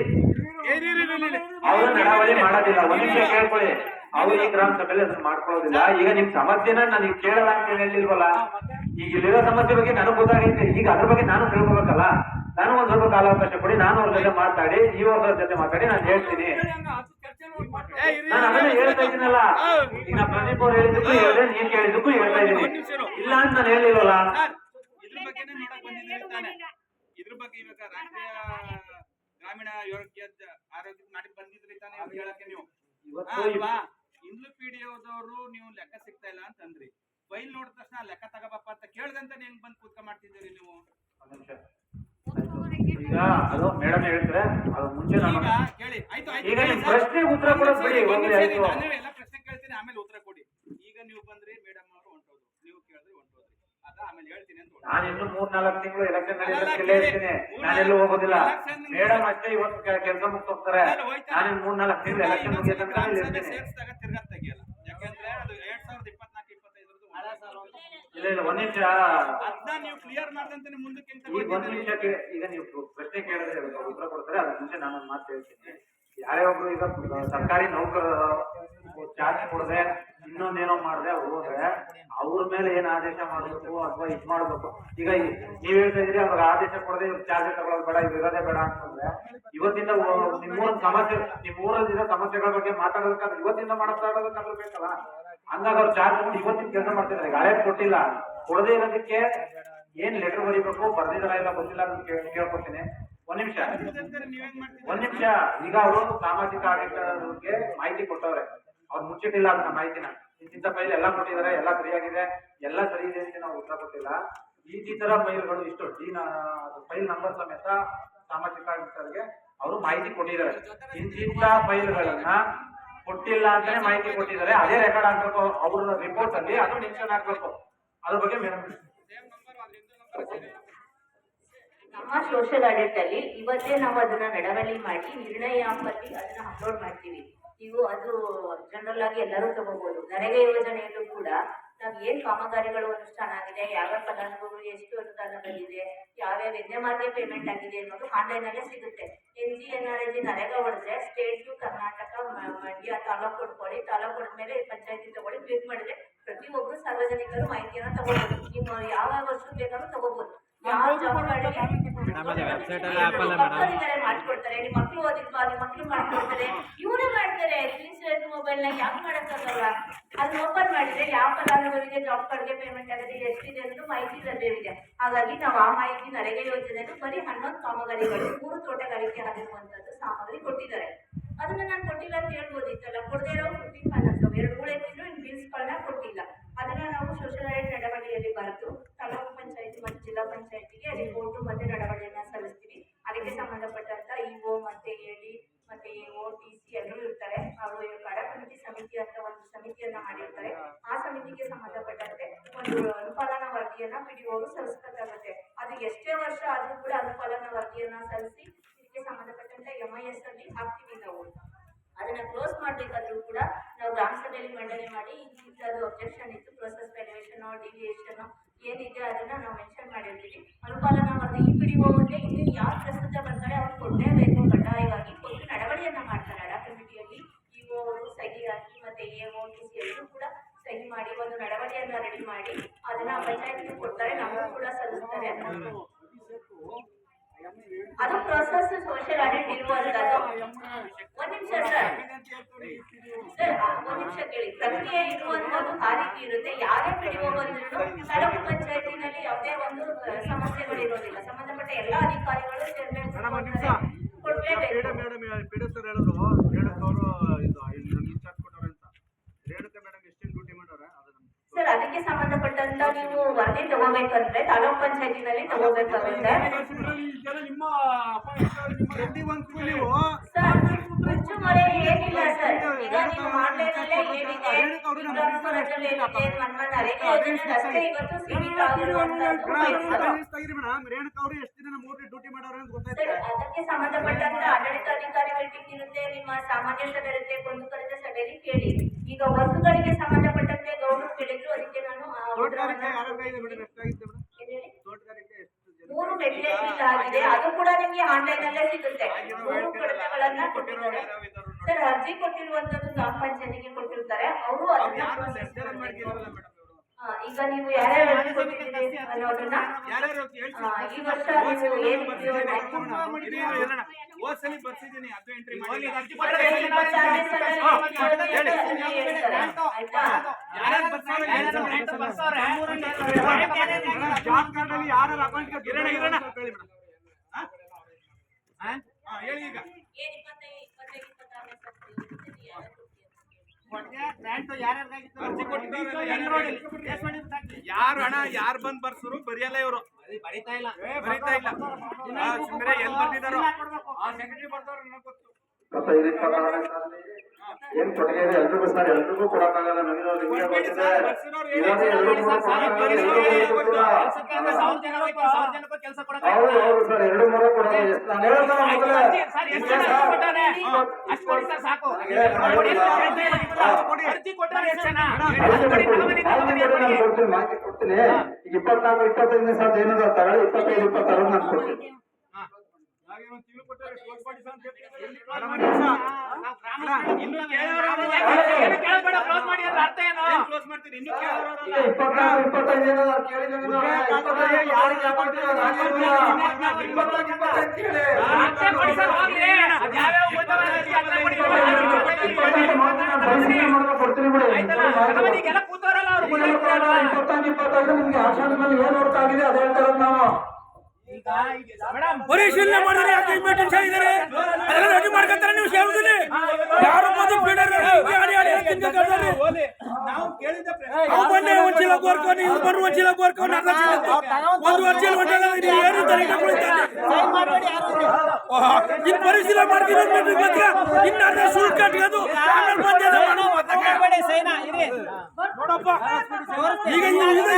ಅವರು ನಡವಳಿ ಮಾಡೋದಿಲ್ಲ. ಒಂದ್ ನಿಮಿಷ ಕೇಳ್ಕೊಳ್ಳಿ. ಅವ್ರು ಈ ಗ್ರಾಮ ಸಭೆಯಲ್ಲಿ ಅದನ್ನ ಮಾಡ್ಕೊಳ್ಳೋದಿಲ್ಲ. ಈಗ ನಿಮ್ ಸಮಸ್ಯೆನ ನನಗೆ ಕೇಳಲ್ಲ ಅಂತ ಹೇಳಿಲ್ವಲ್ಲ. ಈಗ ಇಲ್ಲಿರೋ ಸಮಸ್ಯೆ ಬಗ್ಗೆ ನನಗೆ ಗೊತ್ತಾಗೈತೆ. ಈಗ ಅದ್ರ ಬಗ್ಗೆ ನಾನು ತಿಳ್ಕೊಬೇಕಲ್ಲ. ನಾನು ಒಂದ್ ಸ್ವಲ್ಪ ಕಾಲಾವಕಾಶ ಕೊಡಿ, ನಾನು ಅವ್ರ ಜೊತೆ ಮಾತಾಡಿ ಅವ್ರ ಜೊತೆ ಮಾತಾಡಿ ನಾನು ಹೇಳ್ತೀನಿ. ನಾನು ಅದನ್ನ ಹೇಳ್ತಾ ಇದ್ದೀನಲ್ಲ. ಈಗ ನಾ ಪ್ರದೀಪ್ ಅವ್ರು ಹೇಳಿದ್ದಕ್ಕೂ ಹೇಳಿದೆ, ನೀನ್ ಕೇಳಿದ್ದಕ್ಕೂ ಹೇಳ್ತಾ ಇದ್ದೀನಿ. ಇಲ್ಲ ಅಂತ ನಾನು ಹೇಳಿಲ್ವಲ್ಲ. ಇದ್ರ ಬಗ್ಗೆನೇ ನೋಡಕ್ ಬಂದಿದ್ದೀರಿ ತಾನೆ. ಇದ್ರ ಬಗ್ಗೆ ಇವಾಗ ರಾಷ್ಟ್ರೀಯ ಗ್ರಾಮೀಣ ಆರೋಗ್ಯ ನಾಟಕ ಬಂದಿದ್ರಿ ತಾನೆ ಅಂತ ಹೇಳಕ್ಕೆ ನೀವು ಅಲ್ವಾ? ಇಂದ್ಲು PDOದವರು ನೀವು ಲೆಕ್ಕ ಸಿಗ್ತಾ ಇಲ್ಲ ಅಂತಂದ್ರಿ. ಫೈಲ್ ನೋಡಿದ ತಕ್ಷಣ ಲೆಕ್ಕ ತಗೋಬಪ್ಪ ಅಂತ ಕೇಳ್ದಂತಾನೆ ಹೆಂಗ್ ಬಂದು ಕೂತ್ಕ ಮಾಡ್ತಿದ್ದೀರಿ ನೀವು? ಈಗ ಅದು ಮೇಡಮ್ ಹೇಳ್ತಾರೆ, ಅದು ಮುಂಚೆ ಕೇಳಿ. ಆಯ್ತು ಈಗ ನಿಮ್ ಪ್ರಶ್ನೆ ಉತ್ತರ ಕೊಡೋದು ಬಿಡಿ. ಎಲ್ಲ ಪ್ರಶ್ನೆ ಕೇಳ್ತೀನಿ, ಆಮೇಲೆ ಉತ್ತರ ಕೊಡಿ. ಈಗ ನೀವು ಬಂದ್ರಿ, ಮೇಡಮ್ ಅವರು ಹೊಂಟೋದು, ನೀವು ಕೇಳಿದ್ರಿ ಹೊಂಟೋದ್ರಿ. ಅದ ಆಮೇಲೆ ಹೇಳ್ತೀನಿ ಅಂತ. ನಾನು ಇನ್ನು 3-4 ತಿಂಗಳು ಎಲೆಕ್ಷನ್ ನಡೆಯೋದಕ್ಕೆ ಹೇಳ್ತೀನಿ. ನಾನೆಲ್ಲೂ ಹೋಗೋದಿಲ್ಲ. ಮೇಡಮ್ ಅಷ್ಟೇ ಇವತ್ತು ಕೆಲಸ ಮುಗಿಸ್ ಹೋಗ್ತಾರೆ. ನಾನು 3-4 ತಿಂಗಳು ಎಲೆಕ್ಷನ್ ಮುಗಿಯೋದಂತ ಸೇರ್ಸಿದಾಗ ತಿರ್ಗಾ ತೆಗಿಯಲ್ಲ. ಯಾಕಂದ್ರೆ ಅದು 2024-25 ಇಲ್ಲ ಒಂದ್ ನಿಮಿಷ. ಅದನ್ನ ನೀವು ಕ್ಲಿಯರ್ ಮಾಡ್ದಂತಾನೆ ಮುಂದಕ್ಕೆ ಈಗ ಒಂದ್ ನಿಮಿಷ. ಈಗ ನೀವು ಪ್ರಶ್ನೆ ಕೇಳಿದ್ರೆ ಉತ್ತರ ಕೊಡ್ತಾರೆ. ಅದ್ರ ಮುಂಚೆ ನಾನೊಂದು ಮಾತು ಹೇಳ್ತೀನಿ. ಯಾರೇ ಒಬ್ರು ಈಗ ಸರ್ಕಾರಿ ನೌಕರರು ಚಾರ್ಜ್ ಕೊಡದೆ ಇನ್ನೊಂದೇನೋ ಮಾಡದೆ ಹೋದ್ರೆ ಅವ್ರ ಮೇಲೆ ಏನ್ ಆದೇಶ ಮಾಡಬೇಕು ಅಥವಾ ಇದ್ ಮಾಡ್ಬೇಕು. ಈಗ ನೀವ್ ಹೇಳ್ತಾ ಇದ್ರಿ ಅವ್ರಿಗೆ ಆದೇಶ ಕೊಡದೆ ಇವ್ರು ಚಾರ್ಜ್ ತಗೊಳ್ಳೋದು ಬೇಡ, ಇವ್ರು ಇರೋದೇ ಬೇಡ ಅಂತಂದ್ರೆ ಇವತ್ತಿಂದ ನಿಮ್ಮೂರ ಸಮಸ್ಯೆ, ನಿಮ್ಮೂರಲ್ಲಿರೋ ಸಮಸ್ಯೆಗಳ ಬಗ್ಗೆ ಮಾತಾಡೋದಕ್ಕಾದ್ರೆ ಇವತ್ತಿಂದ ಮಾತಾಡೋದಕ್ಕಾದ್ರೂ ಬೇಕಲ್ಲ. ಹಂಗಾಗಿ ಅವ್ರು ಚಾರ್ಜ್ ತಗೊಂಡು ಇವತ್ತಿನ ಕೆಲಸ ಮಾಡ್ತಿದ್ದಾರೆ. ಹಳೆ ಕೊಟ್ಟಿಲ್ಲ, ಕೊಡದೇ ಇರೋದಕ್ಕೆ ಏನ್ ಲೆಟರ್ ಬರೀಬೇಕು, ಬರ್ದಿದಾರ ಇಲ್ಲ ಗೊತ್ತಿಲ್ಲ ಅಂತ ಕೇಳ್ಕೊತೀನಿ. ಒಂದ್ ನಿಮಿಷ ಈಗ ಅವರು ಸಾಮಾಜಿಕ ಆಡಳಿತಕ್ಕೆ ಮಾಹಿತಿ ಕೊಟ್ಟವ್ರೆ, ಅವ್ರು ಮುಚ್ಚಿಟ್ಟಿಲ್ಲ ಅದನ್ನ ಮಾಹಿತಿನ. ಇಂಥ ಫೈಲ್ ಎಲ್ಲ ಕೊಟ್ಟಿದ್ದಾರೆ, ಎಲ್ಲ ಸರಿಯಾಗಿದೆ, ಎಲ್ಲ ಸರಿ ಇದೆ ಅಂತ ನಾವು ಉತ್ತರ ಕೊಟ್ಟಿಲ್ಲ. ಈ ತರ ಫೈಲ್ಗಳು ಇಷ್ಟು ಫೈಲ್ ನಂಬರ್ ಸಮೇತ ಸಾಮಾಜಿಕ ಆಡಳಿತರಿಗೆ ಅವರು ಮಾಹಿತಿ ಕೊಟ್ಟಿದ್ದಾರೆ. ಇಂಥ ಫೈಲ್ಗಳನ್ನ ಕೊಟ್ಟಿಲ್ಲ ಅಂತಾನೆ ಮಾಹಿತಿ ಕೊಟ್ಟಿದ್ದಾರೆ, ಅದೇ ರೆಕಾರ್ಡ್ ಆಗ್ಬೇಕು ಅವ್ರ ರಿಪೋರ್ಟ್ ಅಲ್ಲಿ, ಅದು ಮೆನ್ಷನ್ ಆಗ್ಬೇಕು. ಅದ್ರ ಬಗ್ಗೆ ಮೇಡಮ್ ನಮ್ಮ ಸೋಷಿಯಲ್ ಆಡಿಟ್ ಅಲ್ಲಿ ಇವತ್ತೇ ನಾವು ಅದನ್ನ ನಡವಳಿ ಮಾಡಿ ನಿರ್ಣಯಾಪಲ್ಲಿ ಅದನ್ನ ಅಪ್ಲೋಡ್ ಮಾಡ್ತೀವಿ. ನೀವು ಅದು ಜನರಲ್ ಆಗಿ ಎಲ್ಲರೂ ತಗೋಬಹುದು. ನರೇಗಾ ಯೋಜನೆಯಲ್ಲೂ ಕೂಡ ನಾವು ಏನ್ ಕಾಮಗಾರಿಗಳು ಅನುಷ್ಠಾನ ಆಗಿದೆ, ಯಾವ್ಯಾವ ಫಲಾನುಭವಿಗಳು ಎಷ್ಟು ಅನುದಾನ ಬಂದಿದೆ, ಯಾವ್ಯಾವ ವಿದ್ಯಮಾರ್ಗ ಪೇಮೆಂಟ್ ಆಗಿದೆ ಅನ್ನೋದು ಆನ್ಲೈನ್ ಅಲ್ಲೇ ಸಿಗುತ್ತೆ. NGNREG ನರೇಗಾ ಹೊಡೆದ್ರೆ ಸ್ಟೇಟ್ ಕರ್ನಾಟಕ ಮಂಡ್ಯ ತಾಲೂಕು ಕೊಡ್ಕೊಳ್ಳಿ, ತಾಲೂಕು ಹೊಡೆದ್ಮೇಲೆ ಪಂಚಾಯತಿ ತಗೊಳ್ಳಿ, ಕ್ಲಿಕ್ ಮಾಡಿದ್ರೆ ಪ್ರತಿಯೊಬ್ಬರು ಸಾರ್ವಜನಿಕರು ಮಾಹಿತಿಯನ್ನ ತಗೋಬಹುದು. ನೀವು ಯಾವ ವರ್ಷಕ್ಕೆ ಬೇಕಾದ್ರೂ ತಗೋಬಹುದು. ಯಾವ ಜಾಬ್ ಮಾಡ್ಕೊಡ್ತಾರೆ, ನಿಮ್ಮ ಮಕ್ಳು ಓದಿದ್ವಾ, ನಿಮ್ಮ ಮಕ್ಳು ಮಾಡ್ಕೊಡ್ತಾರೆ, ಇವರೇ ಮಾಡ್ತಾರೆ. ಮೊಬೈಲ್ ನ ಯಾಕೆ ಮಾಡಕ್ಕಾಗಲ್ಲ? ಅದನ್ನ ಓಪನ್ ಮಾಡಿದ್ರೆ ಯಾವ ಫಲಾನುಭವಿಗೆ ಜಾಬ್ ಕಾರ್ಡ್ಗೆ ಪೇಮೆಂಟ್ ಆಗಿದೆ, ಎಷ್ಟಿದೆ ಅನ್ನೋದು ಮಾಹಿತಿ ಲಭ್ಯವಿದೆ. ಹಾಗಾಗಿ ನಾವು ಆ ಮಾಹಿತಿ ನರೇಗಾ ಯೋಜನೆಯನ್ನು ಬರೀ 11 ಕಾಮಗಾರಿಗಳು 3 ತೋಟಗಾರಿಕೆ ಆಗಿರುವಂತದ್ದು ಸಾಮಗ್ರಿ ಕೊಟ್ಟಿದ್ದಾರೆ. ಅದನ್ನ ನಾನು ಕೊಟ್ಟಿಲ್ಲ ಅಂತ ಹೇಳ್ಬೋದಿತ್ತಲ್ಲ. ಕೊಡದೇ ಇರೋ 15 ಫೈನಾನ್ಸ್ 2 ಉಳಿದ್ರು ಇನ್ ಬಿಲ್ಸ್ಗಳನ್ನ ಕೊಟ್ಟಿಲ್ಲ. ಅದನ್ನ ನಾವು ಸೋಷಿಯಲ್ ಆಡಿಟ್ ನಡವಳಿಕೆಯಲ್ಲಿ ಬರೆದು ತಾಲೂಕು ಪಂಚಾಯತಿ ಮತ್ತು ಜಿಲ್ಲಾ ಪಂಚಾಯತಿಗೆ ರಿಪೋರ್ಟ್ ಮತ್ತೆ ನಡವಳಿಕೆಯನ್ನ ಸಲ್ಲಿಸ್ತೀವಿ. ಅದಕ್ಕೆ ಸಂಬಂಧಪಟ್ಟಂತ ಇಒ ಮತ್ತೆ ಎಡಿ ಮತ್ತೆ ಎಒ TC ಎಲ್ಲರೂ ಇರ್ತಾರೆ. ಅವರು ಕಡ ಕಮಿಟಿ ಸಮಿತಿ ಅಂತ ಒಂದು ಸಮಿತಿಯನ್ನ ಮಾಡಿರ್ತಾರೆ. ಆ ಸಮಿತಿಗೆ ಸಂಬಂಧಪಟ್ಟಂತೆ ಒಂದು ಅನುಪಾಲನಾ ವರದಿಯನ್ನ PDO ಅವರು ಸಲ್ಲಿಸಬೇಕಾಗುತ್ತೆ. ಅದು ಎಷ್ಟೇ ವರ್ಷ ಆದ್ರೂ ಕೂಡ ಅನುಪಾಲನಾ ವರದಿಯನ್ನ ಸಲ್ಲಿಸಿ ಇದಕ್ಕೆ ಸಂಬಂಧಪಟ್ಟಂತೆ MIS ಅಲ್ಲಿ ಹಾಕ್ತೀವಿ ನಾವು. ಅದನ್ನ ಕ್ಲೋಸ್ ಮಾಡ್ಬೇಕಾದ್ರೂ ಕೂಡ ನಾವು ಗ್ರಾಮ ಸಭೆಯಲ್ಲಿ ಮಂಡನೆ ಮಾಡಿ ಇಂಥದ್ದು ಅಬ್ಜೆಕ್ಷನ್ ಇತ್ತು, ಪ್ರೊಸೆಸ್ ವ್ಯಾಲ್ಯೂಯೇಷನ್ ಡಿವಿಯೇಷನ್ ಏನಿದೆ ಅದನ್ನ ನಾವು ಮೆನ್ಷನ್ ಮಾಡಿರ್ತೀವಿ. ಅನುಪಾಲನಾ ವರದಿ ಈ PDOಗೆ ಇಲ್ಲಿ ಯಾವ ಪ್ರಸ್ತುತ ಬರ್ತಾರೆ ಅವ್ರು ಕೊಡಲೇಬೇಕು, ಕಡ್ಡಾಯವಾಗಿ ಕೊಟ್ಟು ನಡವಳಿಯನ್ನ ಮಾಡ್ತಾರೆ. ಅಡ ಕಮಿಟಿಯಲ್ಲಿ ಇಒ ಅವರು ಸಹಿ ಹಾಕಿ ಮತ್ತೆ ಎಒ TC ಎಲ್ಲರೂ ಕೂಡ ಸಹಿ ಮಾಡಿ ಒಂದು ನಡವಳಿಯನ್ನ ರೆಡಿ ಮಾಡಿ ಅದನ್ನ ಪಂಚಾಯತ್ಗೆ ಕೊಡ್ತಾರೆ, ನಮಗೂ ಕೂಡ ಸಲ್ಲಿಸ್ತಾರೆ. ಅದು ಪ್ರೊಸೆಸ್ ಸೋಷಿಯಲ್ ಆಡಿಟ್ ಇರುವಂತದ್ದು. ಒಂದ್ ನಿಮಿಷ ಸರ್, ಒಂದ್ ನಿಮಿಷ ಕೇಳಿ. ಪ್ರಕ್ರಿಯೆ ಇರುವಂತದ್ದು ಆ ರೀತಿ ಇರುತ್ತೆ. ಯಾರೇ PDO ಬಂದ್ರು ತಾಲೂಕು ಪಂಚಾಯತಿನಲ್ಲಿ ಯಾವುದೇ ಒಂದು ಸಮಸ್ಯೆಗಳು ಇರೋದಿಲ್ಲ. ಸಂಬಂಧಪಟ್ಟ ಎಲ್ಲಾ ಅಧಿಕಾರಿಗಳು ಕೊಡ್ಲೇಬೇಕು. ಸರ್ ಅದಕ್ಕೆ ಸಂಬಂಧಪಟ್ಟಂತ ನೀವು ವರದಿ ತಗೋಬೇಕಂದ್ರೆ ತಾಲೂಕ್ ಪಂಚಾಯತಿನಲ್ಲಿ ತಗೋಬೇಕಾಗುತ್ತೆ. ಸರ್ ಮುಚ್ಚುಮರೆ ಏನಿಲ್ಲ ಸರ್. ಈಗ ನೀವು ಆನ್ಲೈನ್ ಅಲ್ಲೇ ಏನಿದೆ ನರೇಗಾ ಯೋಜನೆ ಅಷ್ಟೇ ಇವತ್ತು ಸೀಮಿತ ಆಗಿರುವಂತದ್ದು. ಸರ್ ಅದಕ್ಕೆ ಸಂಬಂಧಪಟ್ಟಂತ ಆಡಳಿತಾಧಿಕಾರಿ ಮೀಟಿಂಗ್ ಇರುತ್ತೆ, ನಿಮ್ಮ ಸಾಮಾನ್ಯ ಸಭೆ ಇರುತ್ತೆ, ಕುಂದುಕೊರತೆ ಸಭೆಯಲ್ಲಿ ಕೇಳಿ. ಈಗ ವರ್ಕ್ಗಳಿಗೆ ಸಂಬಂಧಪಟ್ಟಂತೆ ಗೌರವ ಕೇಳಿದ್ರು, ಅದಕ್ಕೆ ನಾನು 3 ಮೆಟೀರಿಯಲ್ ಆಗಿದೆ. ಅದು ಕೂಡ ನಿಮ್ಗೆ ಆನ್ಲೈನ್ ಅಲ್ಲೇ ಸಿಗುತ್ತೆ. 3 ಕಡತಗಳನ್ನ ಕೊಟ್ಟಿದ್ದಾರೆ ಸರ್. ಅರ್ಜಿ ಕೊಟ್ಟಿರುವಂತದ್ದು ಗ್ರಾಮ ಪಂಚಾಯತಿಗೆ ಕೊಟ್ಟಿರ್ತಾರೆ, ಅವರು ಅದನ್ನ ಈಗ ನೀವು ಯಾರ್ಯಾರು ಅರ್ಜಿ ಕೊಟ್ಟಿದ್ದೀರಿ ಅನ್ನೋದನ್ನ ಈ ವರ್ಷ ನೀವು ಏನ್ ಯಾರು ಹಣ ಯಾರು ಬಂದ್ ಬರ್ಸರು ಬರೆಯಲ್ಲ, ಇವರು ಬರೀತಾ ಇಲ್ಲ ಸುಮ್ಮನೆ ಎಲ್ಲಿ ಬರ್ತಿದಾರೋ ಏನ್ ಕೊಟ್ಟಿಗೆ ಇದೆ ಎಲ್ರಿಗೂ ಸರ್, ಎಲ್ರಿಗೂ ಕೊಡಕ್ಕಾಗಲ್ಲ. ನಮಗೂ ನಿಮಗೆ ಗೊತ್ತಿದೆ. ಹೌದು ಸರ್, 2-3 ಕೊಡೋದು ಎಷ್ಟು ನಾನು ಮಾಹಿತಿ ಕೊಡ್ತೀನಿ. ಈಗ 24-25 ಸಾವಿರ ಏನದ ತಗೊಳ್ಳಿ, 25-26 ನಾನು ಕೊಡ್ತೀನಿ. ಒಂದು ತಿಂಗಳು ಕೊಟ್ಟರೆ ಕ್ಲೋಸ್ ಮಾಡಿ ಸರ್ ಅಂತ ಹೇಳ್ತಿದ್ದಾರೆ. ಇನ್ನು ಕೇಳಬೇಡ ಕ್ಲೋಸ್ ಮಾಡಿ ಅಂದ್ರೆ ಅರ್ಥ ಏನು? ಕ್ಲೋಸ್ ಮಾಡ್ತೀರಿ ಇನ್ನು ಕೇಳೋರಲ್ಲ. 24-25 ಜನ ಕೇಳಿದ್ರೆ ಯಾರಿಗೆ ಈಗೆಲ್ಲ ಕೂತವರಲ್ಲ ಅವ್ರು 24-25 ನಿಮ್ಗೆ ಆಚರಣೆ ಮೇಲೆ ಏನ್ ನೋಡ್ತಾ ಆಗಿದೆ ಅದೇ ಹೇಳ್ತಾರದು ನಾವು. ಪರಿಶೀಲನೆ ಮಾಡಿದ್ರೆ ಯಾಕೆ ಟೆನ್ಷನ್ ಇದ್ದಾರೆ ಅದೆಲ್ಲ ರೆಡಿ ಮಾಡ್ಕೊಂತಾರೆ ನೀವು ಸೇರಿದ್ರೆ ಯಾರು ಬಂದು ಫೀಡರ್ ನಾವು ಕೇಳಿದ ಅವು ಬಂದೆ ಒಂದು ಚೀಲ ಕೋರ್ಕೊಂಡು ಇವ್ರು ಬಂದು ಒಂದು ಚೀಲ ಕೋರ್ಕೊಂಡು ಅರ್ಧ ಚೀಲ ಒಂದು ವರ್ಷ ಚೀಲ ಹೊಂಟಲ್ಲ ಏನು ತಲೆಗೆ ಕುಳಿತಾರೆ ಇನ್ನು ಪರಿಶೀಲನೆ ಮಾಡ್ತೀರ ಇನ್ನು ಅರ್ಧ ಸುಳ್ಳು ಕಟ್ಕೊಂಡು ಆಮೇಲೆ ಬಂದೆ ನೋಡಪ್ಪ ಈಗ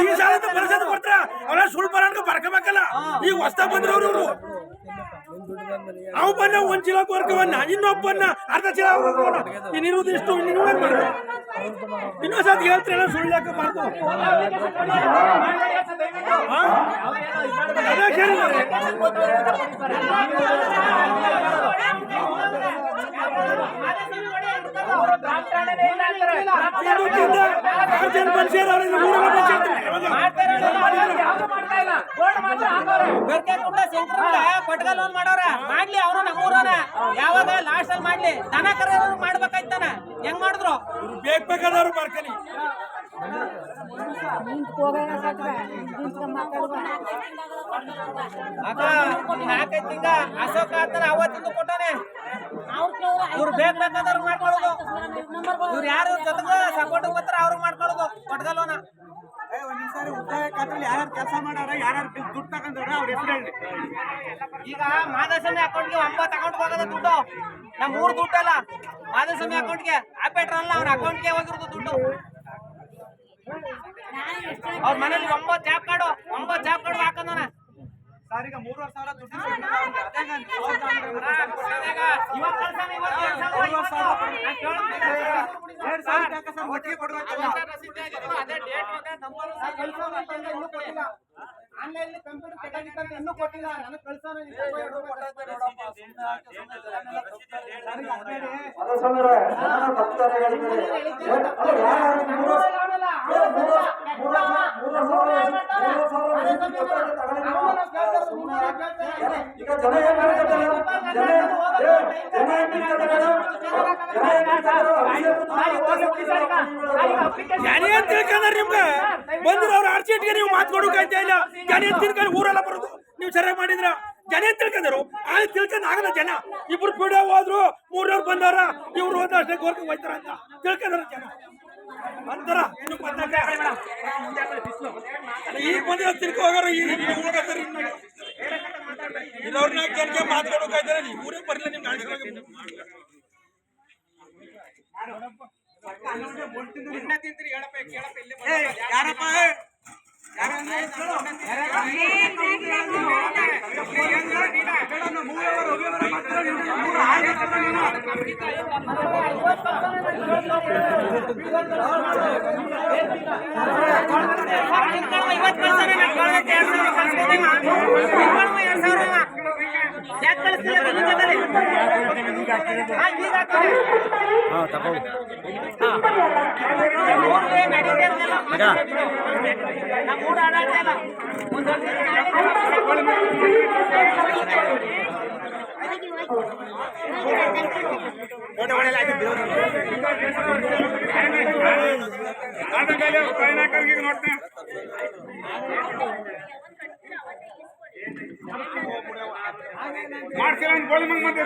ಈ ಸಾಲದ ಪರಿಸರ ಕೊಡ್ತಾರ ಅವರ ಸುಳ್ಳು ಬರೋಣ ಬರ್ಕೋಬೇಕಲ್ಲ ಈಗ ಹೊಸ್ತಾ ಬಂದ್ರವ್ರು ಇವರು ಅವು ಬನ್ನ ಒಂದ್ ಚೀಲ ಕೋರ್ಕವನ್ನ ಇನ್ನೊಬ್ಬನ್ನ ಅರ್ಧ ಚೀಲ ಇನ್ನಿರುವುದು ಇಷ್ಟು ಇನ್ನೇನ್ ಮಾಡೋದು ಇನ್ನೊಂದ್ಸತಿ ಹೇಳ್ತೀರಲ್ಲ ಸುಳ್ಳು ಯಾಕೆ ಮಾಡ್ಕೋ ಕೊಟ್ಗಲ್ ಮಾಡೋರ ಮಾಡ್ಲಿ ಅವ್ರು ನಮ್ಮೂರವ್ರ ಯಾವಾಗ ಲಾಸ್ಟ್ ಅಲ್ಲಿ ಮಾಡ್ಲಿ ದನ ಕರೆಯೋರು ಮಾಡ್ಬೇಕಾಯ್ತಾನ ಹೆಂಗ್ ಮಾಡಿದ್ರು ಬೇಕಾದವ್ರು ಬರ್ಕಲಿ ಅಕ್ಕ 4-5 ತಿಂಗ ಅಶೋಕ ಆತನ ಅವತ್ತಿಂದ ಕೊಟ್ಟಾನೆ ಇವ್ರು ಬೇಕಾದವ್ರು ಮಾಡ್ಕೊಳ್ಳೋದು ಇವ್ರು ಯಾರು ಜೊತೆಗ ಸಪೋರ್ಟ್ ಬರ್ತಾರ ಅವ್ರು ಮಾಡ್ಕೊಳ್ಳೋದು ಕೊಟ್ಗಲ್ವನ ಉಳಿತಾಯ ಖಾತ್ರಲ್ಲಿ ಯಾರ್ಯಾರು ಕೆಲಸ ಮಾಡಾರ ಯಾರ್ಯಾರು ದುಡ್ಡು ತಗೊಂಡವ್ರ ಅವ್ರ ಹೆಸರು ಹೇಳಿ. ಈಗ ಮಾಧವಸ್ವಾಮಿ ಅಕೌಂಟ್ಗೆ 9 ಅಕೌಂಟ್ ಹೋಗೋದ ದುಡ್ಡು ನಮ್ಮ ಊರ್ ದುಡ್ಡಲ್ಲ ಮಾಧವಸ್ವಾಮಿ ಅಕೌಂಟ್ಗೆ ಆಪರೇಟರ್ ಅಲ್ಲ ಅವ್ನ ಅಕೌಂಟ್ಗೆ ಹೋಗಿರೋದು ದುಡ್ಡು ಅವ್ರ ಮನೇಲಿ 9 ಜಾಬ್ ಕಾರ್ಡು ಹಾಕಂದನ ಸರ್ ಈಗ 3,000 ದುಡ್ಡು ಒಟ್ಟಿಗೆ ಕೊಡ್ಬೇಕಲ್ಲ. ಆನ್ಲೈನ್ ಕಂಪ್ಯೂಟರ್ ಕೆಟ್ಟಂತ ಇನ್ನೂ ಕೊಟ್ಟಿಲ್ಲ ನನಗೆ ಕಳ್ಸೋಣ ಈಗ ಜನ ಏನ್ ಮಾಡ್ತಾರೆ ಜನ ಏನ್ ತಿಳ್ಕೊಂಡ್ರೆ ನಿಮ್ಗೆ ಬಂದ್ರೆ ಅವ್ರ ಆರ್ಸಿಟ್ಗೆ ನೀವು ಮಾತ್ಕೊಡೋಕಾಯ್ತಾ ಇಲ್ಲ ಜನ ಏನ್ ತಿಳ್ಕೊಂಡು ಊರೆಲ್ಲ ಬರೋದು ನೀವು ಸರಿಯಾಗಿ ಮಾಡಿದ್ರ ಜನ ಏನ್ ತಿಳ್ಕೊಂಡರು ಅಲ್ಲಿ ತಿಳ್ಕೊಂಡ್ ಆಗಲ್ಲ ಜನ ಇಬ್ರು ಪೀಡ ಹೋದ್ರು 3 ಬಂದವ್ರ ಇವ್ರು ಹೋದ ಅಷ್ಟೇ ಗೋರ್ಕ ಹೋಯ್ತಾರ ಅಂತ ತಿಳ್ಕೊಂಡ್ರ ಜನ ಅಂತಾರ ಈಗ ಬಂದಿರೋ ತಿಳ್ಕೊ ಹೋಗೋರು ಇರೋರ್ನ ಜನಕ್ಕೆ ಮಾತ್ಕೊಡೋಕಾಯ್ತಾರೆ ನೀವು ಊರೇ ಬರಲಿಲ್ಲ ನಿಮ್ ಯಾರಪ್ಪ ಮಾಡ್ಸಿಲ್ಲ ಗೋಳಿ ಮಂಗ್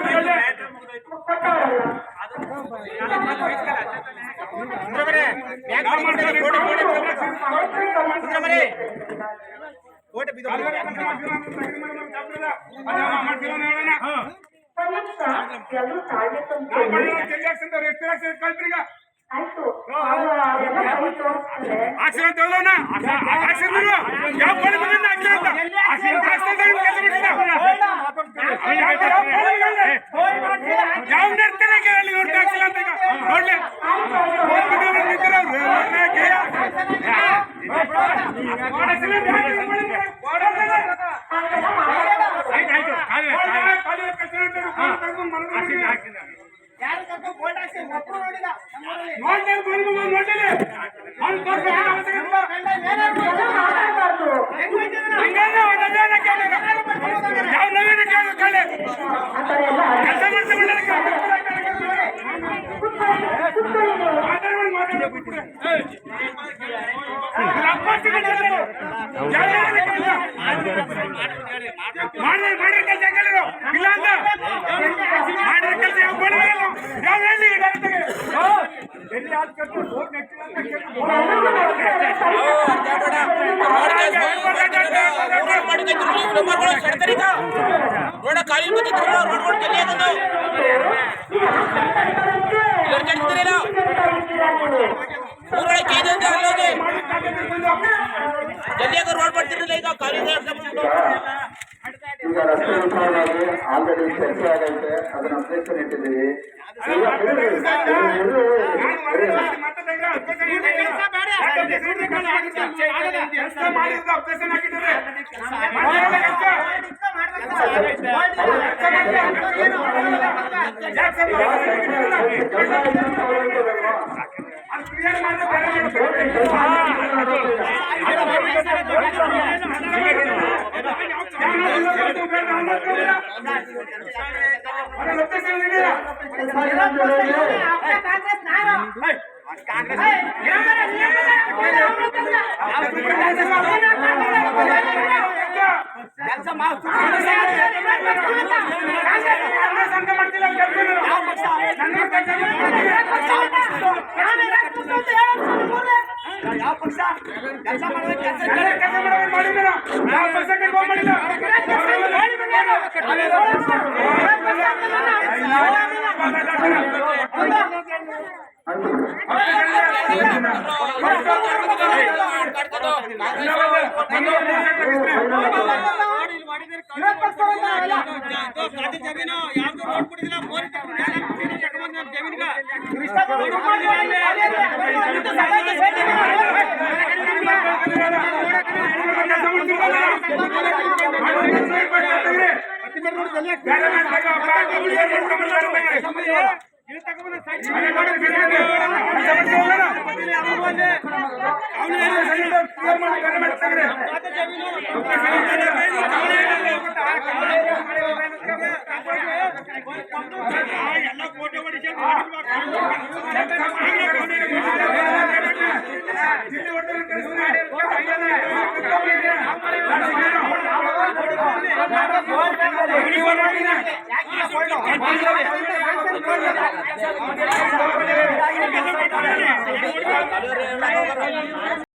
ರೋಡ ಖಾಲಿ ಬಂದಿದ್ರು ರೋಡ್ಗಳು ಜಲ್ಲಿ ಆಗೋದು ಊರೊಳಗೆ ಕೈದು ಅಂತ ಅಲ್ಲೋದು ಜಲ್ಲಿ ಆಗೋ ರೋಡ್ ಮಾಡ್ತಿರಲಿಲ್ಲ ಈಗ ಖಾಲಿ ಈಗ ರಸ್ತೆ ವಿಚಾರವಾಗಿ ಆಲ್ರೆಡಿ ಚರ್ಚೆ ಆಗೈತೆ, ಅದನ್ನ ಅಬ್ಜೆಕ್ಷನ್ ಇಟ್ಟಿದ್ದೀವಿ.